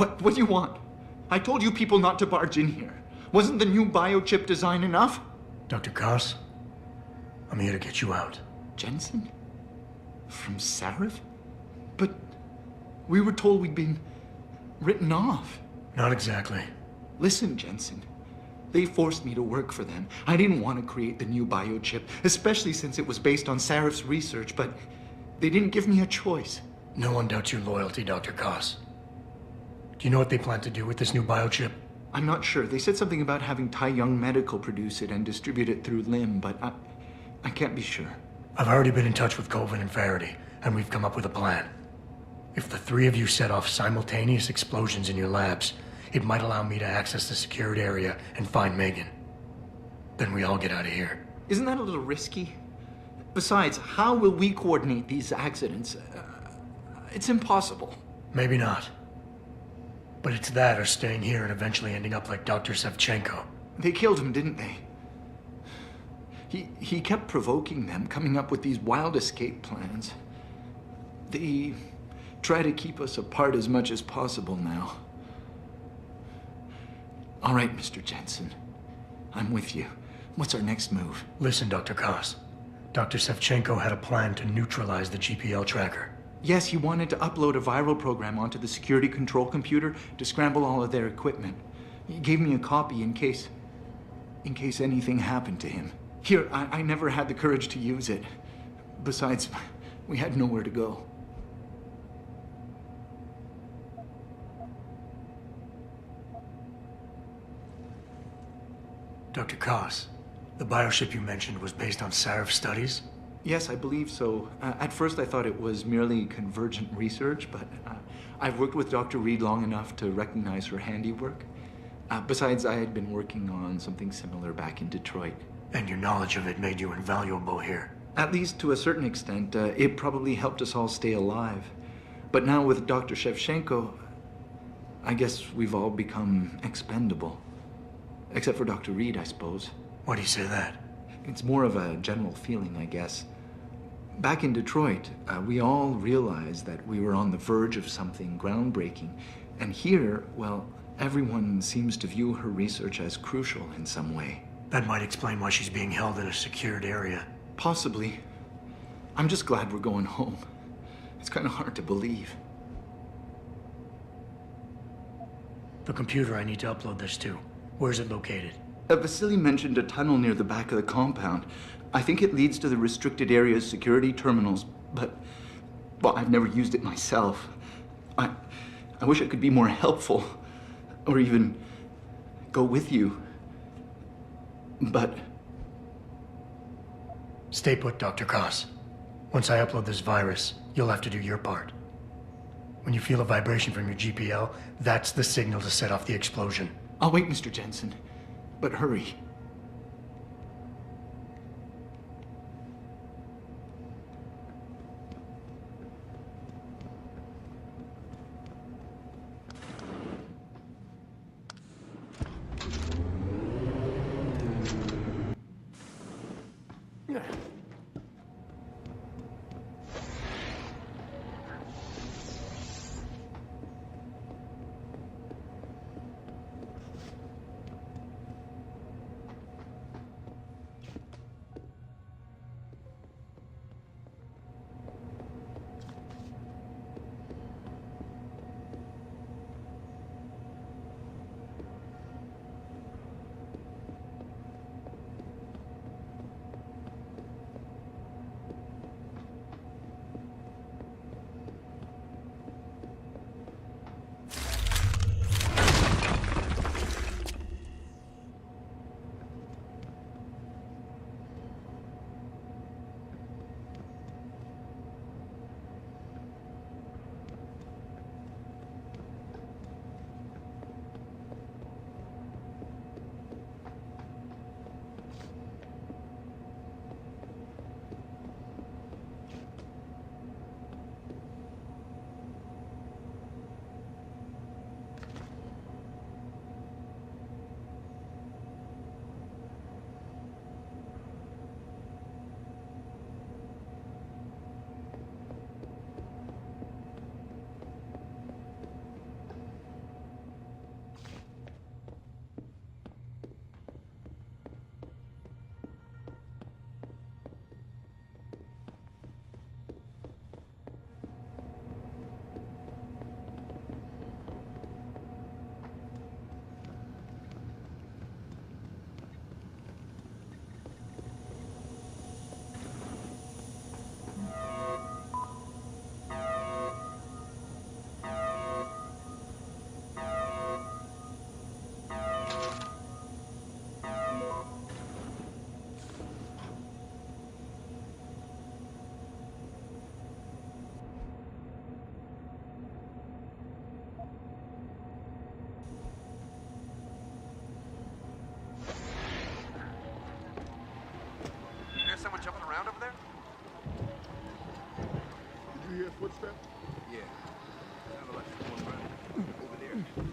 What do you want? I told you people not to barge in here. Wasn't the new biochip design enough? Dr. Koss, I'm here to get you out. Jensen? From Sarif? But we were told we'd been written off. Not exactly. Listen, Jensen. They forced me to work for them. I didn't want to create the new biochip, especially since it was based on Sarif's research, but they didn't give me a choice. No one doubts your loyalty, Dr. Koss. Do you know what they plan to do with this new biochip? I'm not sure. They said something about having Tai Young Medical produce it and distribute it through LIM, but I can't be sure. I've already been in touch with Colvin and Faraday, and we've come up with a plan. If the three of you set off simultaneous explosions in your labs, it might allow me to access the secured area and find Megan. Then we all get out of here. Isn't that a little risky? Besides, how will we coordinate these accidents? It's impossible. Maybe not. But it's that or staying here and eventually ending up like Dr. Sevchenko. They killed him, didn't they? He kept provoking them, coming up with these wild escape plans. They try to keep us apart as much as possible now. All right, Mr. Jensen. I'm with you. What's our next move? Listen, Dr. Koss. Dr. Sevchenko had a plan to neutralize the GPL tracker. Yes, he wanted to upload a viral program onto the security control computer to scramble all of their equipment. He gave me a copy in case anything happened to him. Here, I never had the courage to use it. Besides, we had nowhere to go. Dr. Koss, the bioship you mentioned was based on Sarif studies? Yes, I believe so. At first I thought it was merely convergent research, but I've worked with Dr. Reed long enough to recognize her handiwork. Besides, I had been working on something similar back in Detroit. And your knowledge of it made you invaluable here. At least to a certain extent, it probably helped us all stay alive. But now with Dr. Shevchenko, I guess we've all become expendable. Except for Dr. Reed, I suppose. Why do you say that? It's more of a general feeling, I guess. Back in Detroit, we all realized that we were on the verge of something groundbreaking. And here, well, everyone seems to view her research as crucial in some way. That might explain why she's being held in a secured area. Possibly. I'm just glad we're going home. It's kind of hard to believe. The computer I need to upload this to, where's it located? Vasily mentioned a tunnel near the back of the compound. I think it leads to the restricted area's security terminals, but, well, I've never used it myself. I wish I could be more helpful, or even go with you. But... Stay put, Dr. Koss. Once I upload this virus, you'll have to do your part. When you feel a vibration from your GPL, that's the signal to set off the explosion. I'll wait, Mr. Jensen. But hurry. footsteps? Yeah. Sounded like someone running. Over there.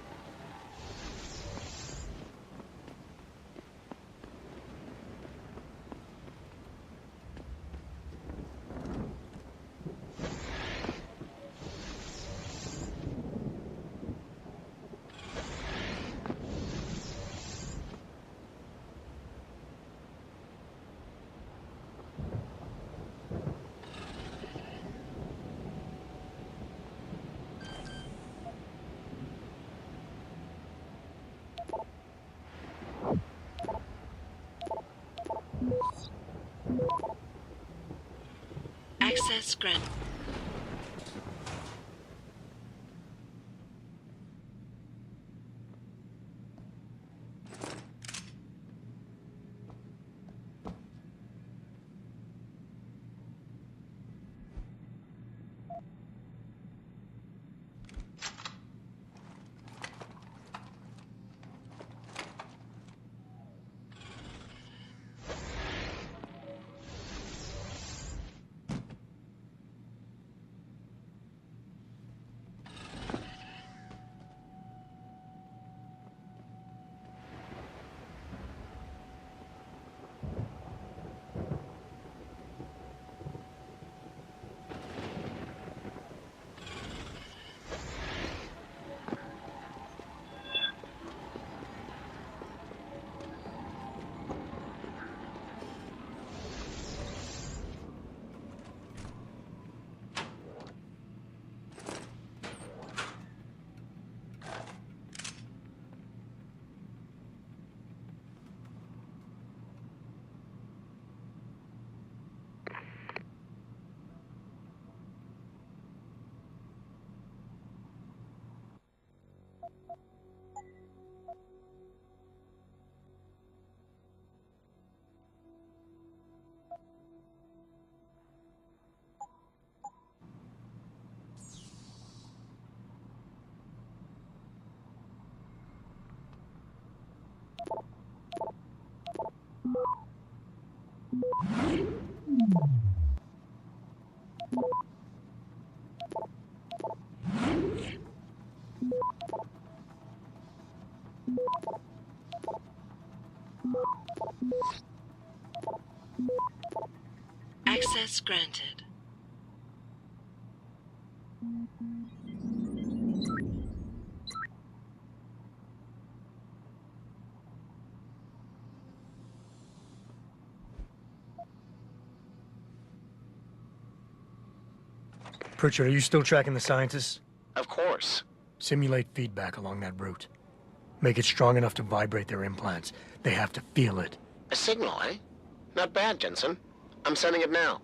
Access granted. Access granted. Pritchard, are you still tracking the scientists? Of course. Simulate feedback along that route. Make it strong enough to vibrate their implants. They have to feel it. A signal, eh? Not bad, Jensen. I'm sending it now.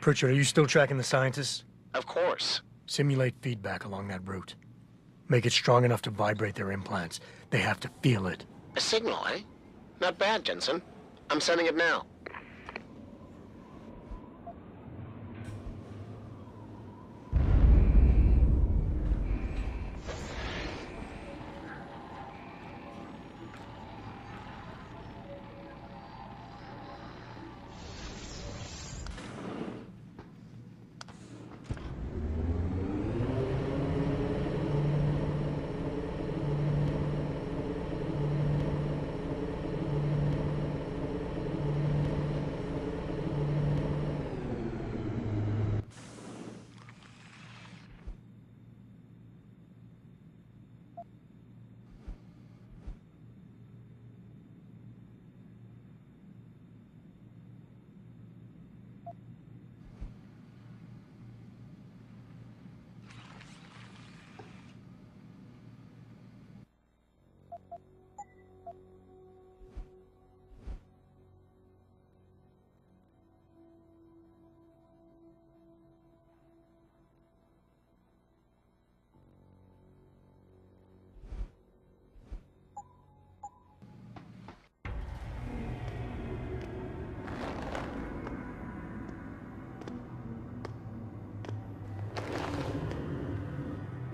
Pritchard, are you still tracking the scientists? Of course. Simulate feedback along that route. Make it strong enough to vibrate their implants. They have to feel it. A signal, eh? Not bad, Jensen. I'm sending it now.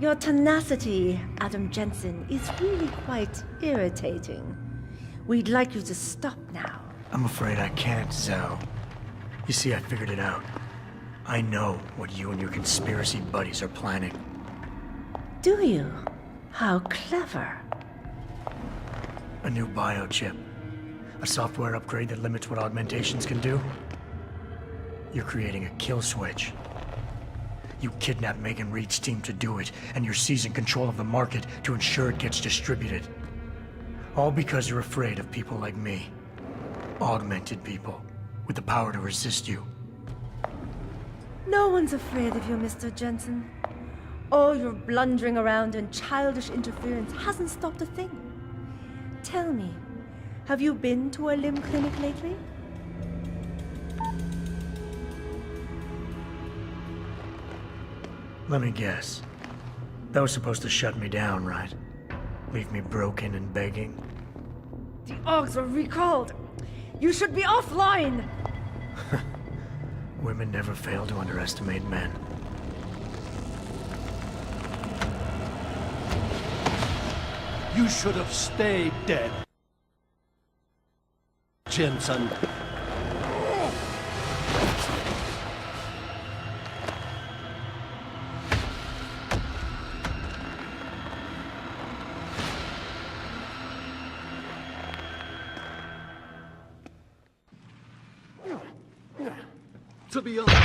Your tenacity, Adam Jensen, is really quite irritating. We'd like you to stop now. I'm afraid I can't, Zhao. You see, I figured it out. I know what you and your conspiracy buddies are planning. Do you? How clever. A new biochip. A software upgrade that limits what augmentations can do. You're creating a kill switch. You kidnapped Megan Reed's team to do it, and you're seizing control of the market to ensure it gets distributed. All because you're afraid of people like me. Augmented people, with the power to resist you. No one's afraid of you, Mr. Jensen. All your blundering around and childish interference hasn't stopped a thing. Tell me, have you been to a limb clinic lately? Let me guess. That was supposed to shut me down, right? Leave me broken and begging? The Augs are recalled. You should be offline. Women never fail to underestimate men. You should have stayed dead, Jensen. To be honest.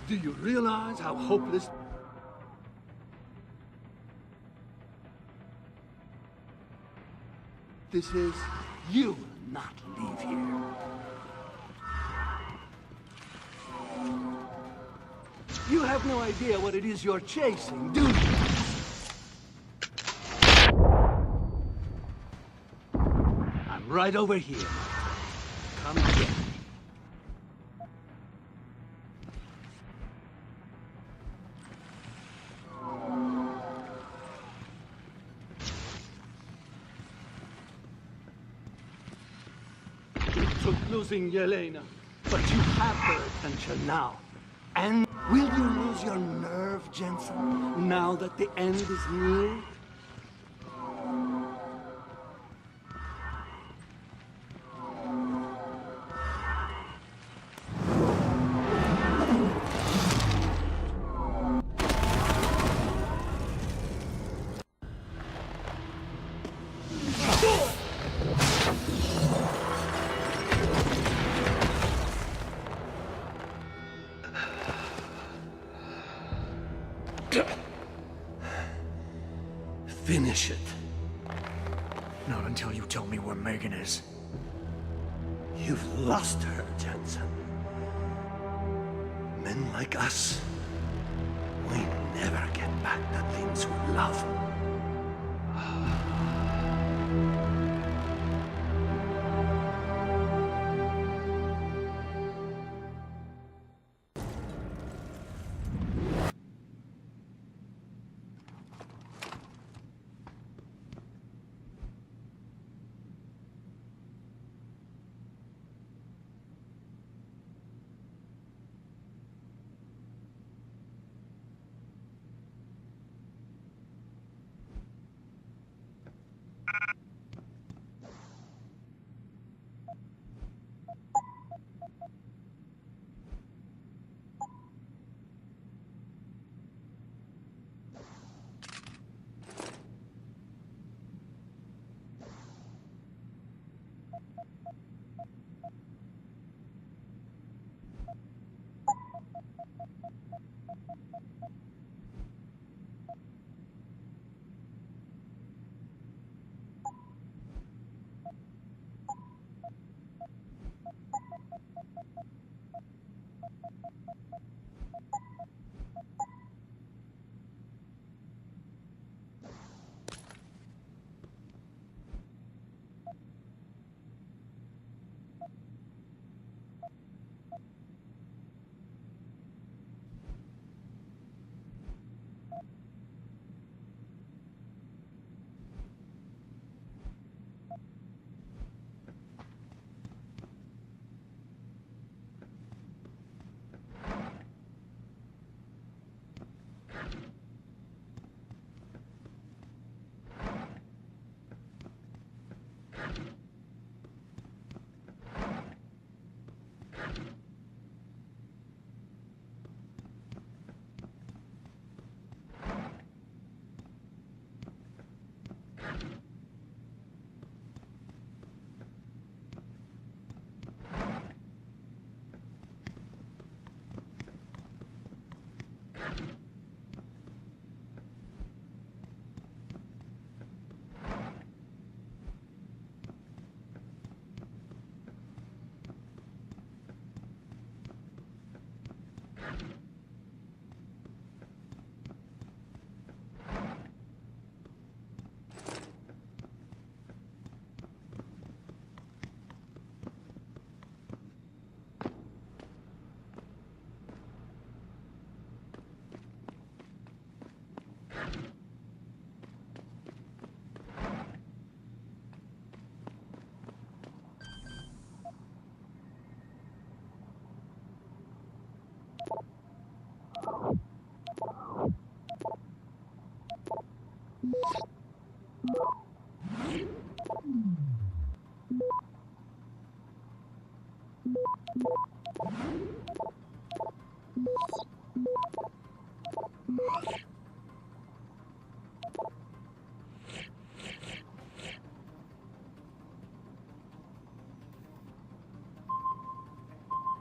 Do you realize how hopeless this is? You will not leave here. You have no idea what it is you're chasing, do you? I'm right over here. Come get me. It took losing Yelena, but you have her attention now. And will you lose your nerve, Jensen, now that the end is near? Finish it. Not until you tell me where Megan is. You've lost her, Jensen. Men like us, we never get back the things we love.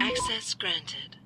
Access granted.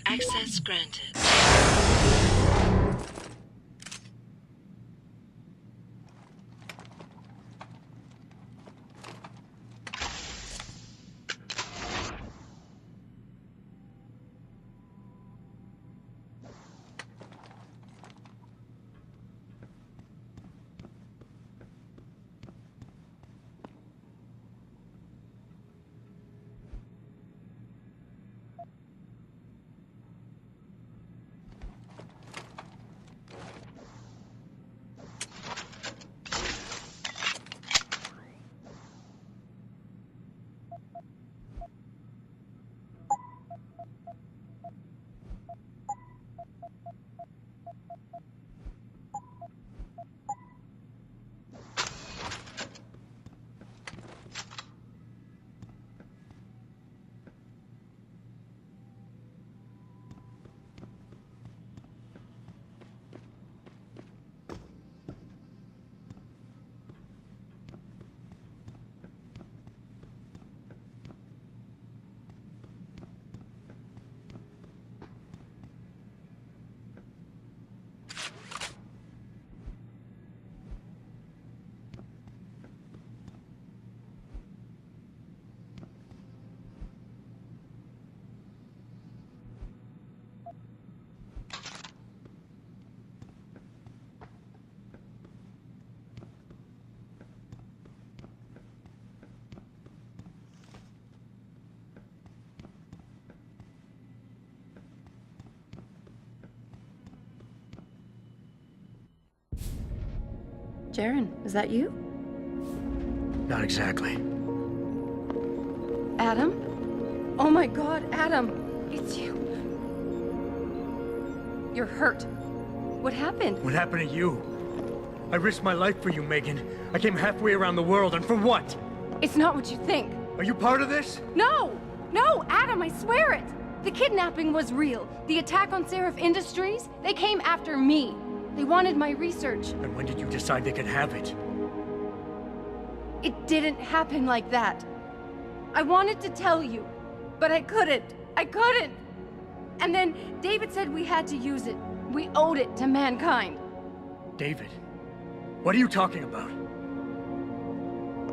Access granted. Jaren, is that you? Not exactly. Adam? Oh my god, Adam! It's you. You're hurt. What happened? What happened to you? I risked my life for you, Megan. I came halfway around the world, and for what? It's not what you think. Are you part of this? No! No, Adam, I swear it! The kidnapping was real. The attack on Seraph Industries, they came after me. They wanted my research. And when did you decide they could have it? It didn't happen like that. I wanted to tell you, but I couldn't. I couldn't! And then David said we had to use it. We owed it to mankind. David? What are you talking about?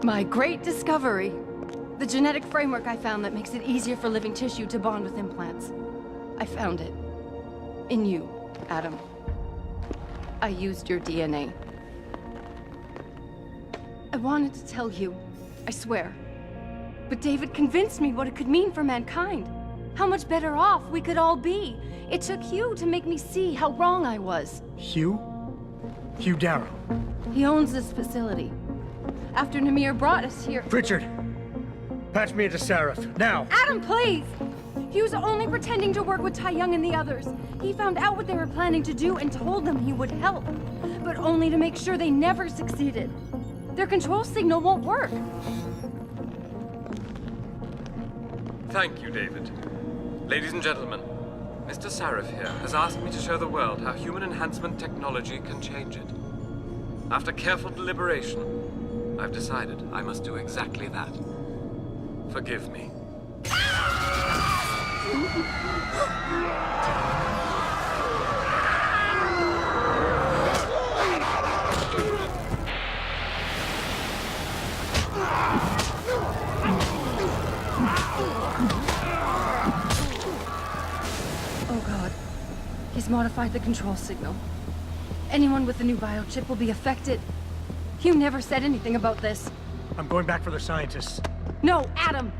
My great discovery. The genetic framework I found that makes it easier for living tissue to bond with implants. I found it. In you, Adam. I used your DNA. I wanted to tell you, I swear. But David convinced me what it could mean for mankind. How much better off we could all be. It took Hugh to make me see how wrong I was. Hugh? Hugh Darrow. He owns this facility. After Namir brought us here... Pritchard! Patch me into Seraph, now! Adam, please! He was only pretending to work with Tai Young and the others. He found out what they were planning to do and told them he would help, but only to make sure they never succeeded. Their control signal won't work. Thank you, David. Ladies and gentlemen, Mr. Sarif here has asked me to show the world how human enhancement technology can change it. After careful deliberation, I've decided I must do exactly that. Forgive me. Oh God. He's modified the control signal. Anyone with the new biochip will be affected. Hugh never said anything about this. I'm going back for the scientists. No, Adam!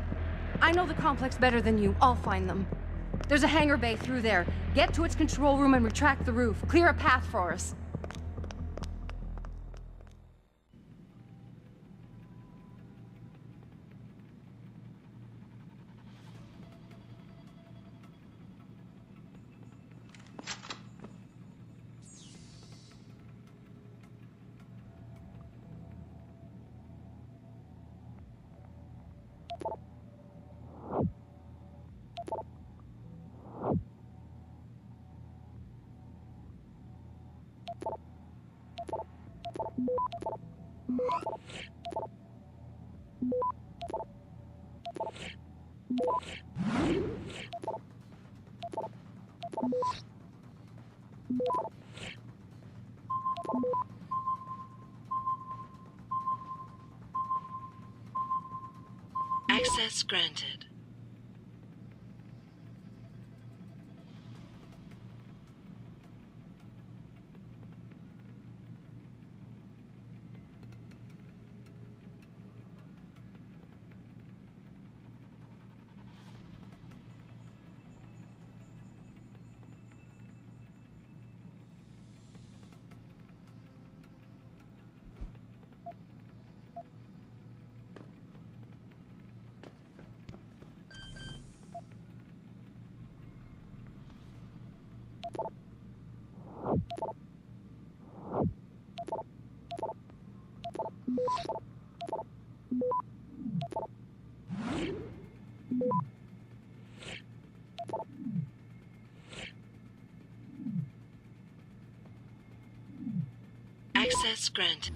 I know the complex better than you. I'll find them. There's a hangar bay through there. Get to its control room and retract the roof. Clear a path for us. Access granted. Access granted.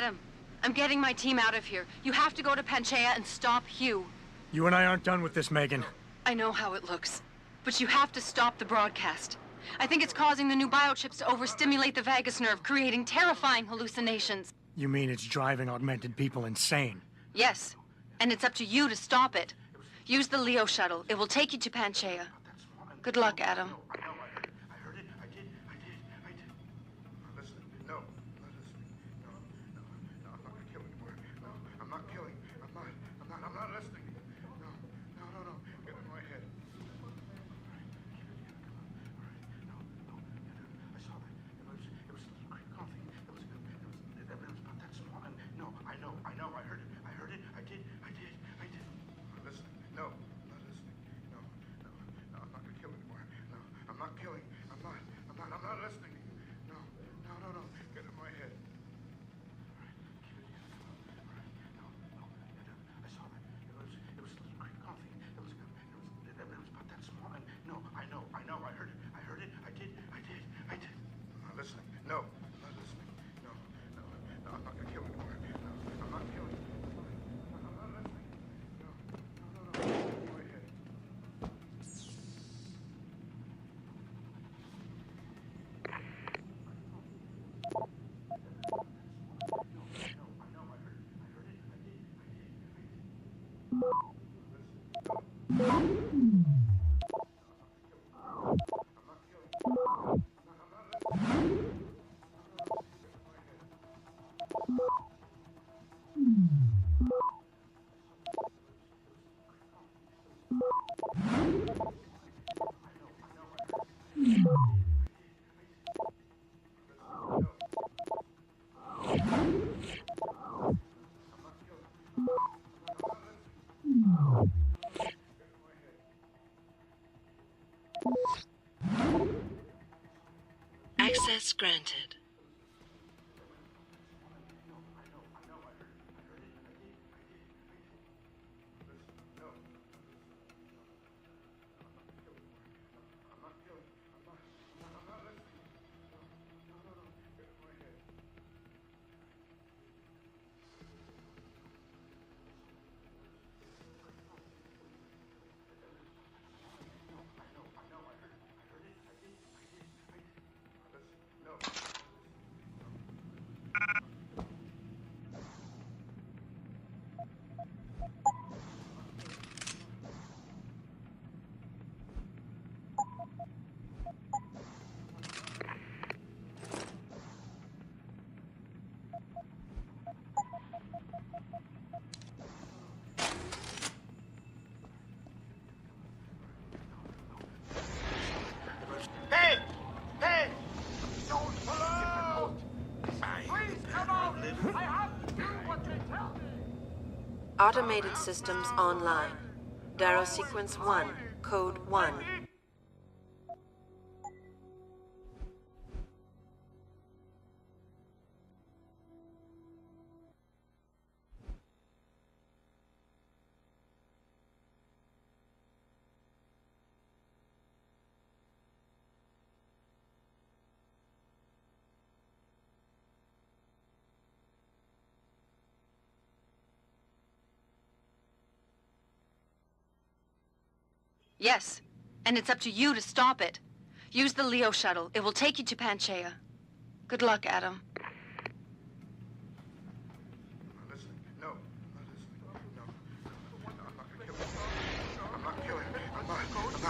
Adam, I'm getting my team out of here. You have to go to Panchaea and stop Hugh. You and I aren't done with this, Megan. I know how it looks, but you have to stop the broadcast. I think it's causing the new biochips to overstimulate the vagus nerve, creating terrifying hallucinations. You mean it's driving augmented people insane? Yes, and it's up to you to stop it. Use the Leo shuttle. It will take you to Panchaea. Good luck, Adam. No, I'm not listening. No, I'm not gonna kill anymore. No, I'm not killing. I'm not listening. No. Go ahead. Access granted. Hey! Hey! Don't pull out! Please come out! I have to do what they tell me! Automated systems online. Darrow sequence 1, code 1. Yes, and it's up to you to stop it. Use the Leo shuttle. It will take you to Panchaea. Good luck, Adam.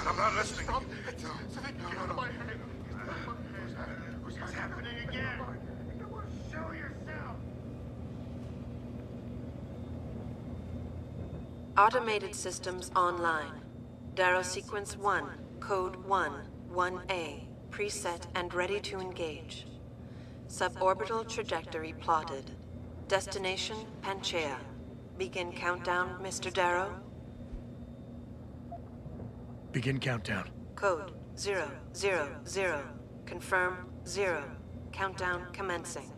I'm not listening. No. What's happening again? Show yourself. Automated systems online. Darrow sequence 1, code 1, 1A. Preset and ready to engage. Suborbital trajectory plotted. Destination Panchaea. Begin countdown, Mr. Darrow. Begin countdown. Code 000. Confirm 0. Countdown commencing.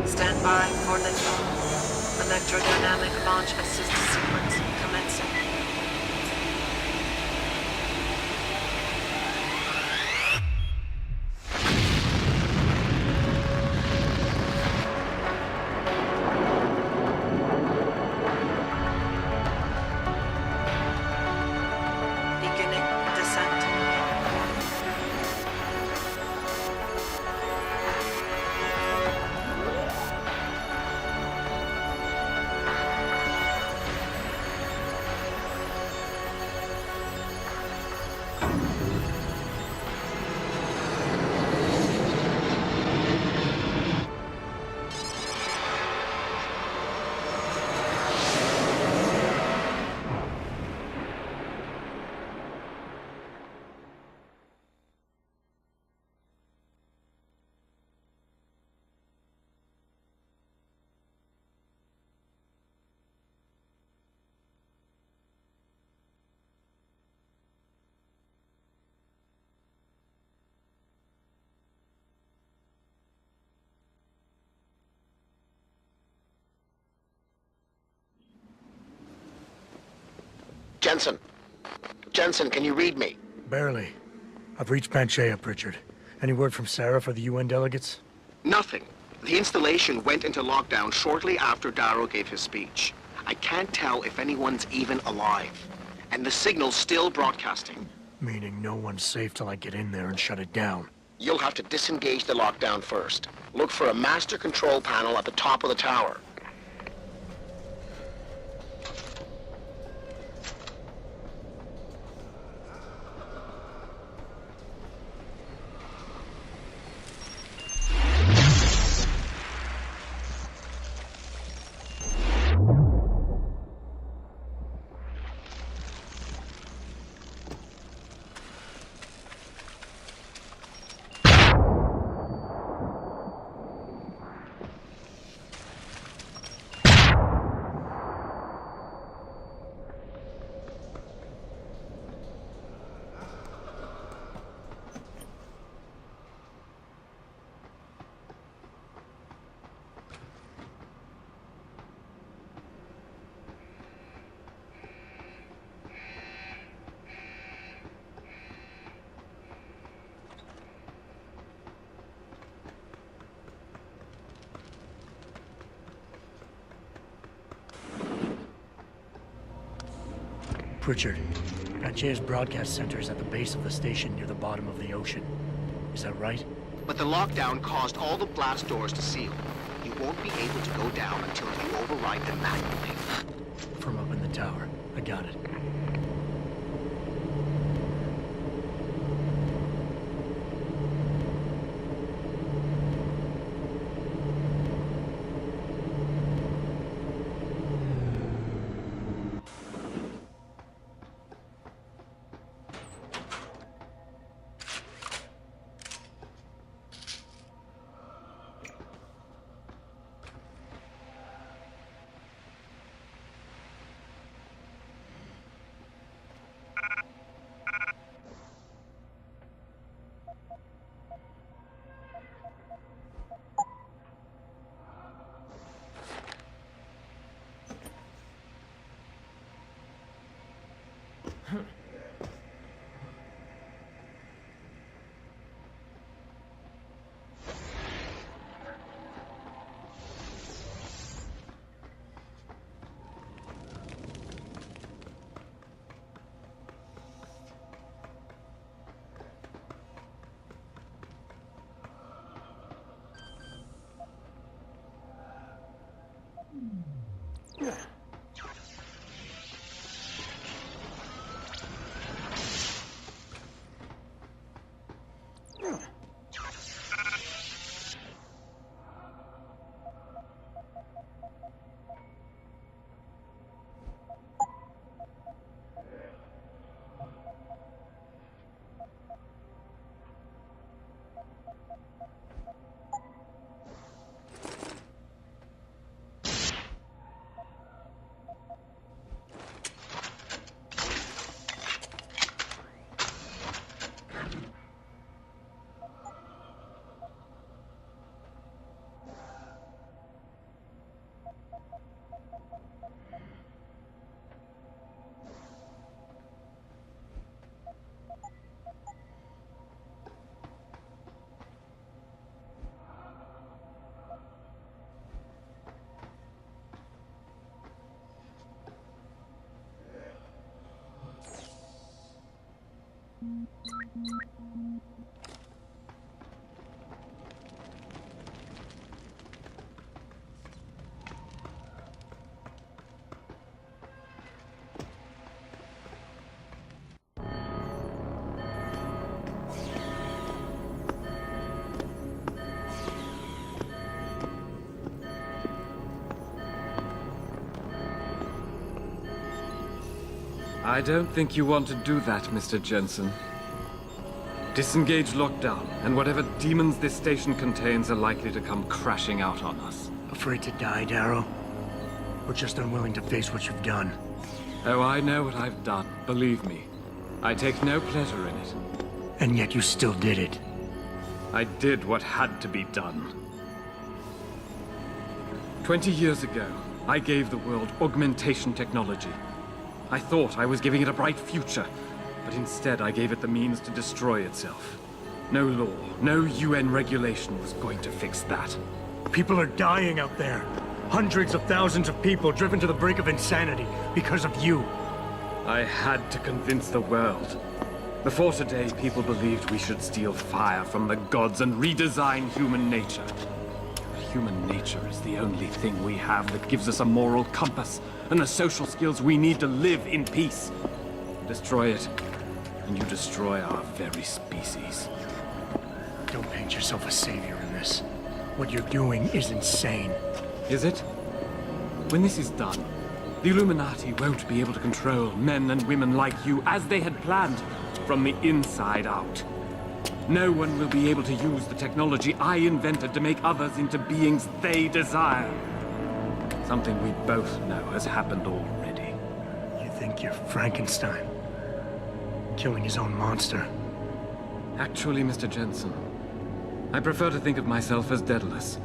Stand by for liftoff. Electrodynamic launch assist sequence commencing. Beginning descent. Jensen. Jensen, can you read me? Barely. I've reached Panchea, Pritchard. Any word from Sarah for the UN delegates? Nothing. The installation went into lockdown shortly after Darrow gave his speech. I can't tell if anyone's even alive. And the signal's still broadcasting. Meaning no one's safe till I get in there and shut it down. You'll have to disengage the lockdown first. Look for a master control panel at the top of the tower. Pritchard, Panchea's broadcast center is at the base of the station near the bottom of the ocean. Is that right? But the lockdown caused all the blast doors to seal. You won't be able to go down until you override them manually. From up in the tower. I got it. I don't think you want to do that, Mr. Jensen. Disengage lockdown, and whatever demons this station contains are likely to come crashing out on us. Afraid to die, Darrow? Or just unwilling to face what you've done? Oh, I know what I've done, believe me. I take no pleasure in it. And yet you still did it. I did what had to be done. 20 years ago, I gave the world augmentation technology. I thought I was giving it a bright future, but instead I gave it the means to destroy itself. No law, no UN regulation was going to fix that. People are dying out there. Hundreds of thousands of people driven to the brink of insanity because of you. I had to convince the world. Before today, people believed we should steal fire from the gods and redesign human nature. But human nature is the only thing we have that gives us a moral compass and the social skills we need to live in peace. Destroy it, and you destroy our very species. Don't paint yourself a savior in this. What you're doing is insane. Is it? When this is done, the Illuminati won't be able to control men and women like you as they had planned, from the inside out. No one will be able to use the technology I invented to make others into beings they desire. Something we both know has happened already. You think you're Frankenstein? Killing his own monster? Actually, Mr. Jensen, I prefer to think of myself as Daedalus,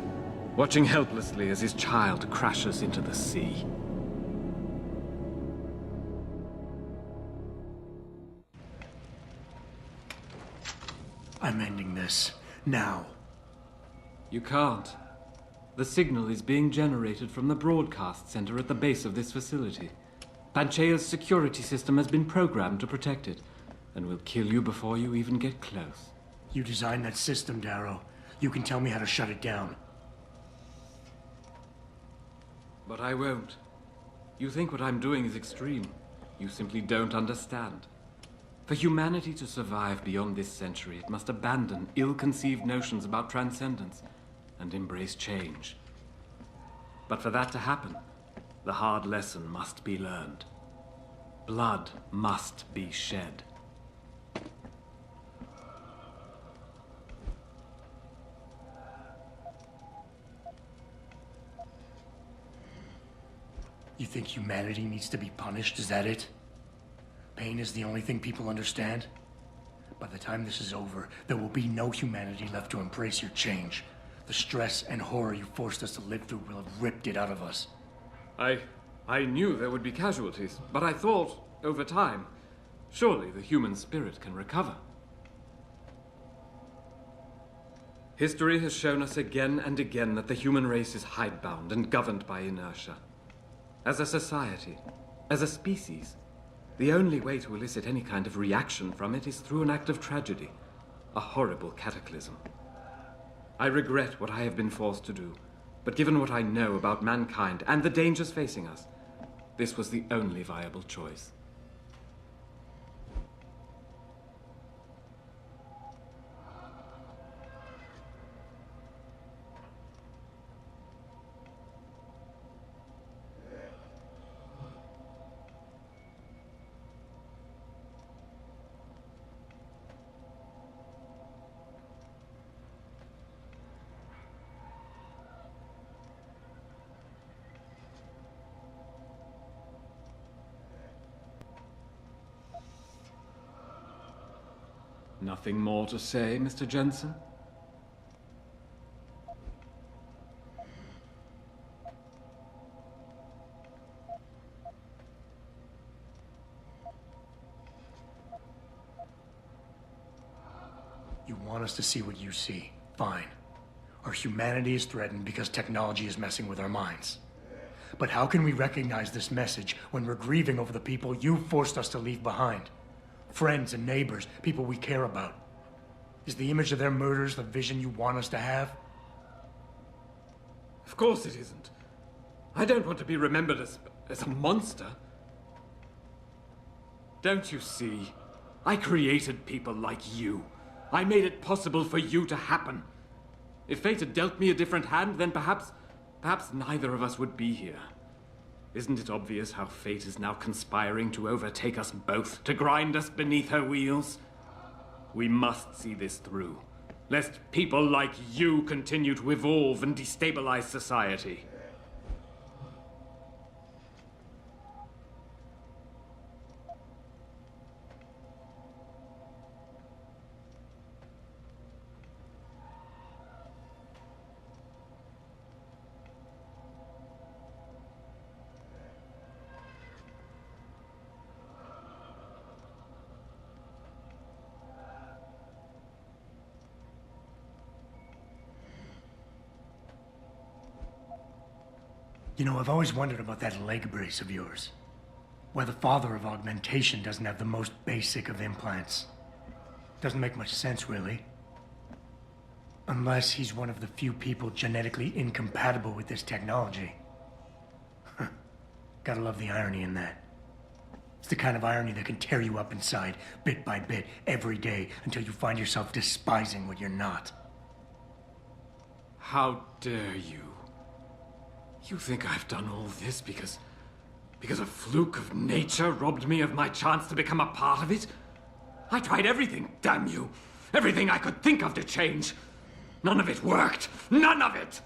watching helplessly as his child crashes into the sea. I'm ending this. Now. You can't. The signal is being generated from the broadcast center at the base of this facility. Panchea's security system has been programmed to protect it, and will kill you before you even get close. You designed that system, Darrow. You can tell me how to shut it down. But I won't. You think what I'm doing is extreme. You simply don't understand. For humanity to survive beyond this century, it must abandon ill-conceived notions about transcendence and embrace change. But for that to happen, the hard lesson must be learned. Blood must be shed. You think humanity needs to be punished? Is that it? Pain is the only thing people understand? By the time this is over, there will be no humanity left to embrace your change. The stress and horror you forced us to live through will have ripped it out of us. I knew there would be casualties, but I thought, over time, surely the human spirit can recover. History has shown us again and again that the human race is hidebound and governed by inertia. As a society, as a species, the only way to elicit any kind of reaction from it is through an act of tragedy, a horrible cataclysm. I regret what I have been forced to do, but given what I know about mankind and the dangers facing us, this was the only viable choice. Nothing more to say, Mr. Jensen? You want us to see what you see. Fine. Our humanity is threatened because technology is messing with our minds. But how can we recognize this message when we're grieving over the people you forced us to leave behind? Friends and neighbors, people we care about. Is the image of their murders the vision you want us to have? Of course it isn't. I don't want to be remembered as a monster. Don't you see? I created people like you. I made it possible for you to happen. If fate had dealt me a different hand, then perhaps neither of us would be here. Isn't it obvious how fate is now conspiring to overtake us both, to grind us beneath her wheels? We must see this through, lest people like you continue to evolve and destabilize society. You know, I've always wondered about that leg brace of yours. Why the father of augmentation doesn't have the most basic of implants. Doesn't make much sense, really. Unless he's one of the few people genetically incompatible with this technology. Gotta love the irony in that. It's the kind of irony that can tear you up inside, bit by bit, every day, until you find yourself despising what you're not. How dare you? You think I've done all this because a fluke of nature robbed me of my chance to become a part of it? I tried everything, damn you. Everything I could think of to change. None of it worked. None of it!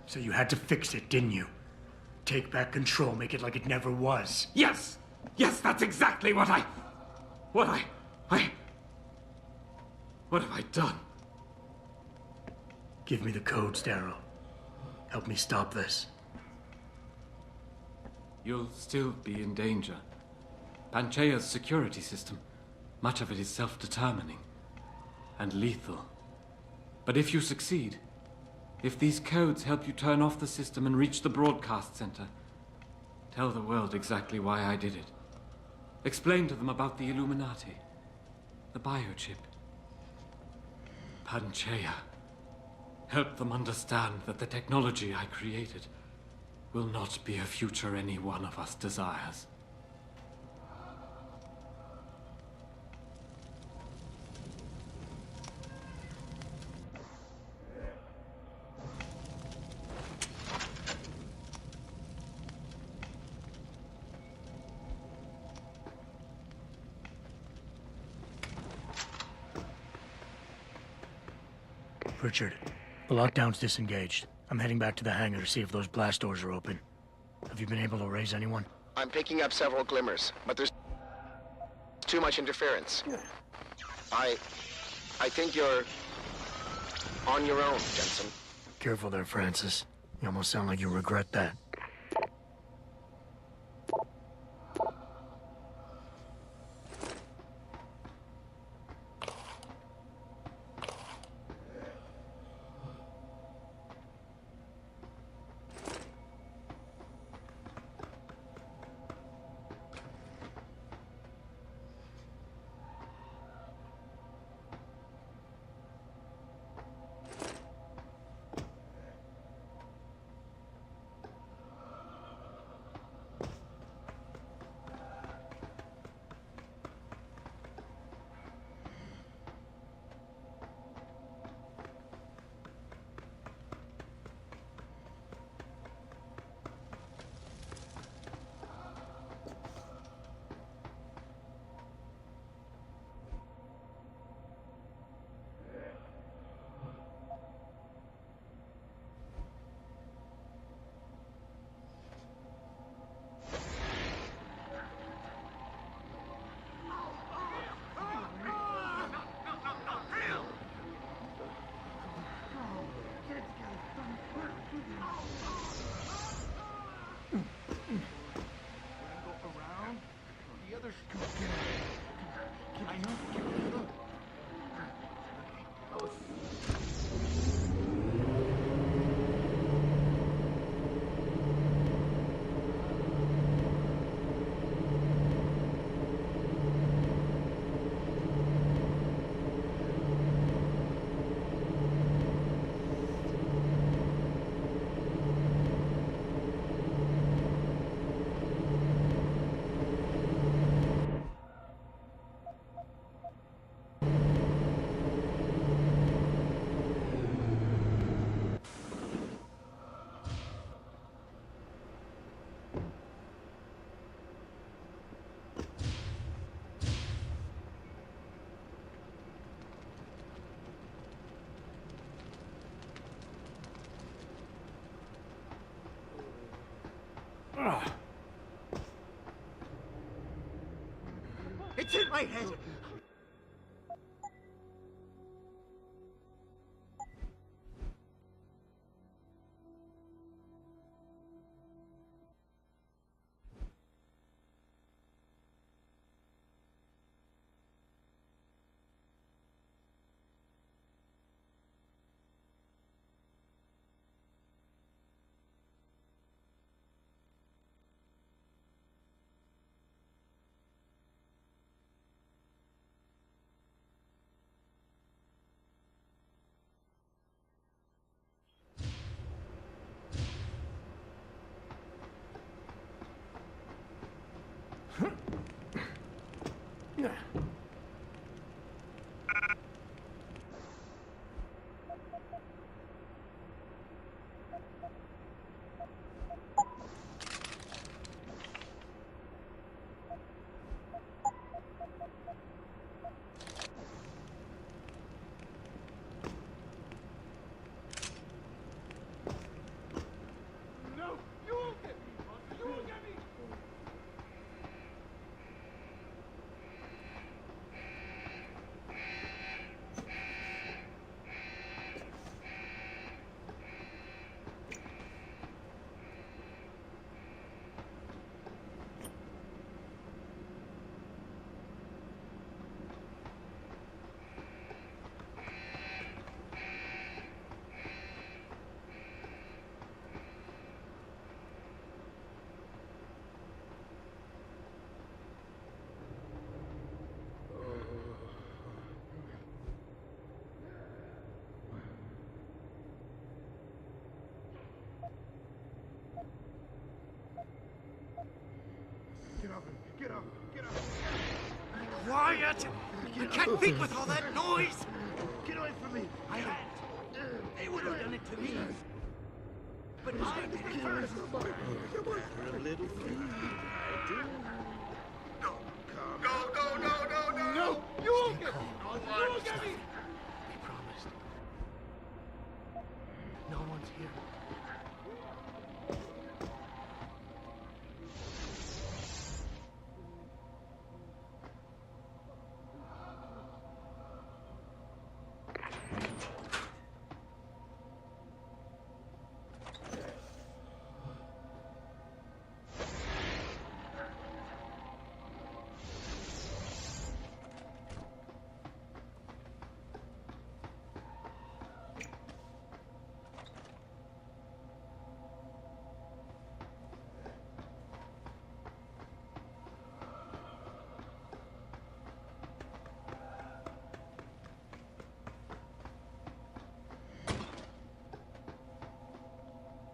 So you had to fix it, didn't you? Take back control, make it like it never was. Yes! Yes, that's exactly what have I done? Give me the codes, Darrow. Help me stop this. You'll still be in danger. Panchea's security system, much of it is self-determining and lethal. But if you succeed, if these codes help you turn off the system and reach the broadcast center, tell the world exactly why I did it. Explain to them about the Illuminati, the biochip, Panchea. Help them understand that the technology I created will not be a future any one of us desires. Richard, the lockdown's disengaged. I'm heading back to the hangar to see if those blast doors are open. Have you been able to raise anyone? I'm picking up several glimmers, but there's too much interference. I think you're on your own, Jensen. Careful there, Francis. You almost sound like you regret that. It's in my head! Get up! Get up! Get up! Quiet! I can't think with all that noise! Get away from me! I can't. They would have done it to me. But I did it first. After a little flee, I do. No, no! You won't get me! You won't get me! We promised. No one's here.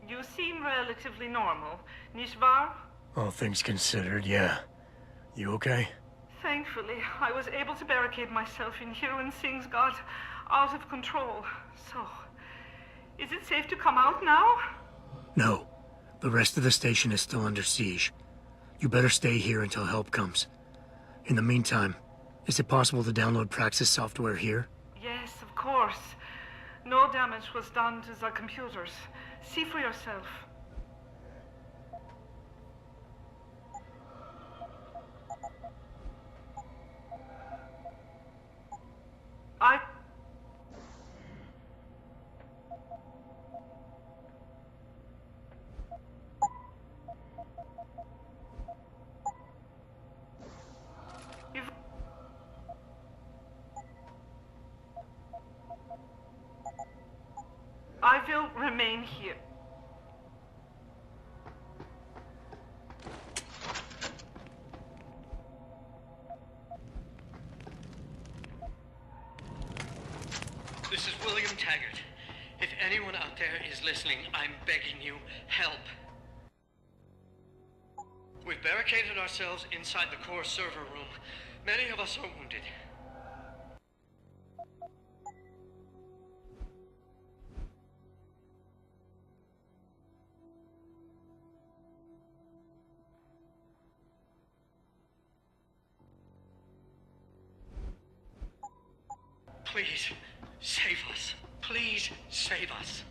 You seem relatively normal, nicht wahr? All things considered, yeah. You okay? Thankfully, I was able to barricade myself in here when things got out of control. So, is it safe to come out now? No. The rest of the station is still under siege. You better stay here until help comes. In the meantime, is it possible to download Praxis software here? Yes, of course. No damage was done to the computers. See for yourself. I will remain here. This is William Taggart. If anyone out there is listening, I'm begging you, help. We've barricaded ourselves inside the core server room. Many of us are wounded. Please, save us. Please, save us.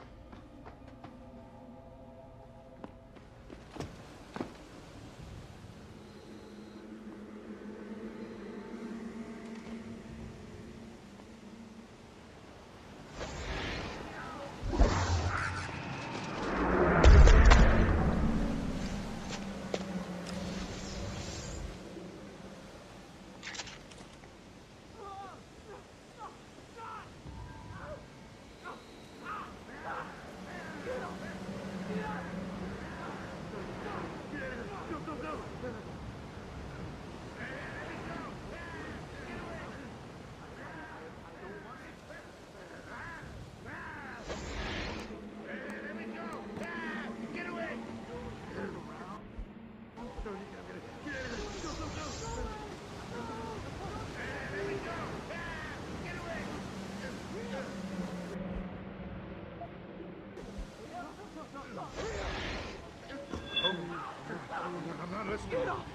Get up!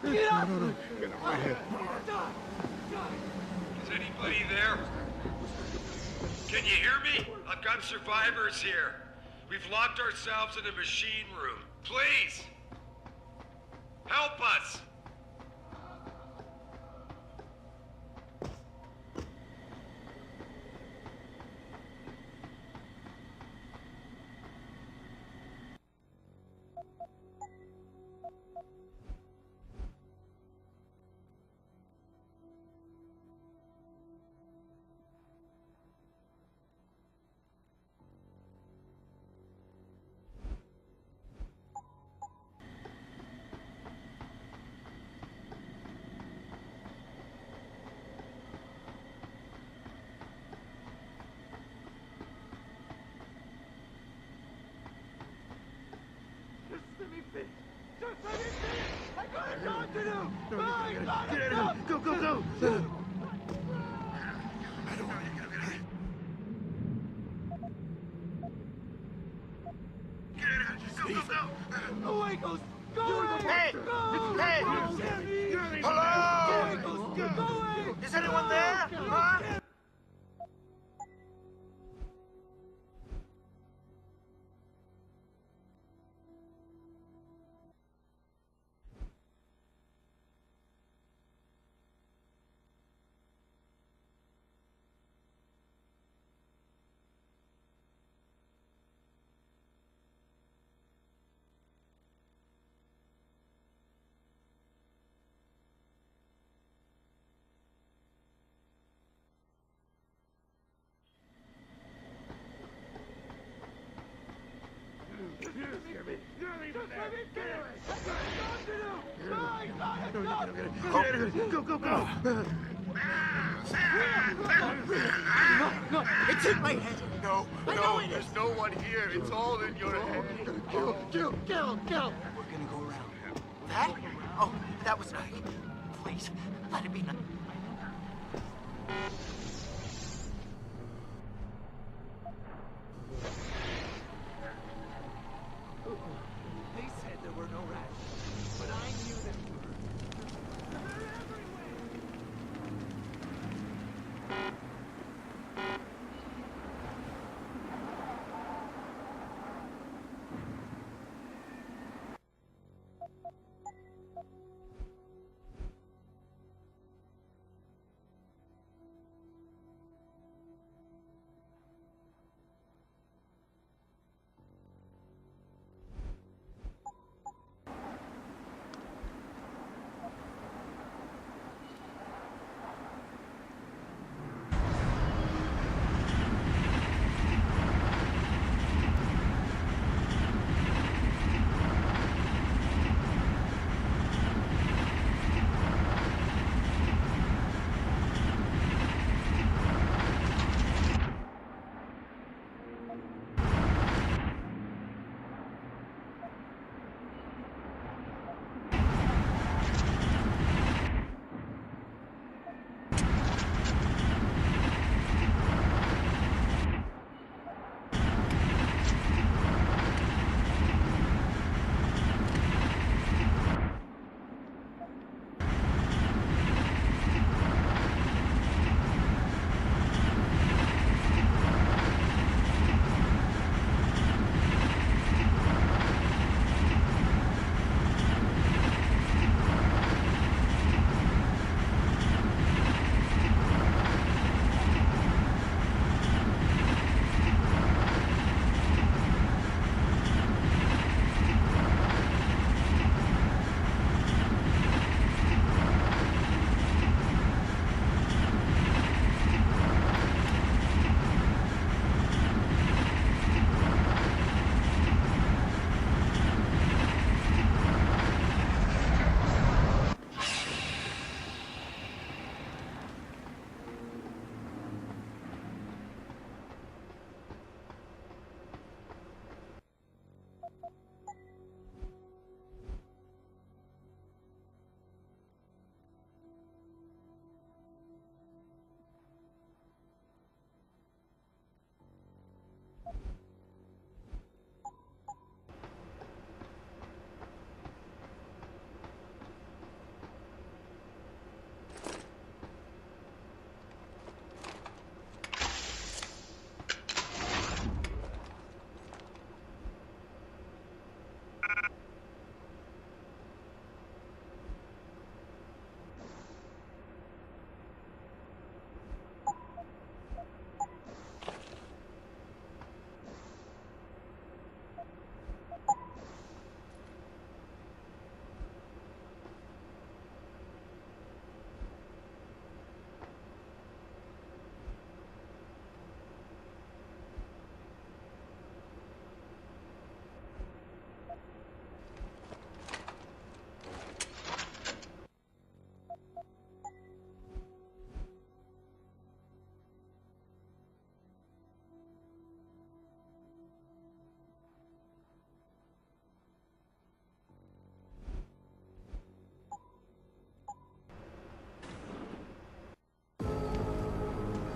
Get up! Get up my head. Is anybody there? Can you hear me? I've got survivors here. We've locked ourselves in a machine room. Please! Help us! Just let me finish. Just let me finish. I got a job to do. I got a job. Go, go, go. Away goes. Go away. Hey! Go. Hey! Go. Hello? Go away. Is anyone there? Huh? Go, go, go! No, it's in my head. No, there's no one here. It's all in your head. Get him! We're gonna go around. That? Oh, that was nice. Please, let it be nice. They said there were no rats, but I knew there were. They're everywhere!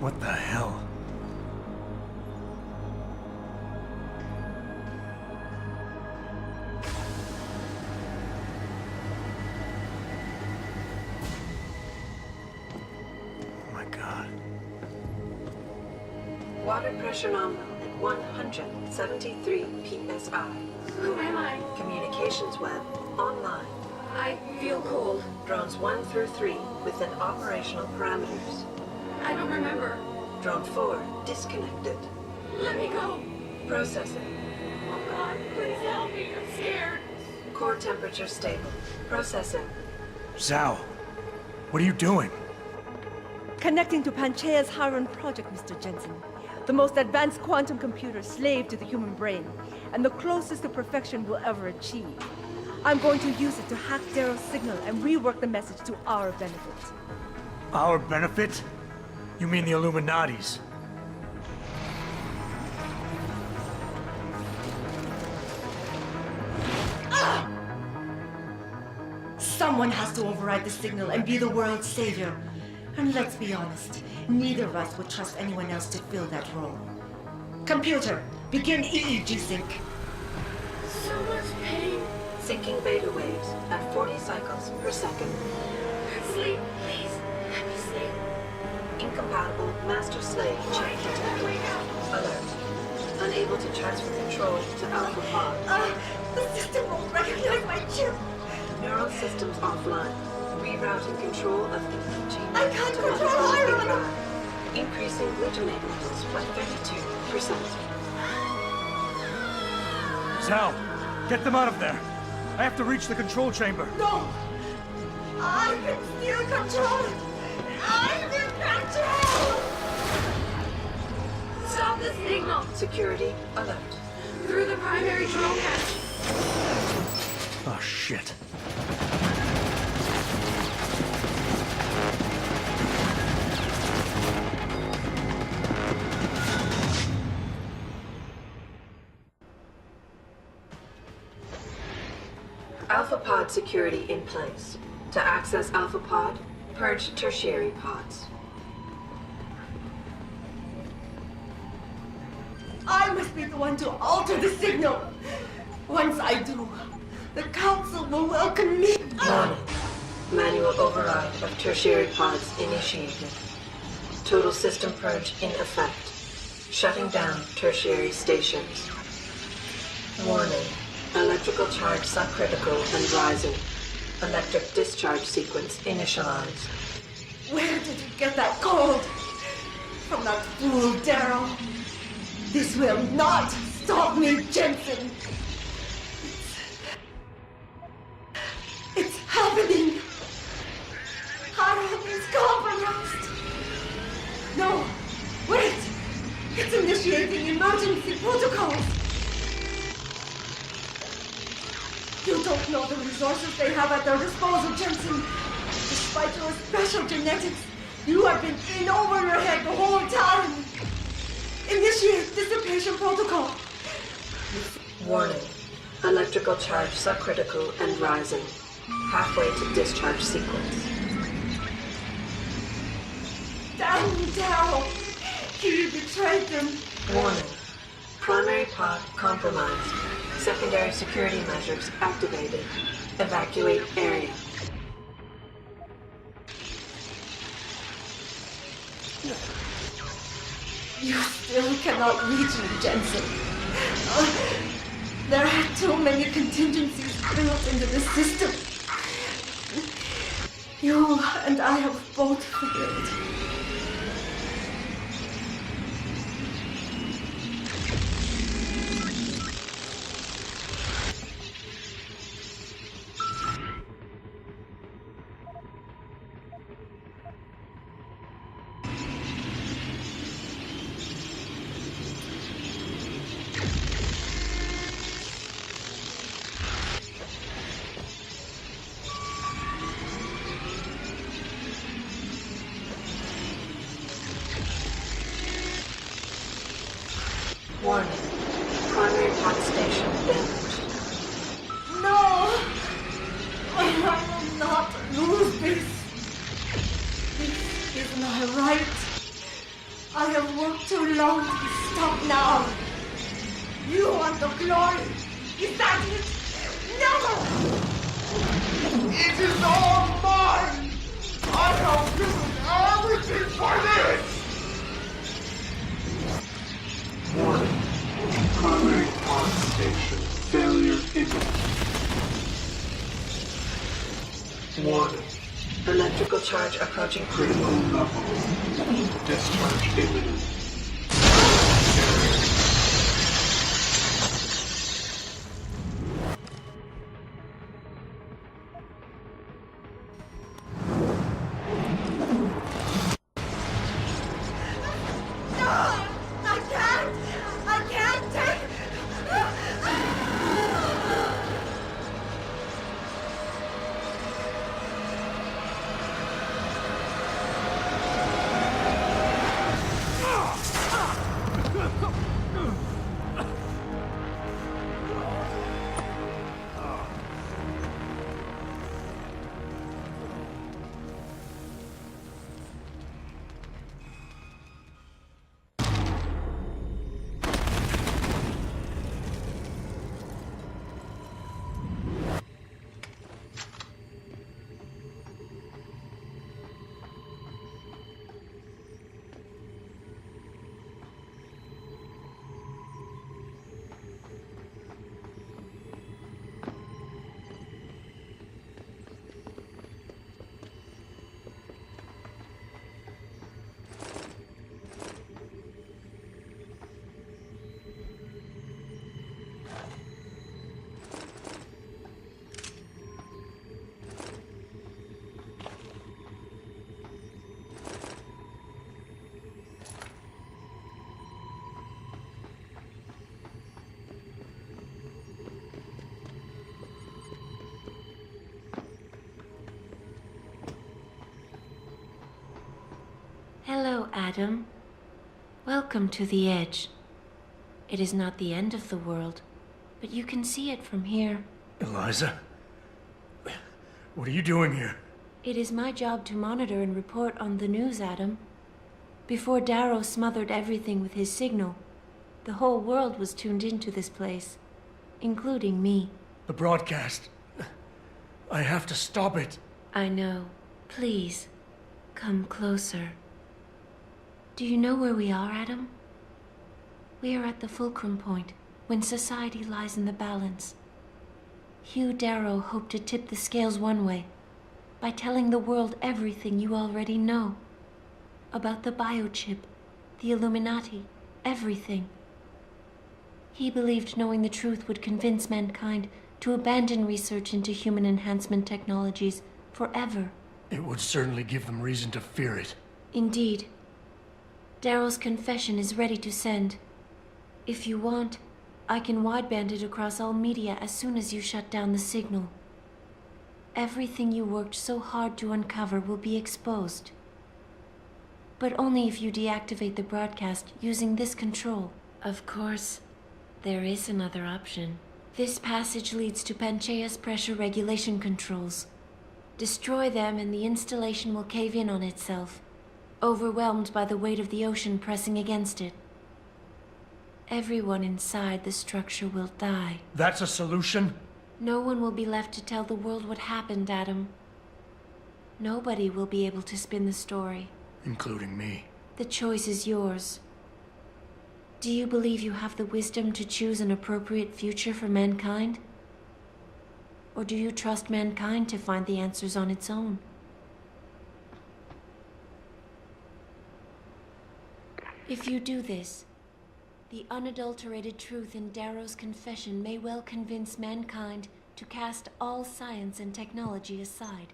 What the hell? Oh my God. Water pressure nominal at 173 psi. Who am I? Communications web online. I feel cold. Drones 1 through 3 within operational parameters. I don't remember. Drone 4 disconnected. Let me go. Processing. Oh God, please help me. I'm scared. Core temperature stable. Processing. Zhao, what are you doing? Connecting to Panchaea's Haron project, Mr. Jensen. The most advanced quantum computer slave to the human brain, and the closest to perfection we'll ever achieve. I'm going to use it to hack Darrow's signal and rework the message to our benefit. Our benefit? You mean the Illuminati's? Someone has to override the signal and be the world's savior. And let's be honest, neither of us would trust anyone else to fill that role. Computer, begin EEG sync. So much pain. Syncing beta waves at 40 cycles per second. Sleep, please. Let me sleep. Incompatible master-slave chain detected. Alert. Unable to transfer control to Alpha Pod. The system won't recognize my chip. Neural systems offline. Rerouting control of EEG. I can't control Iron! Increasing glutamate levels by 32%. Zhao, get them out of there. I have to reach the control chamber. No! I can still control it! I'm in control! Stop the signal! Security alert. Through the primary drone hatch. Oh, shit. Alpha Pod security in place. To access Alpha Pod, purge tertiary pods. I must be the one to alter the signal. Once I do, the Council will welcome me. Warning. Manual override of tertiary pods initiated. Total system purge in effect. Shutting down tertiary stations. Warning. Electrical charge subcritical and rising. Electric discharge sequence initialized. Where did you get that cold? From that fool Darrow. This will not stop me, Jensen. It's happening. Haron is compromised. No, wait. It's initiating emergency protocols. You don't know the resources they have at their disposal, Jensen. Despite your special genetics, you have been in over your head the whole time. Initiate dissipation protocol. Warning. Electrical charge subcritical and rising. Halfway to discharge sequence. Damn Darrow! He betrayed them. Warning. Primary pod compromised. Secondary security measures activated. Evacuate area. You still cannot reach me, Jensen. There are too many contingencies built into the system. You and I have both failed. Warning. Primary pod station damaged. No! I will not lose this. This is my right. I have worked too long to stop now. You want the glory? Is that it? No! It is all mine! I have given everything for this! Warning. Primary power station failure imminent. Warning. Electrical charge approaching critical. Critical level. Discharge imminent. I can't take... Hello, Adam. Welcome to the Edge. It is not the end of the world, but you can see it from here. Eliza? What are you doing here? It is my job to monitor and report on the news, Adam. Before Darrow smothered everything with his signal, the whole world was tuned into this place, including me. The broadcast. I have to stop it. I know. Please, come closer. Do you know where we are, Adam? We are at the fulcrum point, when society lies in the balance. Hugh Darrow hoped to tip the scales one way, by telling the world everything you already know. About the biochip, the Illuminati, everything. He believed knowing the truth would convince mankind to abandon research into human enhancement technologies forever. It would certainly give them reason to fear it. Indeed. Darrow's confession is ready to send. If you want, I can wideband it across all media as soon as you shut down the signal. Everything you worked so hard to uncover will be exposed. But only if you deactivate the broadcast using this control. Of course, there is another option. This passage leads to Panchaea's pressure regulation controls. Destroy them and the installation will cave in on itself, overwhelmed by the weight of the ocean pressing against it. Everyone inside the structure will die. That's a solution? No one will be left to tell the world what happened, Adam. Nobody will be able to spin the story. Including me. The choice is yours. Do you believe you have the wisdom to choose an appropriate future for mankind? Or do you trust mankind to find the answers on its own? If you do this, the unadulterated truth in Darrow's confession may well convince mankind to cast all science and technology aside,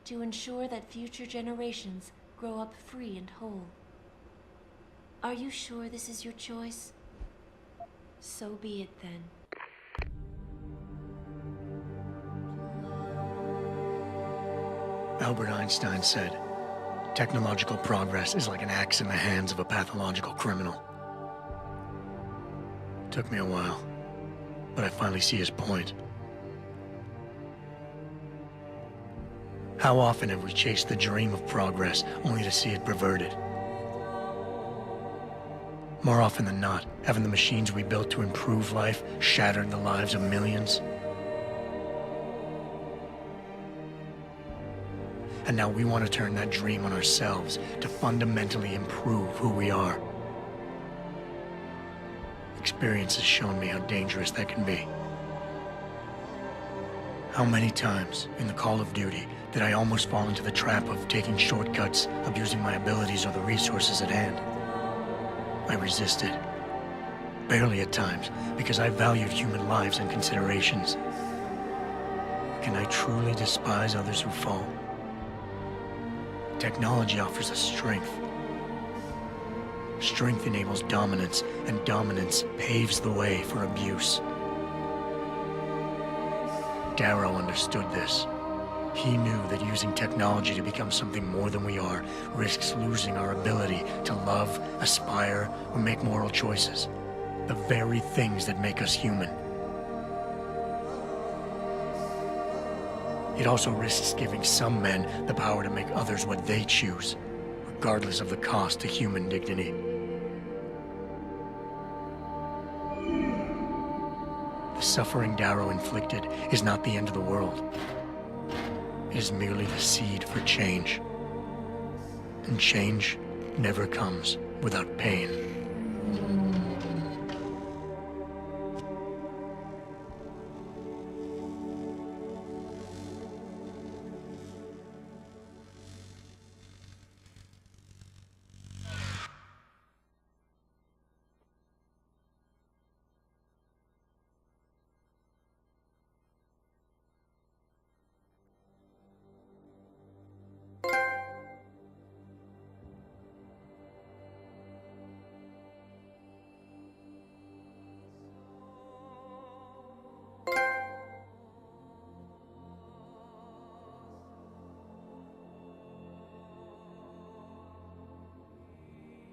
to ensure that future generations grow up free and whole. Are you sure this is your choice? So be it then. Albert Einstein said, technological progress is like an axe in the hands of a pathological criminal. Took me a while, but I finally see his point. How often have we chased the dream of progress only to see it perverted? More often than not, haven't the machines we built to improve life shattered the lives of millions? And now we want to turn that dream on ourselves to fundamentally improve who we are. Experience has shown me how dangerous that can be. How many times in the Call of Duty did I almost fall into the trap of taking shortcuts, abusing my abilities or the resources at hand? I resisted. Barely at times, because I valued human lives and considerations. Can I truly despise others who fall? Technology offers us strength. Strength enables dominance, and dominance paves the way for abuse. Darrow understood this. He knew that using technology to become something more than we are risks losing our ability to love, aspire, or make moral choices. The very things that make us human. It also risks giving some men the power to make others what they choose, regardless of the cost to human dignity. The suffering Darrow inflicted is not the end of the world. It is merely the seed for change. And change never comes without pain.